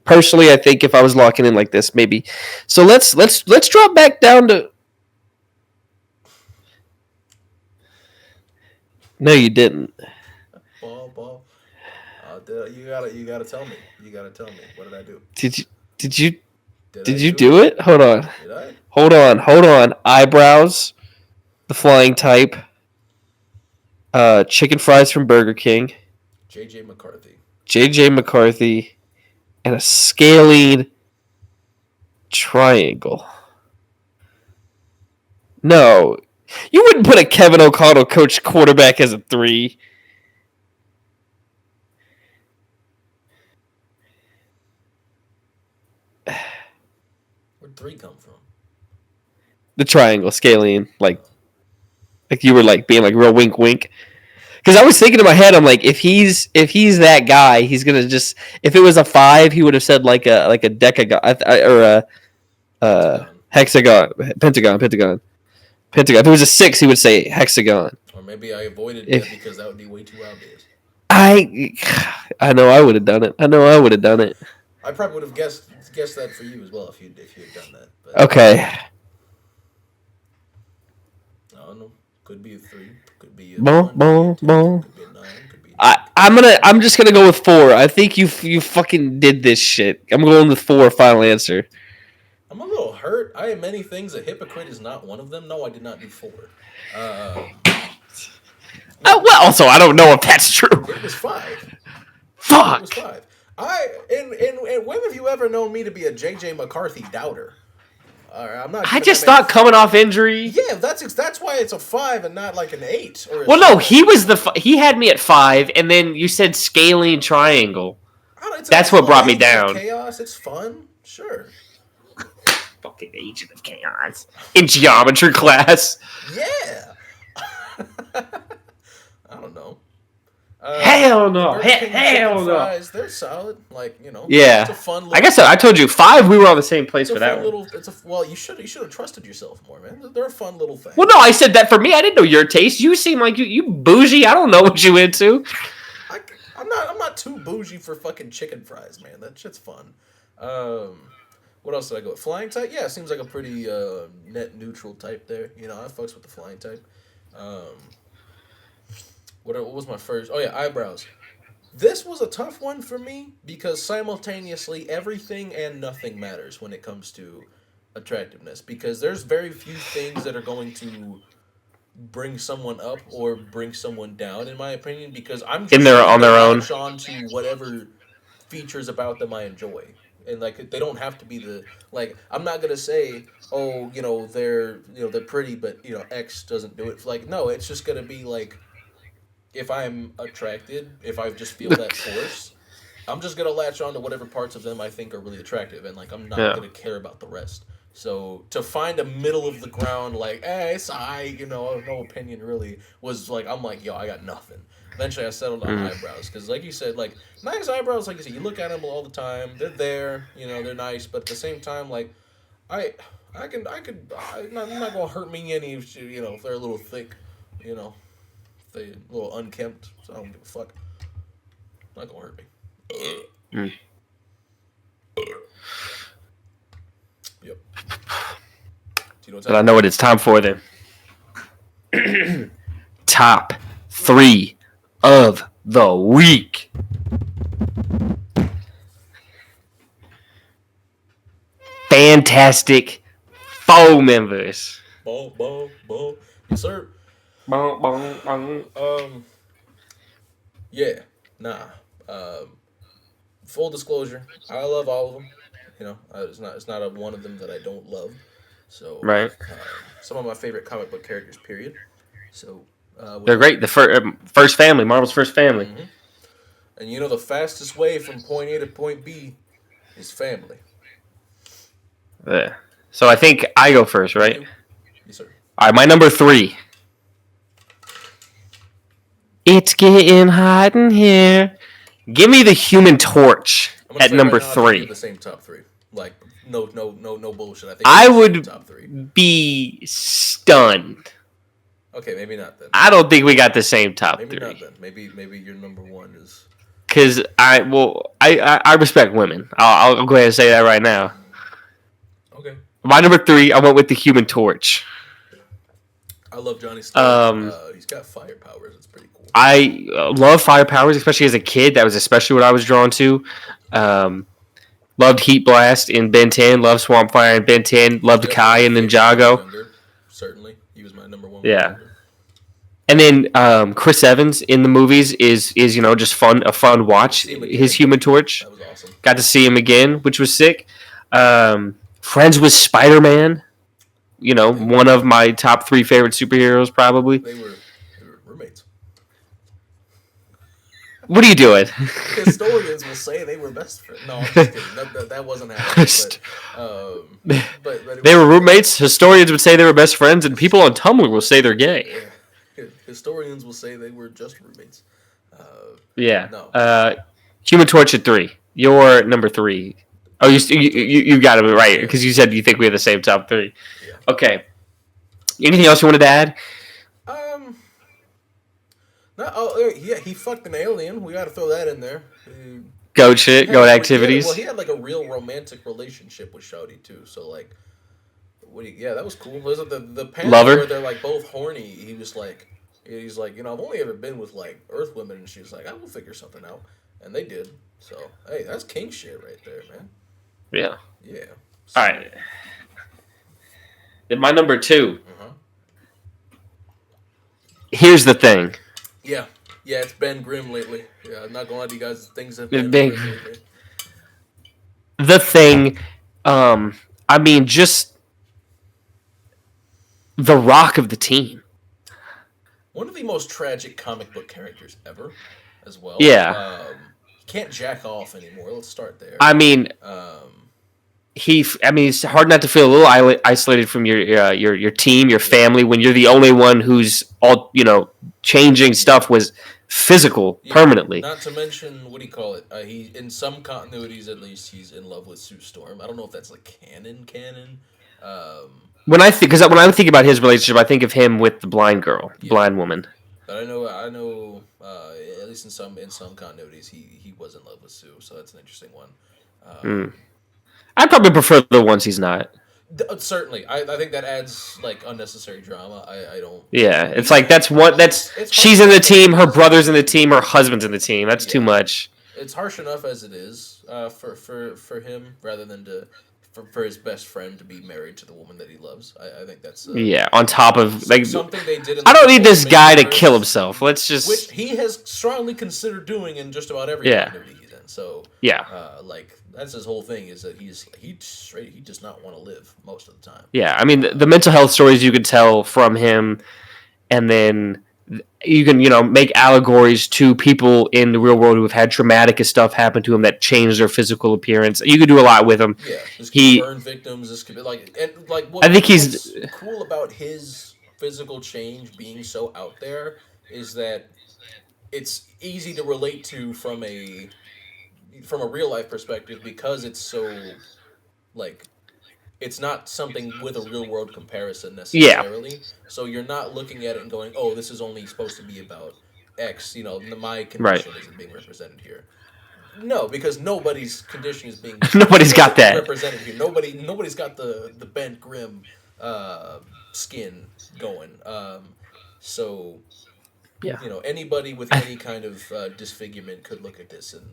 Speaker 2: Personally, I think if I was locking in like this, maybe. So let's drop back down to. No, you didn't.
Speaker 1: Ball. You gotta tell me. You gotta tell me. What did I do?
Speaker 2: Did you? Did you?
Speaker 1: Did I
Speaker 2: Did you
Speaker 1: do
Speaker 2: do
Speaker 1: it?
Speaker 2: it? Hold on.
Speaker 1: Did I?
Speaker 2: Hold on. Eyebrows, the flying type. Chicken fries from Burger King.
Speaker 1: J.J. McCarthy.
Speaker 2: J.J. McCarthy, and a scalene triangle. No, you wouldn't put a Kevin O'Connell coach quarterback as a 3.
Speaker 1: Where'd 3 come from?
Speaker 2: The triangle, scalene, like you were like being like real wink wink. Because I was thinking in my head, I'm like, if he's that guy, he's gonna just if it was a 5, he would have said like a decagon or a hexagon, pentagon. If it was a 6, he would say hexagon.
Speaker 1: Or maybe I avoided
Speaker 2: If
Speaker 1: that because that would be way too obvious.
Speaker 2: I know I would have done it.
Speaker 1: I probably would have guessed that for you as well if you had done that. But
Speaker 2: Okay.
Speaker 1: I don't know. Could be a 3. Could be a
Speaker 2: Bon,
Speaker 1: 1.
Speaker 2: bon,
Speaker 1: Could be a 10.
Speaker 2: bon.
Speaker 1: Could be a 9. Could be a 10.
Speaker 2: I'm just gonna go with 4. I think you fucking did this shit. I'm going with 4. Final answer.
Speaker 1: I'm a little hurt. I have many things. A hypocrite is not one of them. No, I did not do 4.
Speaker 2: Well, also I don't know if that's true.
Speaker 1: It was 5.
Speaker 2: Fuck.
Speaker 1: It was 5. And when have you ever known me to be a J.J. McCarthy doubter? I'm not.
Speaker 2: I just thought coming off injury.
Speaker 1: Yeah, that's why it's a 5 and not like an 8. Or
Speaker 2: Well, no, he had me at 5, and then you said scalene triangle. That's what brought me down.
Speaker 1: Chaos. It's fun. Sure.
Speaker 2: Fucking Agent of Chaos in geometry class.
Speaker 1: Yeah. I don't know.
Speaker 2: Hell no. Hell no.
Speaker 1: Fries, they're solid. Like,
Speaker 2: Yeah.
Speaker 1: It's a fun little,
Speaker 2: I guess I told you 5. We were on the same place for that one.
Speaker 1: Well, you should have trusted yourself more, man. They're a fun little thing.
Speaker 2: Well, no, I said that for me. I didn't know your taste. You seem like you bougie. I don't know what you into.
Speaker 1: I'm not too bougie for fucking chicken fries, man. That shit's fun. What else did I go with? Flying type? Yeah, seems like a pretty net neutral type there. I fucks with the flying type. What was my first? Oh yeah, eyebrows. This was a tough one for me because simultaneously everything and nothing matters when it comes to attractiveness, because there's very few things that are going to bring someone up or bring someone down, in my opinion, because I'm just
Speaker 2: on their own
Speaker 1: on to whatever features about them I enjoy. And like, they don't have to be I'm not gonna say, oh, they're pretty, but X doesn't do it. Like, no, it's just gonna be like, if I'm attracted, if I just feel that force, I'm just gonna latch on to whatever parts of them I think are really attractive, and like, I'm not gonna care about the rest. So to find a middle of the ground, like, it's no opinion really, was like, I'm like, yo, I got nothing. Eventually, I settled on eyebrows because, like you said, like, nice eyebrows. Like you said, you look at them all the time. They're there, they're nice, but at the same time, like, I'm not gonna hurt me any if they're a little thick, if they're a little unkempt. So I don't give a fuck. Not gonna hurt me. Yep. Do you know what
Speaker 2: But I
Speaker 1: time
Speaker 2: know
Speaker 1: it
Speaker 2: what
Speaker 1: is?
Speaker 2: it's time for then. Top 3 of the week. Fantastic Four members.
Speaker 1: Ball. Yes, sir.
Speaker 2: Bong, bong, bong.
Speaker 1: Um, yeah. Nah. Um, full disclosure, I love all of them. You know, it's not a one of them that I don't love. So,
Speaker 2: Right.
Speaker 1: some of my favorite comic book characters. Period. So,
Speaker 2: They're
Speaker 1: without.
Speaker 2: great. The first family, Marvel's first family.
Speaker 1: Mm-hmm. And you know, the fastest way from point A to point B is family.
Speaker 2: Yeah. So I think I go first,
Speaker 1: You
Speaker 2: right?
Speaker 1: do. Yes, sir.
Speaker 2: All right, my number 3. It's getting hot in here. Give me the Human Torch
Speaker 1: I'm gonna
Speaker 2: at
Speaker 1: tell you right
Speaker 2: number
Speaker 1: now. I think we have
Speaker 2: 3.
Speaker 1: the same top three. Like, no bullshit. I think we
Speaker 2: I
Speaker 1: have the same
Speaker 2: would
Speaker 1: top three.
Speaker 2: be stunned.
Speaker 1: Okay, maybe not then.
Speaker 2: I don't think we got the same top
Speaker 1: Maybe
Speaker 2: 3.
Speaker 1: not then. Maybe your number one is.
Speaker 2: Because I respect women. I'll go ahead and say that right now.
Speaker 1: Okay.
Speaker 2: My number 3, I went with the Human Torch.
Speaker 1: I love Johnny Storm.
Speaker 2: Um,
Speaker 1: He's got fire powers. It's pretty cool.
Speaker 2: I love fire powers, especially as a kid. That was especially what I was drawn to. Loved Heat Blast in Ben 10. Loved Swamp Fire in Ben 10. Loved
Speaker 1: Definitely
Speaker 2: Kai
Speaker 1: my
Speaker 2: in
Speaker 1: favorite when I was
Speaker 2: Ninjago.
Speaker 1: younger. Certainly, he was my number one when I was
Speaker 2: Yeah.
Speaker 1: younger.
Speaker 2: And then Chris Evans in the movies is just a fun watch.
Speaker 1: See him again.
Speaker 2: His Human Torch.
Speaker 1: That was awesome.
Speaker 2: Got to see him again, which was sick. Friends with Spider-Man. One of my top 3 favorite superheroes, probably.
Speaker 1: They were roommates.
Speaker 2: What are you doing?
Speaker 1: Historians will say they were best friends. No, I'm just kidding. That wasn't happening. But
Speaker 2: They were roommates. Historians would say they were best friends, and people on Tumblr will say they're gay.
Speaker 1: Historians will say they were just roommates.
Speaker 2: Yeah.
Speaker 1: No.
Speaker 2: Human Torch at 3. Your number 3. Oh, you got it right because you said you think we have the same top 3.
Speaker 1: Yeah.
Speaker 2: Okay. Anything else you wanted to add?
Speaker 1: No. Oh, yeah. He fucked an alien. We got to throw that in there.
Speaker 2: Goat shit. Goat activities.
Speaker 1: He had like a real romantic relationship with Shouty too. So like, yeah, that was cool. Was it the panel
Speaker 2: Lover?
Speaker 1: where they're like both horny? He's like, I've only ever been with like Earth women, and she's like, I will figure something out, and they did. So hey, that's king shit right there, man.
Speaker 2: Yeah.
Speaker 1: Yeah.
Speaker 2: So, all right. Then my number 2.
Speaker 1: Uh-huh.
Speaker 2: Here's the thing.
Speaker 1: Yeah, it's been grim lately. Yeah, I'm not gonna lie to you guys. Things have been
Speaker 2: Big.
Speaker 1: grim lately.
Speaker 2: The Thing. I mean, just the rock of the team.
Speaker 1: One of the most tragic comic book characters ever, as well.
Speaker 2: Yeah.
Speaker 1: He can't jack off anymore. Let's start there.
Speaker 2: I mean, it's hard not to feel a little isolated from your team, your family, when you're the only one who's all changing stuff was physical permanently.
Speaker 1: Not to mention, what do you call it? He in some continuities at least he's in love with Sue Storm. I don't know if that's like canon.
Speaker 2: When I think about his relationship, I think of him with the blind girl, blind woman.
Speaker 1: But I know. At least in some continuities, he was in love with Sue. So that's an interesting one.
Speaker 2: I probably prefer the ones he's not.
Speaker 1: Certainly, I think that adds like unnecessary drama. I don't.
Speaker 2: Yeah, it's like she's in the team, her brother's in the team, her husband's in the team. That's too much.
Speaker 1: It's harsh enough as it is for him, rather than for his best friend to be married to the woman that he loves. I think that's
Speaker 2: on top of like
Speaker 1: something they did.
Speaker 2: I don't need this guy to kill himself. Let's just
Speaker 1: which he has strongly considered doing in just about every continuity he's in. So that's his whole thing is that he does not want to live most of the time.
Speaker 2: Yeah, I mean the mental health stories you could tell from him, and then you can make allegories to people in the real world who have had traumatic stuff happen to them that changed their physical appearance. You could do a lot with him.
Speaker 1: Yeah, this could be burn victims. This could be
Speaker 2: I think he's
Speaker 1: cool about his physical change being so out there is that it's easy to relate to from a real life perspective because it's so it's not something with a real world comparison necessarily. Yeah. So you're not looking at it and going, "Oh, this is only supposed to be about X." My condition isn't being represented here. No, because nobody's condition is being
Speaker 2: Nobody's got that.
Speaker 1: represented here. Nobody's got the bent grim uh, skin going. So
Speaker 2: Yeah.
Speaker 1: anybody with any kind of disfigurement could look at this and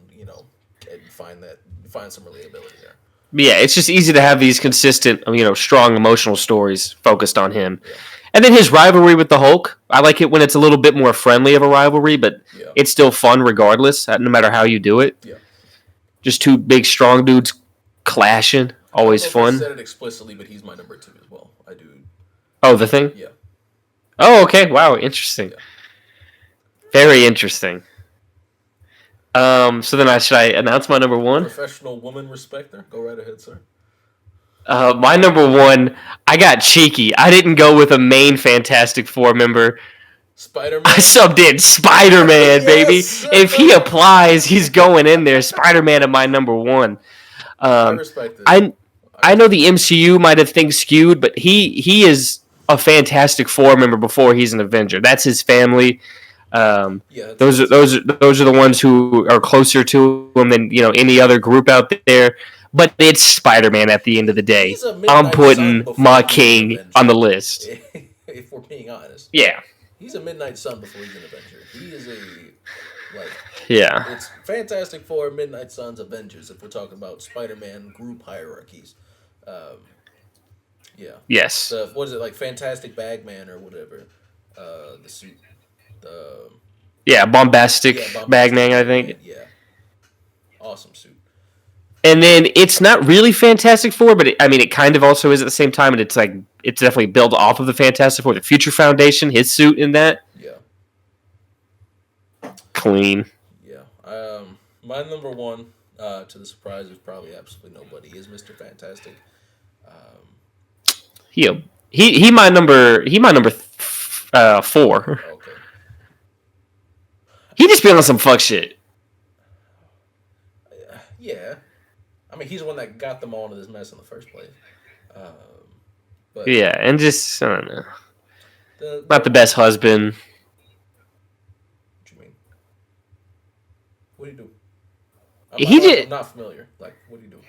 Speaker 1: and find some relatability there.
Speaker 2: Yeah, it's just easy to have these consistent, strong emotional stories focused on him.
Speaker 1: Yeah.
Speaker 2: And then his rivalry with the Hulk, I like it when it's a little bit more friendly of a rivalry, but
Speaker 1: Yeah.
Speaker 2: it's still fun regardless, no matter how you do it.
Speaker 1: Yeah.
Speaker 2: Just two big, strong dudes clashing, always
Speaker 1: I don't know if I
Speaker 2: fun.
Speaker 1: said it explicitly, but he's my number 2 as well. I do.
Speaker 2: Oh, the Thing?
Speaker 1: Yeah.
Speaker 2: Oh, okay. Wow, interesting.
Speaker 1: Yeah.
Speaker 2: Very interesting. So then should I announce my number 1?
Speaker 1: Professional woman respecter. Go right ahead, sir.
Speaker 2: My number 1, I got cheeky. I didn't go with a main Fantastic Four member.
Speaker 1: Spider-Man.
Speaker 2: I subbed in Spider-Man,
Speaker 1: Yes,
Speaker 2: baby.
Speaker 1: sir.
Speaker 2: If he applies, he's going in there. Spider-Man at my number 1.
Speaker 1: I respect it.
Speaker 2: I know the MCU might have things skewed, but he is a Fantastic Four member before he's an Avenger. That's his family.
Speaker 1: Yeah,
Speaker 2: those are the ones who are closer to him than any other group out there. But it's Spider-Man at the end of the day.
Speaker 1: He's a
Speaker 2: I'm
Speaker 1: Midnight
Speaker 2: putting
Speaker 1: Sun before
Speaker 2: my
Speaker 1: he's an
Speaker 2: king
Speaker 1: Avenger.
Speaker 2: on the list.
Speaker 1: If we're being honest.
Speaker 2: Yeah.
Speaker 1: He's a Midnight Sun before he's an Avenger. He is
Speaker 2: Yeah.
Speaker 1: it's Fantastic Four, Midnight Suns, Avengers. If we're talking about Spider-Man group hierarchies, yeah.
Speaker 2: Yes.
Speaker 1: What is it like? Fantastic Bagman or whatever. The suit.
Speaker 2: Yeah, bombastic, Bagman, I think.
Speaker 1: Yeah. Awesome suit.
Speaker 2: And then it's not really Fantastic Four, but it kind of also is at the same time, and it's definitely built off of the Fantastic Four, the Future Foundation, his suit in that.
Speaker 1: Yeah.
Speaker 2: Clean.
Speaker 1: Yeah. My number 1, to the surprise of probably absolutely nobody, is Mr. Fantastic.
Speaker 2: He my number 4.
Speaker 1: Okay.
Speaker 2: He just been on some fuck shit.
Speaker 1: Yeah. I mean, he's the one that got them all into this mess in the first place. But
Speaker 2: Yeah, and just I don't know. Not the best husband.
Speaker 1: What you mean? What do you do? I'm not familiar. Like, what do you do?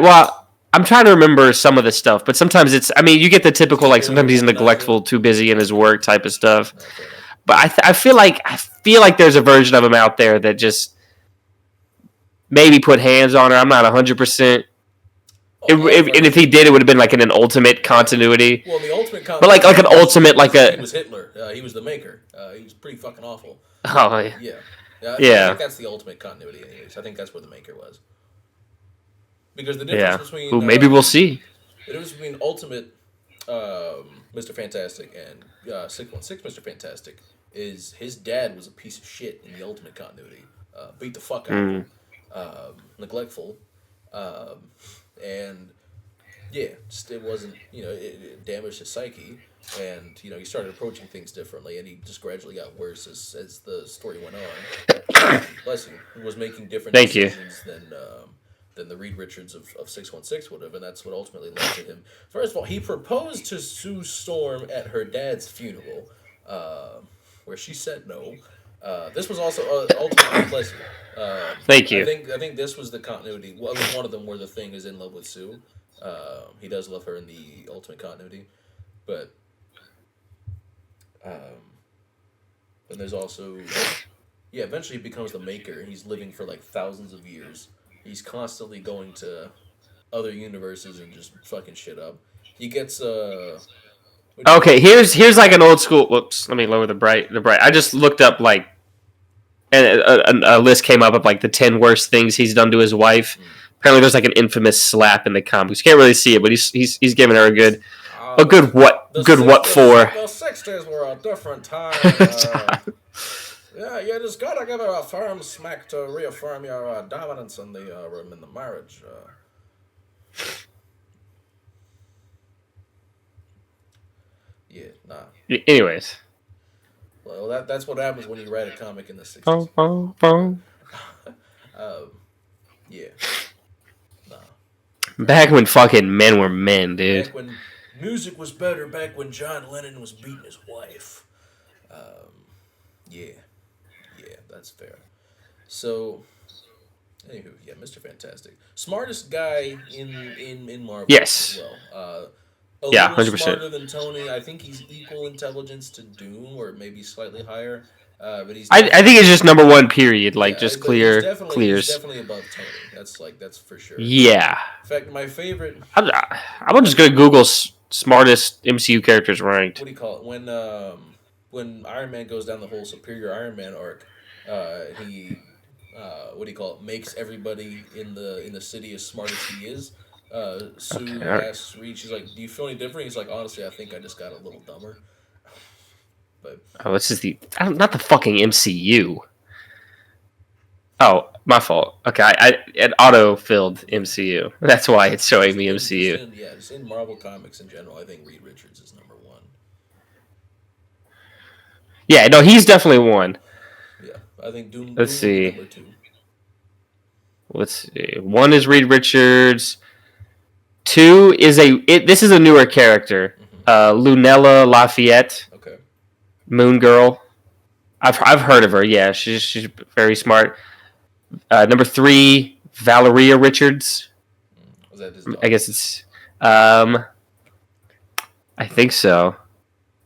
Speaker 2: Well, I'm trying to remember some of the stuff, but sometimes it's. You get the typical sometimes he's neglectful, too busy in his work type of stuff.
Speaker 1: Okay.
Speaker 2: But I feel like there's a version of him out there that just maybe put hands on her. I'm not 100%. And if he did, it would have been like in an ultimate continuity.
Speaker 1: Well, the ultimate continuity.
Speaker 2: But like an ultimate, like
Speaker 1: he was Hitler. He was the maker. He was pretty fucking awful.
Speaker 2: Oh
Speaker 1: yeah. I think that's the ultimate continuity, anyways. I think that's where the maker was. Because the difference between
Speaker 2: Ooh, maybe we'll see.
Speaker 1: The difference between Ultimate Mr. Fantastic and 616 Mr. Fantastic is his dad was a piece of shit in the Ultimate continuity. Beat the fuck out of him. Neglectful. And yeah, just, it wasn't, it damaged his psyche. And, he started approaching things differently, and he just gradually got worse as the story went on. Bless you. He was making different decisions than the Reed Richards of 616 would have, and that's what ultimately led to him. First of all, he proposed to Sue Storm at her dad's funeral, where she said no. This was also ultimately Plessy.
Speaker 2: Thank you.
Speaker 1: I think this was the continuity. Well, one of them where the Thing is in love with Sue. He does love her in the ultimate continuity, but then there's also eventually he becomes the maker. He's living for like thousands of years. He's constantly going to other universes and just fucking shit up. He gets
Speaker 2: Okay, here's like an old school. Whoops, let me lower the bright. I just looked up and a list came up of like the 10 worst things he's done to his wife. Apparently, there's like an infamous slap in the comics. You can't really see it, but he's giving her a good what for.
Speaker 1: The 60s were a different time. Yeah, you just gotta give her a firm smack to reaffirm your dominance in the marriage. Yeah, nah.
Speaker 2: Anyways.
Speaker 1: Well, that's what happens when you write a comic in the 60s. Yeah. Nah.
Speaker 2: Back when fucking men were men, dude.
Speaker 1: Back when music was better, back when John Lennon was beating his wife. Yeah, that's fair. So, anywho, yeah, Mr. Fantastic, smartest guy in Marvel as
Speaker 2: Yes.
Speaker 1: well. A
Speaker 2: Yeah,
Speaker 1: little
Speaker 2: 100%.
Speaker 1: smarter than Tony. I think he's equal intelligence to Doom, or maybe slightly higher. But he's
Speaker 2: I
Speaker 1: definitely
Speaker 2: think it's just number one. Period. Like
Speaker 1: yeah.
Speaker 2: just
Speaker 1: But he's
Speaker 2: clear
Speaker 1: definitely
Speaker 2: clears.
Speaker 1: above Tony. That's for sure.
Speaker 2: Yeah.
Speaker 1: In fact, my favorite.
Speaker 2: I'm just gonna Google smartest MCU characters ranked.
Speaker 1: What do you call it when Iron Man goes down the whole Superior Iron Man arc, he what do you call it, makes everybody in the city as smart as he is.
Speaker 2: Okay.
Speaker 1: Sue
Speaker 2: All right.
Speaker 1: asks Reed, she's like, "Do you feel any different?" He's like, "Honestly, I think I just got a little dumber." But
Speaker 2: Oh, this is not the fucking MCU. Oh, my fault. Okay, it auto filled
Speaker 1: yeah,
Speaker 2: MCU. That's why it's showing me MCU.
Speaker 1: just in Marvel comics in general, I think Reed Richards is number one.
Speaker 2: Yeah, no, he's definitely one.
Speaker 1: Yeah, I think
Speaker 2: Let's
Speaker 1: Doom would be
Speaker 2: see.
Speaker 1: number two.
Speaker 2: Let's see. One is Reed Richards. Two is this is a newer character.
Speaker 1: Hmm.
Speaker 2: Lunella Lafayette,
Speaker 1: Okay,
Speaker 2: Moon Girl. I've heard of her. Yeah, she's very smart. Number three, Valeria Richards.
Speaker 1: was that his
Speaker 2: I
Speaker 1: daughter?
Speaker 2: guess it's. I think so.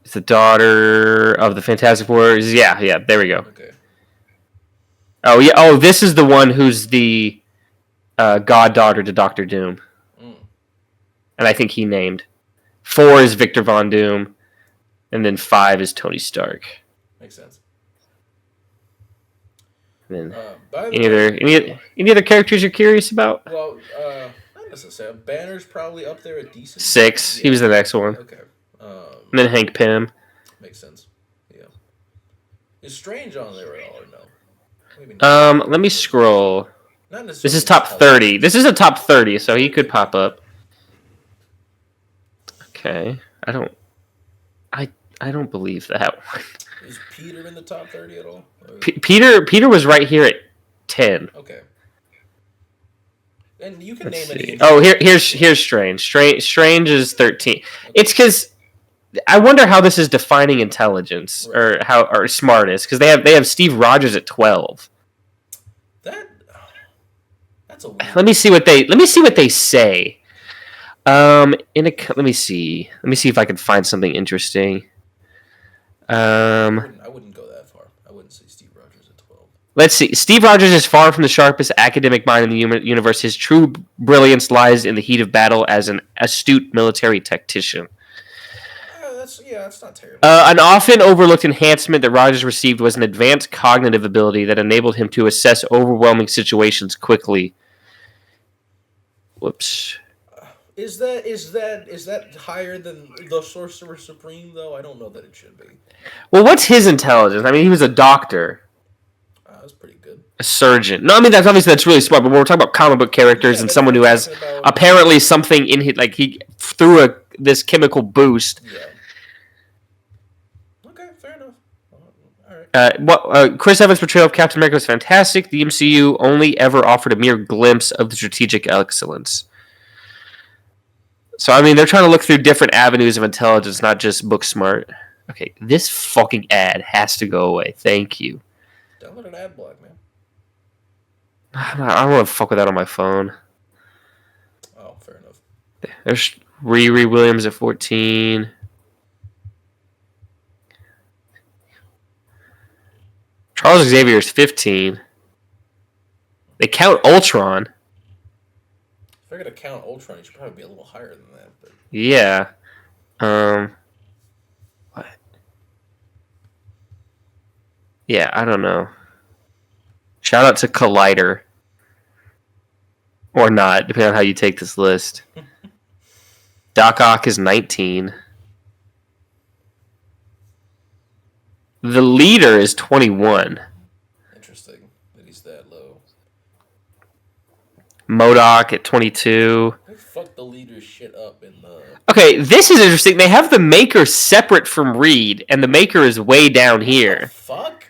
Speaker 2: It's the daughter of the Fantastic Four. Yeah, yeah. There we go.
Speaker 1: Okay.
Speaker 2: Oh yeah. Oh, this is the one who's the goddaughter to Doctor Doom,
Speaker 1: Mm,
Speaker 2: and I think he named. Four is Victor Von Doom, and then five is Tony Stark.
Speaker 1: makes sense.
Speaker 2: And then
Speaker 1: By the way,
Speaker 2: any other characters you're curious about?
Speaker 1: well, not necessarily. Banner's probably up there at decent.
Speaker 2: Six. He
Speaker 1: Yeah.
Speaker 2: was the next one,
Speaker 1: Okay.
Speaker 2: and then Hank Pym.
Speaker 1: Makes sense. Yeah. Is Strange on there at all or no? Maybe not.
Speaker 2: Let me scroll.
Speaker 1: Not
Speaker 2: This is
Speaker 1: necessarily
Speaker 2: top 30. This is a top 30, so he could pop up. Okay. I don't believe that one.
Speaker 1: Is Peter in the top 30 at all?
Speaker 2: Peter was right here at 10.
Speaker 1: Okay. And you can
Speaker 2: Let's
Speaker 1: name any.
Speaker 2: see. Oh, here's Strange. Strange is 13.
Speaker 1: Okay.
Speaker 2: It's because I wonder how this is defining intelligence or smartest because they have Steve Rogers at 12.
Speaker 1: That's a weird.
Speaker 2: Let me see what they say. Let me see if I can find something interesting.
Speaker 1: I wouldn't go that far. I wouldn't say Steve Rogers at 12.
Speaker 2: Let's see. Steve Rogers is far from the sharpest academic mind in the universe. His true brilliance lies in the heat of battle as an astute military tactician.
Speaker 1: That's not terrible.
Speaker 2: An often overlooked enhancement that Rogers received was an advanced cognitive ability that enabled him to assess overwhelming situations quickly. Whoops.
Speaker 1: Is that higher than the Sorcerer Supreme though? I don't know that it should be.
Speaker 2: Well, what's his intelligence? I mean, he was a doctor,
Speaker 1: That's pretty good.
Speaker 2: a surgeon. No, I mean that's really smart. But when we're talking about comic book characters and someone who has apparently something in his, like he threw this chemical boost.
Speaker 1: Yeah. Okay, fair enough. All
Speaker 2: right. Chris Evans' portrayal of Captain America was fantastic. The MCU only ever offered a mere glimpse of the strategic excellence. So, I mean, they're trying to look through different avenues of intelligence, not just book smart. Okay, this fucking ad has to go away. Thank you.
Speaker 1: Download an ad block, man.
Speaker 2: I don't want to fuck with that on my phone.
Speaker 1: Oh, fair enough.
Speaker 2: There's Riri Williams at 14. Charles Xavier is 15. They count Ultron.
Speaker 1: If I gotta count Ultron, it should probably be a little higher than that. But
Speaker 2: Yeah. What? Yeah, I don't know. Shout out to Collider. Or not, depending on how you take this list. Doc Ock is 19. The leader is 21.
Speaker 1: interesting that he's that low.
Speaker 2: MODOK at 22.
Speaker 1: They fucked the leader's shit up in the.
Speaker 2: Okay, this is interesting. They have the Maker separate from Reed, and the Maker is way down here.
Speaker 1: Fuck.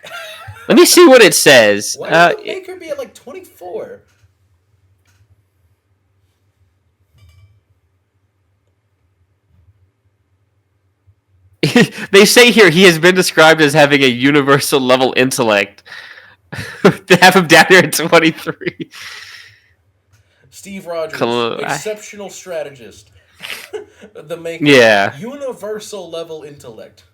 Speaker 2: Let me see what it says.
Speaker 1: Why would the Maker be at like 24?
Speaker 2: They say here he has been described as having a universal level intellect. To have him down here at 23.
Speaker 1: Steve Rogers,
Speaker 2: I-
Speaker 1: exceptional strategist. The maker,
Speaker 2: Yeah,
Speaker 1: universal level intellect.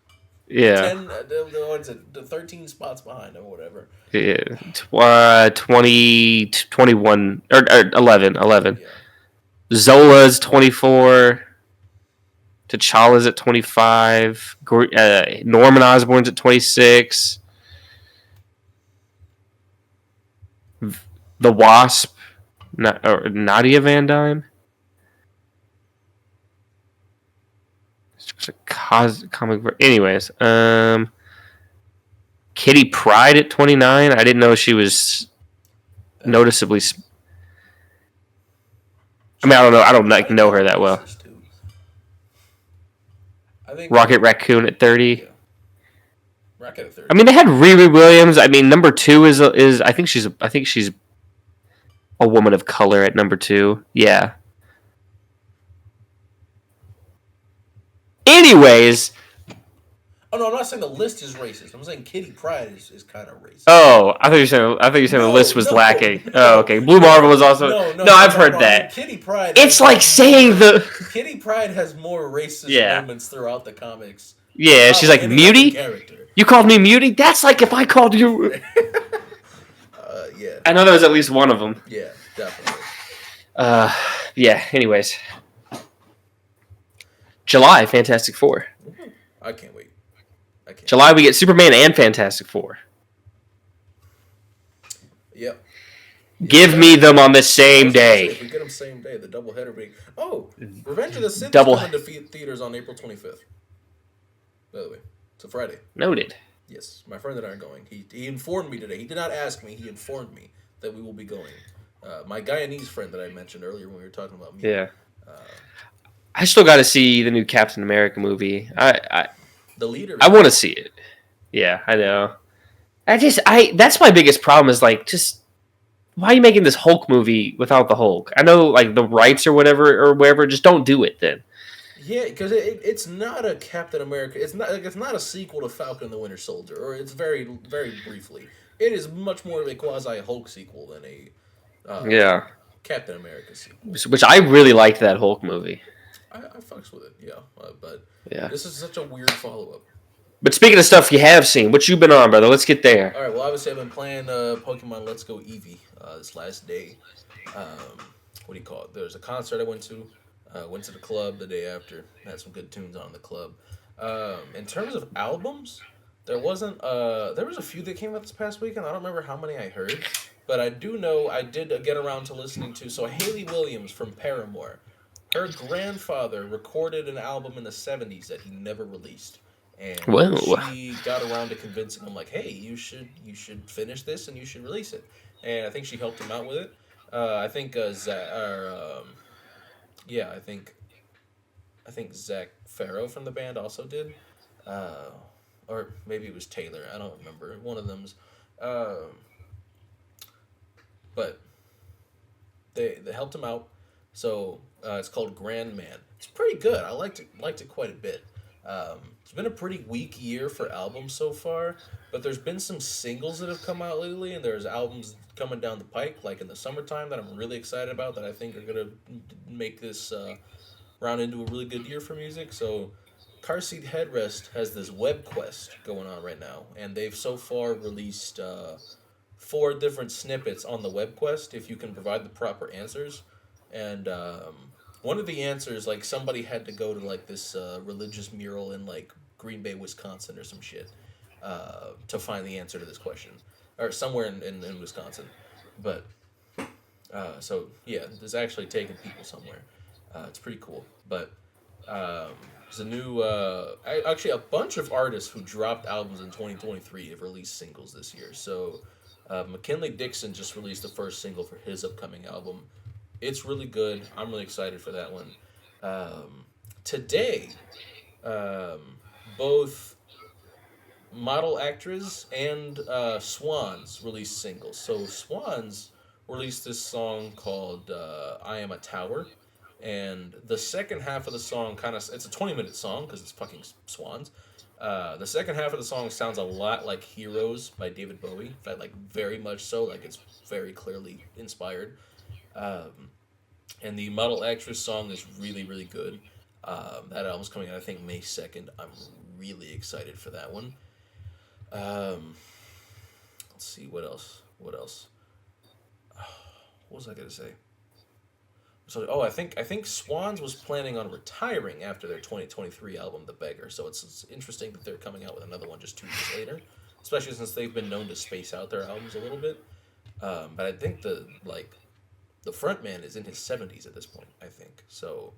Speaker 2: yeah,
Speaker 1: 10, what is it, the 13 spots behind him or whatever.
Speaker 2: yeah. 20, 21, or 11, 11.
Speaker 1: Yeah.
Speaker 2: Zola's 24. T'Challa's at 25. Norman Osborn's at 26. The Wasp, or Nadia Van Dyne. It's a comic. Anyways, Kitty Pryde at 29. I didn't know she was noticeably. I mean, I don't know. I don't like know her that well.
Speaker 1: I think
Speaker 2: Rocket Raccoon at 30.
Speaker 1: Yeah. Rocket at 30.
Speaker 2: I mean, they had Riri Williams. I mean, number 2 is I think she's a woman of color at number 2. Yeah. Anyways.
Speaker 1: Oh no, I'm not saying the list is racist. I'm saying Kitty Pryde is kind of racist.
Speaker 2: Oh, I thought you said the list was lacking.
Speaker 1: No.
Speaker 2: Oh, okay. Blue Marvel was also. No, I've heard that.
Speaker 1: I mean, Kitty Pryde.
Speaker 2: It's like saying the.
Speaker 1: Kitty Pryde has more racist moments throughout the comics.
Speaker 2: Yeah, she's like Muty. You called me Muty. That's like if I called you.
Speaker 1: Yeah.
Speaker 2: I know there was at least one of them.
Speaker 1: Yeah, definitely.
Speaker 2: Yeah. Anyways, July, Fantastic Four.
Speaker 1: I can't wait.
Speaker 2: July, we get Superman and Fantastic Four.
Speaker 1: Yep.
Speaker 2: Give me them on the same day.
Speaker 1: If we get them same day, the doubleheader being. Oh, Revenge of the Sith is coming to theaters on April 25th. By the way, it's a Friday.
Speaker 2: Noted.
Speaker 1: Yes, my friend and I are going. He informed me today. He did not ask me. He informed me that we will be going. My Guyanese friend that I mentioned earlier when we were talking about me.
Speaker 2: Yeah. I still got to see the new Captain America movie.
Speaker 1: The leader.
Speaker 2: I want to see it. Yeah, I know. That's my biggest problem is like just why are you making this Hulk movie without the Hulk? I know like the rights or whatever. Just don't do it then.
Speaker 1: Yeah, because it's not a Captain America. It's not a sequel to Falcon and the Winter Soldier, or it's very very briefly. It is much more of a quasi Hulk sequel than a Captain America sequel.
Speaker 2: Which I really liked that Hulk movie.
Speaker 1: I fucks with it, yeah. But
Speaker 2: yeah,
Speaker 1: this is such a weird follow up.
Speaker 2: But speaking of stuff you have seen, what you been on, brother? Let's get there.
Speaker 1: All right. Well, obviously I've been playing Pokemon Let's Go Eevee this last day. What do you call it? There's a concert I went to. Went to the club the day after. Had some good tunes on in the club. In terms of albums, there was a few that came out this past weekend. I don't remember how many I heard, but I do know I did get around to listening to. So Hayley Williams from Paramore, her grandfather recorded an album in the 70s that he never released. And she got around to convincing him, like, hey, you should finish this and you should release it. And I think she helped him out with it. I think I think Zach Farrow from the band also did, or maybe it was Taylor. I don't remember. One of them's, but they helped him out. So it's called Grand Man. It's pretty good. I liked it quite a bit. It's been a pretty weak year for albums so far, but there's been some singles that have come out lately, and there's albums coming down the pike, like in the summertime, that I'm really excited about, that I think are going to make this round into a really good year for music. So Car Seat Headrest has this web quest going on right now, and they've so far released 4 different snippets on the web quest if you can provide the proper answers. And one of the answers, like, somebody had to go to like this religious mural in like Green Bay, Wisconsin or some shit to find the answer to this question, or somewhere in Wisconsin. But so yeah, it's actually taking people somewhere. It's pretty cool. But there's a new actually a bunch of artists who dropped albums in 2023 have released singles this year. So McKinley Dixon just released the first single for his upcoming album. It's really good. I'm really excited for that one. Today, both Model Actress and Swans released singles. So Swans released this song called I Am a Tower. And the second half of the song it's a 20-minute song because it's fucking Swans. The second half of the song sounds a lot like "Heroes" by David Bowie. In fact, like very much so. Like it's very clearly inspired. Um, and the Model Extras song is really really good. That album's coming out I think May 2nd. I'm really excited for that one. Um, let's see what else. What else? What was I gonna say? So I think Swans was planning on retiring after their 2023 album The Beggar. So it's interesting that they're coming out with another one just 2 years later, especially since they've been known to space out their albums a little bit. But I think the frontman is in his 70s at this point. I think so,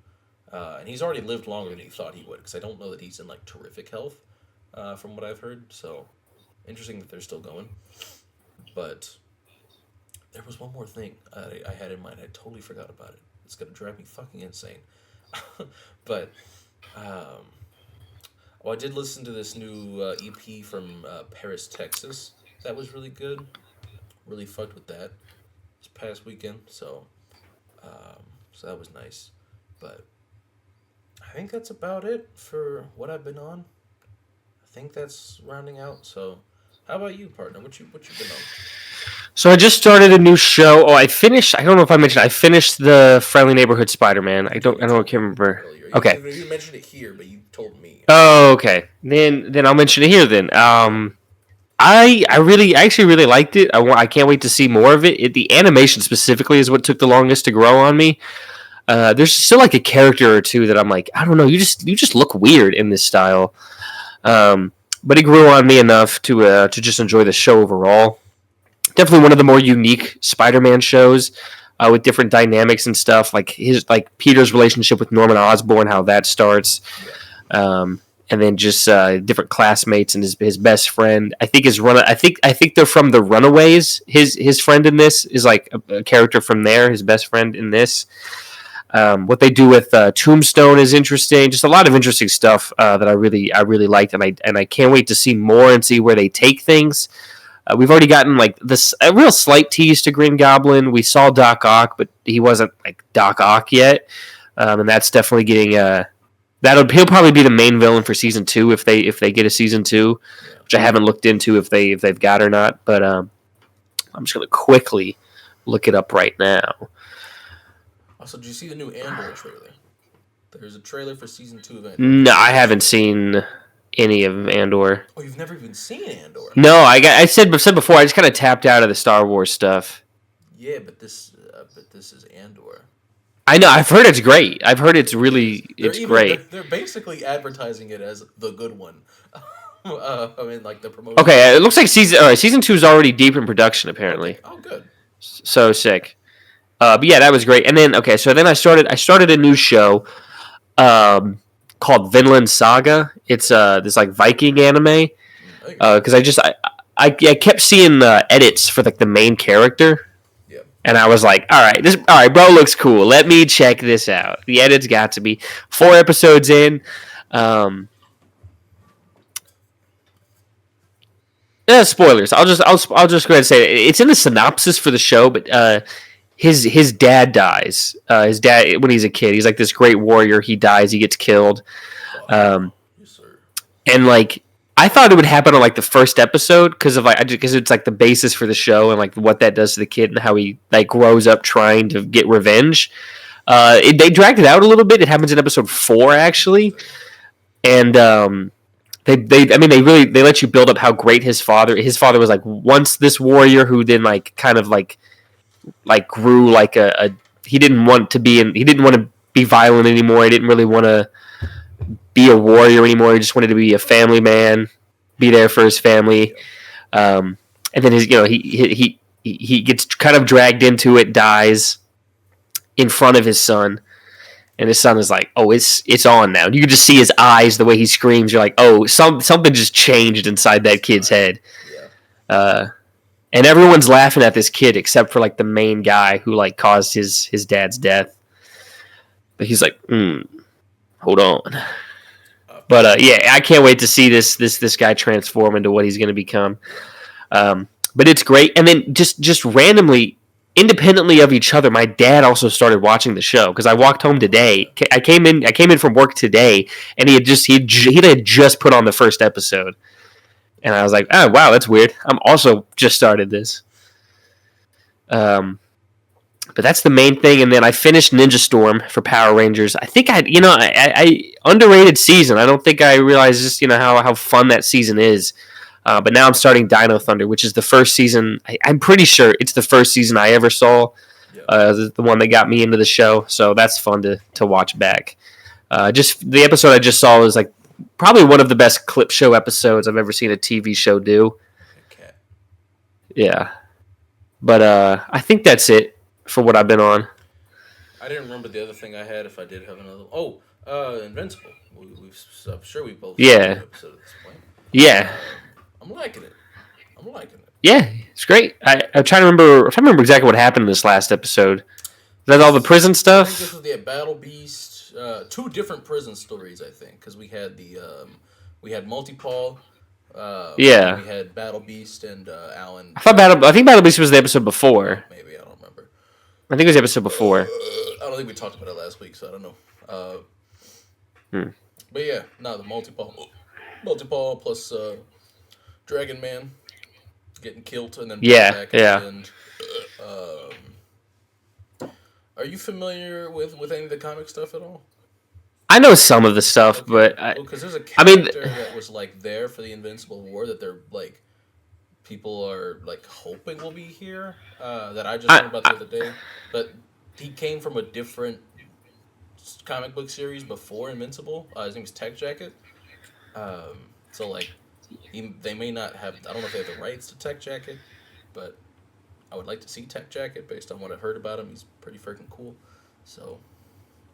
Speaker 1: and he's already lived longer than he thought he would because I don't know that he's in like terrific health, from what I've heard. So interesting that they're still going. But there was one more thing I had in mind. I totally forgot about it. It's gonna drive me fucking insane. But um, oh, I did listen to this new EP from Paris, Texas. That was really good. Really fucked with that this past weekend. Um, so that was nice. But I think that's about it for what I've been on. I think that's rounding out. So how about you, partner? What you been on?
Speaker 2: So I just started a new show. Oh, I finished. I don't know if I mentioned. I finished the Friendly Neighborhood Spider-Man. I
Speaker 1: Yeah,
Speaker 2: don't.
Speaker 1: you
Speaker 2: I don't. I
Speaker 1: told
Speaker 2: can't
Speaker 1: me
Speaker 2: remember.
Speaker 1: earlier.
Speaker 2: Okay.
Speaker 1: You mentioned it here, but you told me.
Speaker 2: Oh, okay. Then I'll mention it here. Then I actually really liked it. I can't wait to see more of it. The animation specifically is what took the longest to grow on me. There's still like a character or two that I'm like, I don't know. You just look weird in this style. But it grew on me enough to just enjoy the show overall. Definitely one of the more unique Spider-Man shows, with different dynamics and stuff. Like Peter's relationship with Norman Osborn, how that starts,
Speaker 1: Yeah.
Speaker 2: and then just different classmates and his best friend. I think they're from the Runaways. His friend in this is like a character from there. His best friend in this. What they do with Tombstone is interesting. Just a lot of interesting stuff that I really liked, and I can't wait to see more and see where they take things. We've already gotten like this a real slight tease to Green Goblin. We saw Doc Ock, but he wasn't like Doc Ock yet, and that's definitely getting he'll probably be the main villain for season 2 if they get a season 2,
Speaker 1: Yeah.
Speaker 2: which I haven't looked into if they've got or not. But I'm just gonna quickly look it up right now.
Speaker 1: Also, did you see the new Andor trailer? There's a trailer for season 2 of Andor.
Speaker 2: No, I haven't seen any of Andor.
Speaker 1: Oh, you've never even seen Andor?
Speaker 2: No, I said before I just kind of tapped out of the Star Wars stuff.
Speaker 1: Yeah, but this is Andor.
Speaker 2: I know. I've heard it's great. I've heard it's
Speaker 1: They're
Speaker 2: great.
Speaker 1: they're basically advertising it as the good one. I mean, like the promotion.
Speaker 2: Okay, it looks like season 2 is already deep in production apparently.
Speaker 1: Okay. Oh, good.
Speaker 2: So sick. But yeah, that was great. And then so then I started a new show called Vinland Saga. It's this like Viking anime. Because I kept seeing edits for like the main character,
Speaker 1: Yeah.
Speaker 2: and I was like, all right, bro, looks cool. Let me check this out. The edits got to be 4 episodes in. Um, Spoilers. I'll just go ahead and say it. It's in the synopsis for the show, but his dad dies. His dad when he's a kid, he's like this great warrior. He dies. He gets killed. Um,
Speaker 1: Yes, sir.
Speaker 2: and like I thought it would happen on like the first episode because it's like the basis for the show and like what that does to the kid and how he like grows up trying to get revenge. They dragged it out a little bit. It happens in episode 4 actually, and they let you build up how great his father was like once this warrior who then like kind of like grew like a he didn't want to be violent anymore. He didn't really want to be a warrior anymore. He just wanted to be a family man, be there for his family. And then he gets kind of dragged into it, dies in front of his son, and his son is like, "Oh, it's on now." You can just see his eyes, the way he screams. You're like, "Oh, something just changed inside that kid's head."
Speaker 1: Yeah.
Speaker 2: And everyone's laughing at this kid except for like the main guy who like caused his dad's death. But he's like, hold on. But yeah, I can't wait to see this guy transform into what he's going to become. But it's great. And then just randomly, independently of each other, my dad also started watching the show because I walked home today. I came in from work today, and he had just put on the first episode, and I was like, oh wow, that's weird. I'm also just started this. But that's the main thing, and then I finished Ninja Storm for Power Rangers. I think I underrated season. I don't think I realized just how fun that season is. But now I'm starting Dino Thunder, which is the first season. I'm pretty sure it's the first season I ever saw. The one that got me into the show. So that's fun to watch back. Just the episode I just saw was like probably one of the best clip show episodes I've ever seen a TV show do.
Speaker 1: Okay.
Speaker 2: Yeah, but I think that's it for what I've been on.
Speaker 1: I didn't remember the other thing I had. If I did have another, Invincible. I'm sure we both seen the episode at this point.
Speaker 2: Yeah.
Speaker 1: I'm liking it.
Speaker 2: Yeah, it's great. I'm trying to remember exactly what happened in this last episode. Is that all the prison stuff?
Speaker 1: I think this was the Battle Beast. Two different prison stories, I think, because we had we had Multipole. We had Battle Beast and Alan.
Speaker 2: I think Battle Beast was the episode before.
Speaker 1: Maybe I don't remember.
Speaker 2: I think it was the episode before.
Speaker 1: I don't think we talked about it last week, so I don't know. But yeah, no, the Multipole plus Dragon Man getting killed and then back at the end. Are you familiar with any of the comic stuff at all?
Speaker 2: I know some of the stuff, but
Speaker 1: because there's a character that was like there for the Invincible War that they're like people are like hoping will be here. That I just learned about the other day, but he came from a different comic book series before Invincible. His name is Tech Jacket. So like, they may not have. I don't know if they have the rights to Tech Jacket, but I would like to see Tech Jacket based on what I've heard about him. He's pretty freaking cool. So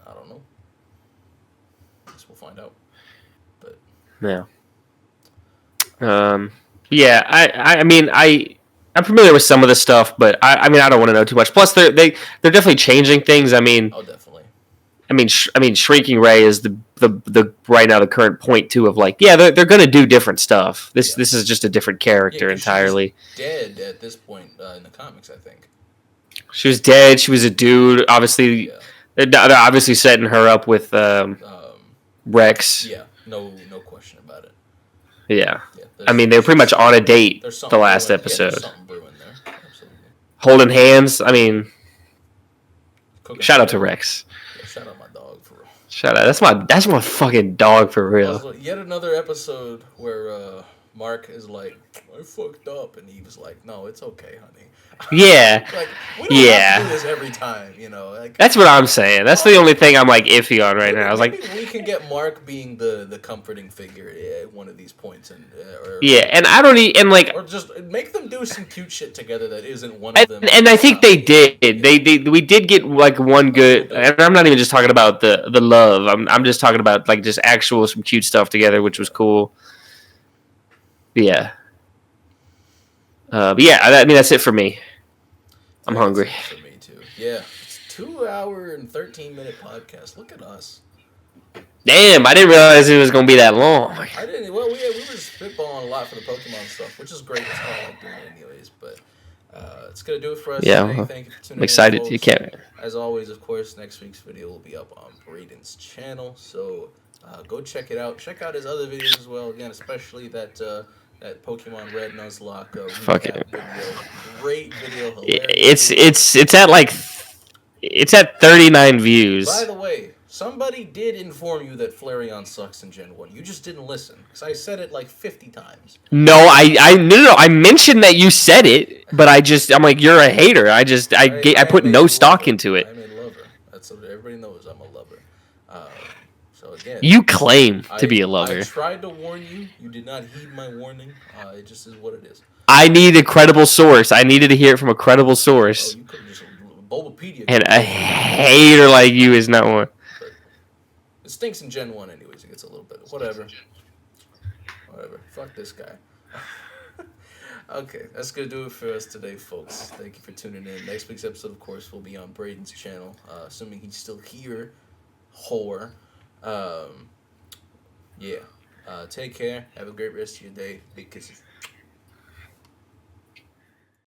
Speaker 1: I don't know. Guess we'll find out. But
Speaker 2: yeah. I'm familiar with some of the stuff, but I don't want to know too much. Plus, they're definitely changing things.
Speaker 1: Definitely.
Speaker 2: Shrinking Ray is the right now the current point too of like, yeah, they're going to do different stuff. This is just a different character entirely.
Speaker 1: She's dead at this point in the comics, I think.
Speaker 2: She was dead. She was a dude. Obviously, they're obviously setting her up with Rex.
Speaker 1: Yeah, no question about it.
Speaker 2: Yeah. They were pretty much on a date the last episode.
Speaker 1: There's something brewing there. Absolutely.
Speaker 2: Holding hands. Shout out to Rex.
Speaker 1: Yeah, shout out my dog for real.
Speaker 2: Shout out. That's my fucking dog for real.
Speaker 1: Also, yet another episode where Mark is like, I fucked up, and he was like, no, it's okay, honey.
Speaker 2: Yeah.
Speaker 1: Like, we don't have to do this every time, Like,
Speaker 2: that's what I'm saying. That's the only thing I'm like iffy on right now. I was like,
Speaker 1: we can get Mark being the comforting figure at one of these points, and
Speaker 2: and I don't need
Speaker 1: or just make them do some cute shit together that isn't one of them.
Speaker 2: And I think they did. We did get like one good, and I'm not even just talking about the love. I'm just talking about like just actual some cute stuff together, which was cool. Yeah. That's it for me. I'm hungry.
Speaker 1: For me too. Yeah, it's 2 hour and 13-minute podcast. Look at us.
Speaker 2: Damn, I didn't realize it was gonna be that long.
Speaker 1: I didn't. Well, we were just spitballing a lot for the Pokemon stuff, which is great. That's all I like doing, anyways. But it's gonna do it for us.
Speaker 2: Yeah,
Speaker 1: today. Thank you for tuning
Speaker 2: I'm excited.
Speaker 1: in, folks.
Speaker 2: You can't.
Speaker 1: As always, of course, next week's video will be up on Brayden's channel, so go check it out. Check out his other videos as well. Again, especially that Pokemon Red Nuzlocke recap video. Great video. Hilarious.
Speaker 2: It's at 39 views.
Speaker 1: By the way, somebody did inform you that Flareon sucks in Gen 1. You just didn't listen, because I said it like 50 times.
Speaker 2: No, I mentioned that you said it, but I'm like, you're a hater. I put no stock into it.
Speaker 1: I'm a lover. That's what everybody knows. I'm a lover. So again,
Speaker 2: you claim to be a lover.
Speaker 1: I tried to warn you. You did not heed my warning. It just is what it is.
Speaker 2: I need a credible source. I needed to hear it from a credible source.
Speaker 1: Oh, you could have just Bulbapedia.
Speaker 2: And a hater like you is not one.
Speaker 1: But it stinks in Gen 1 anyways. It gets a little bit. Whatever. Fuck this guy. Okay, that's going to do it for us today, folks. Thank you for tuning in. Next week's episode, of course, will be on Brayden's channel. Assuming he's still here. Whore. Take care. Have a great rest of your day. Big kisses.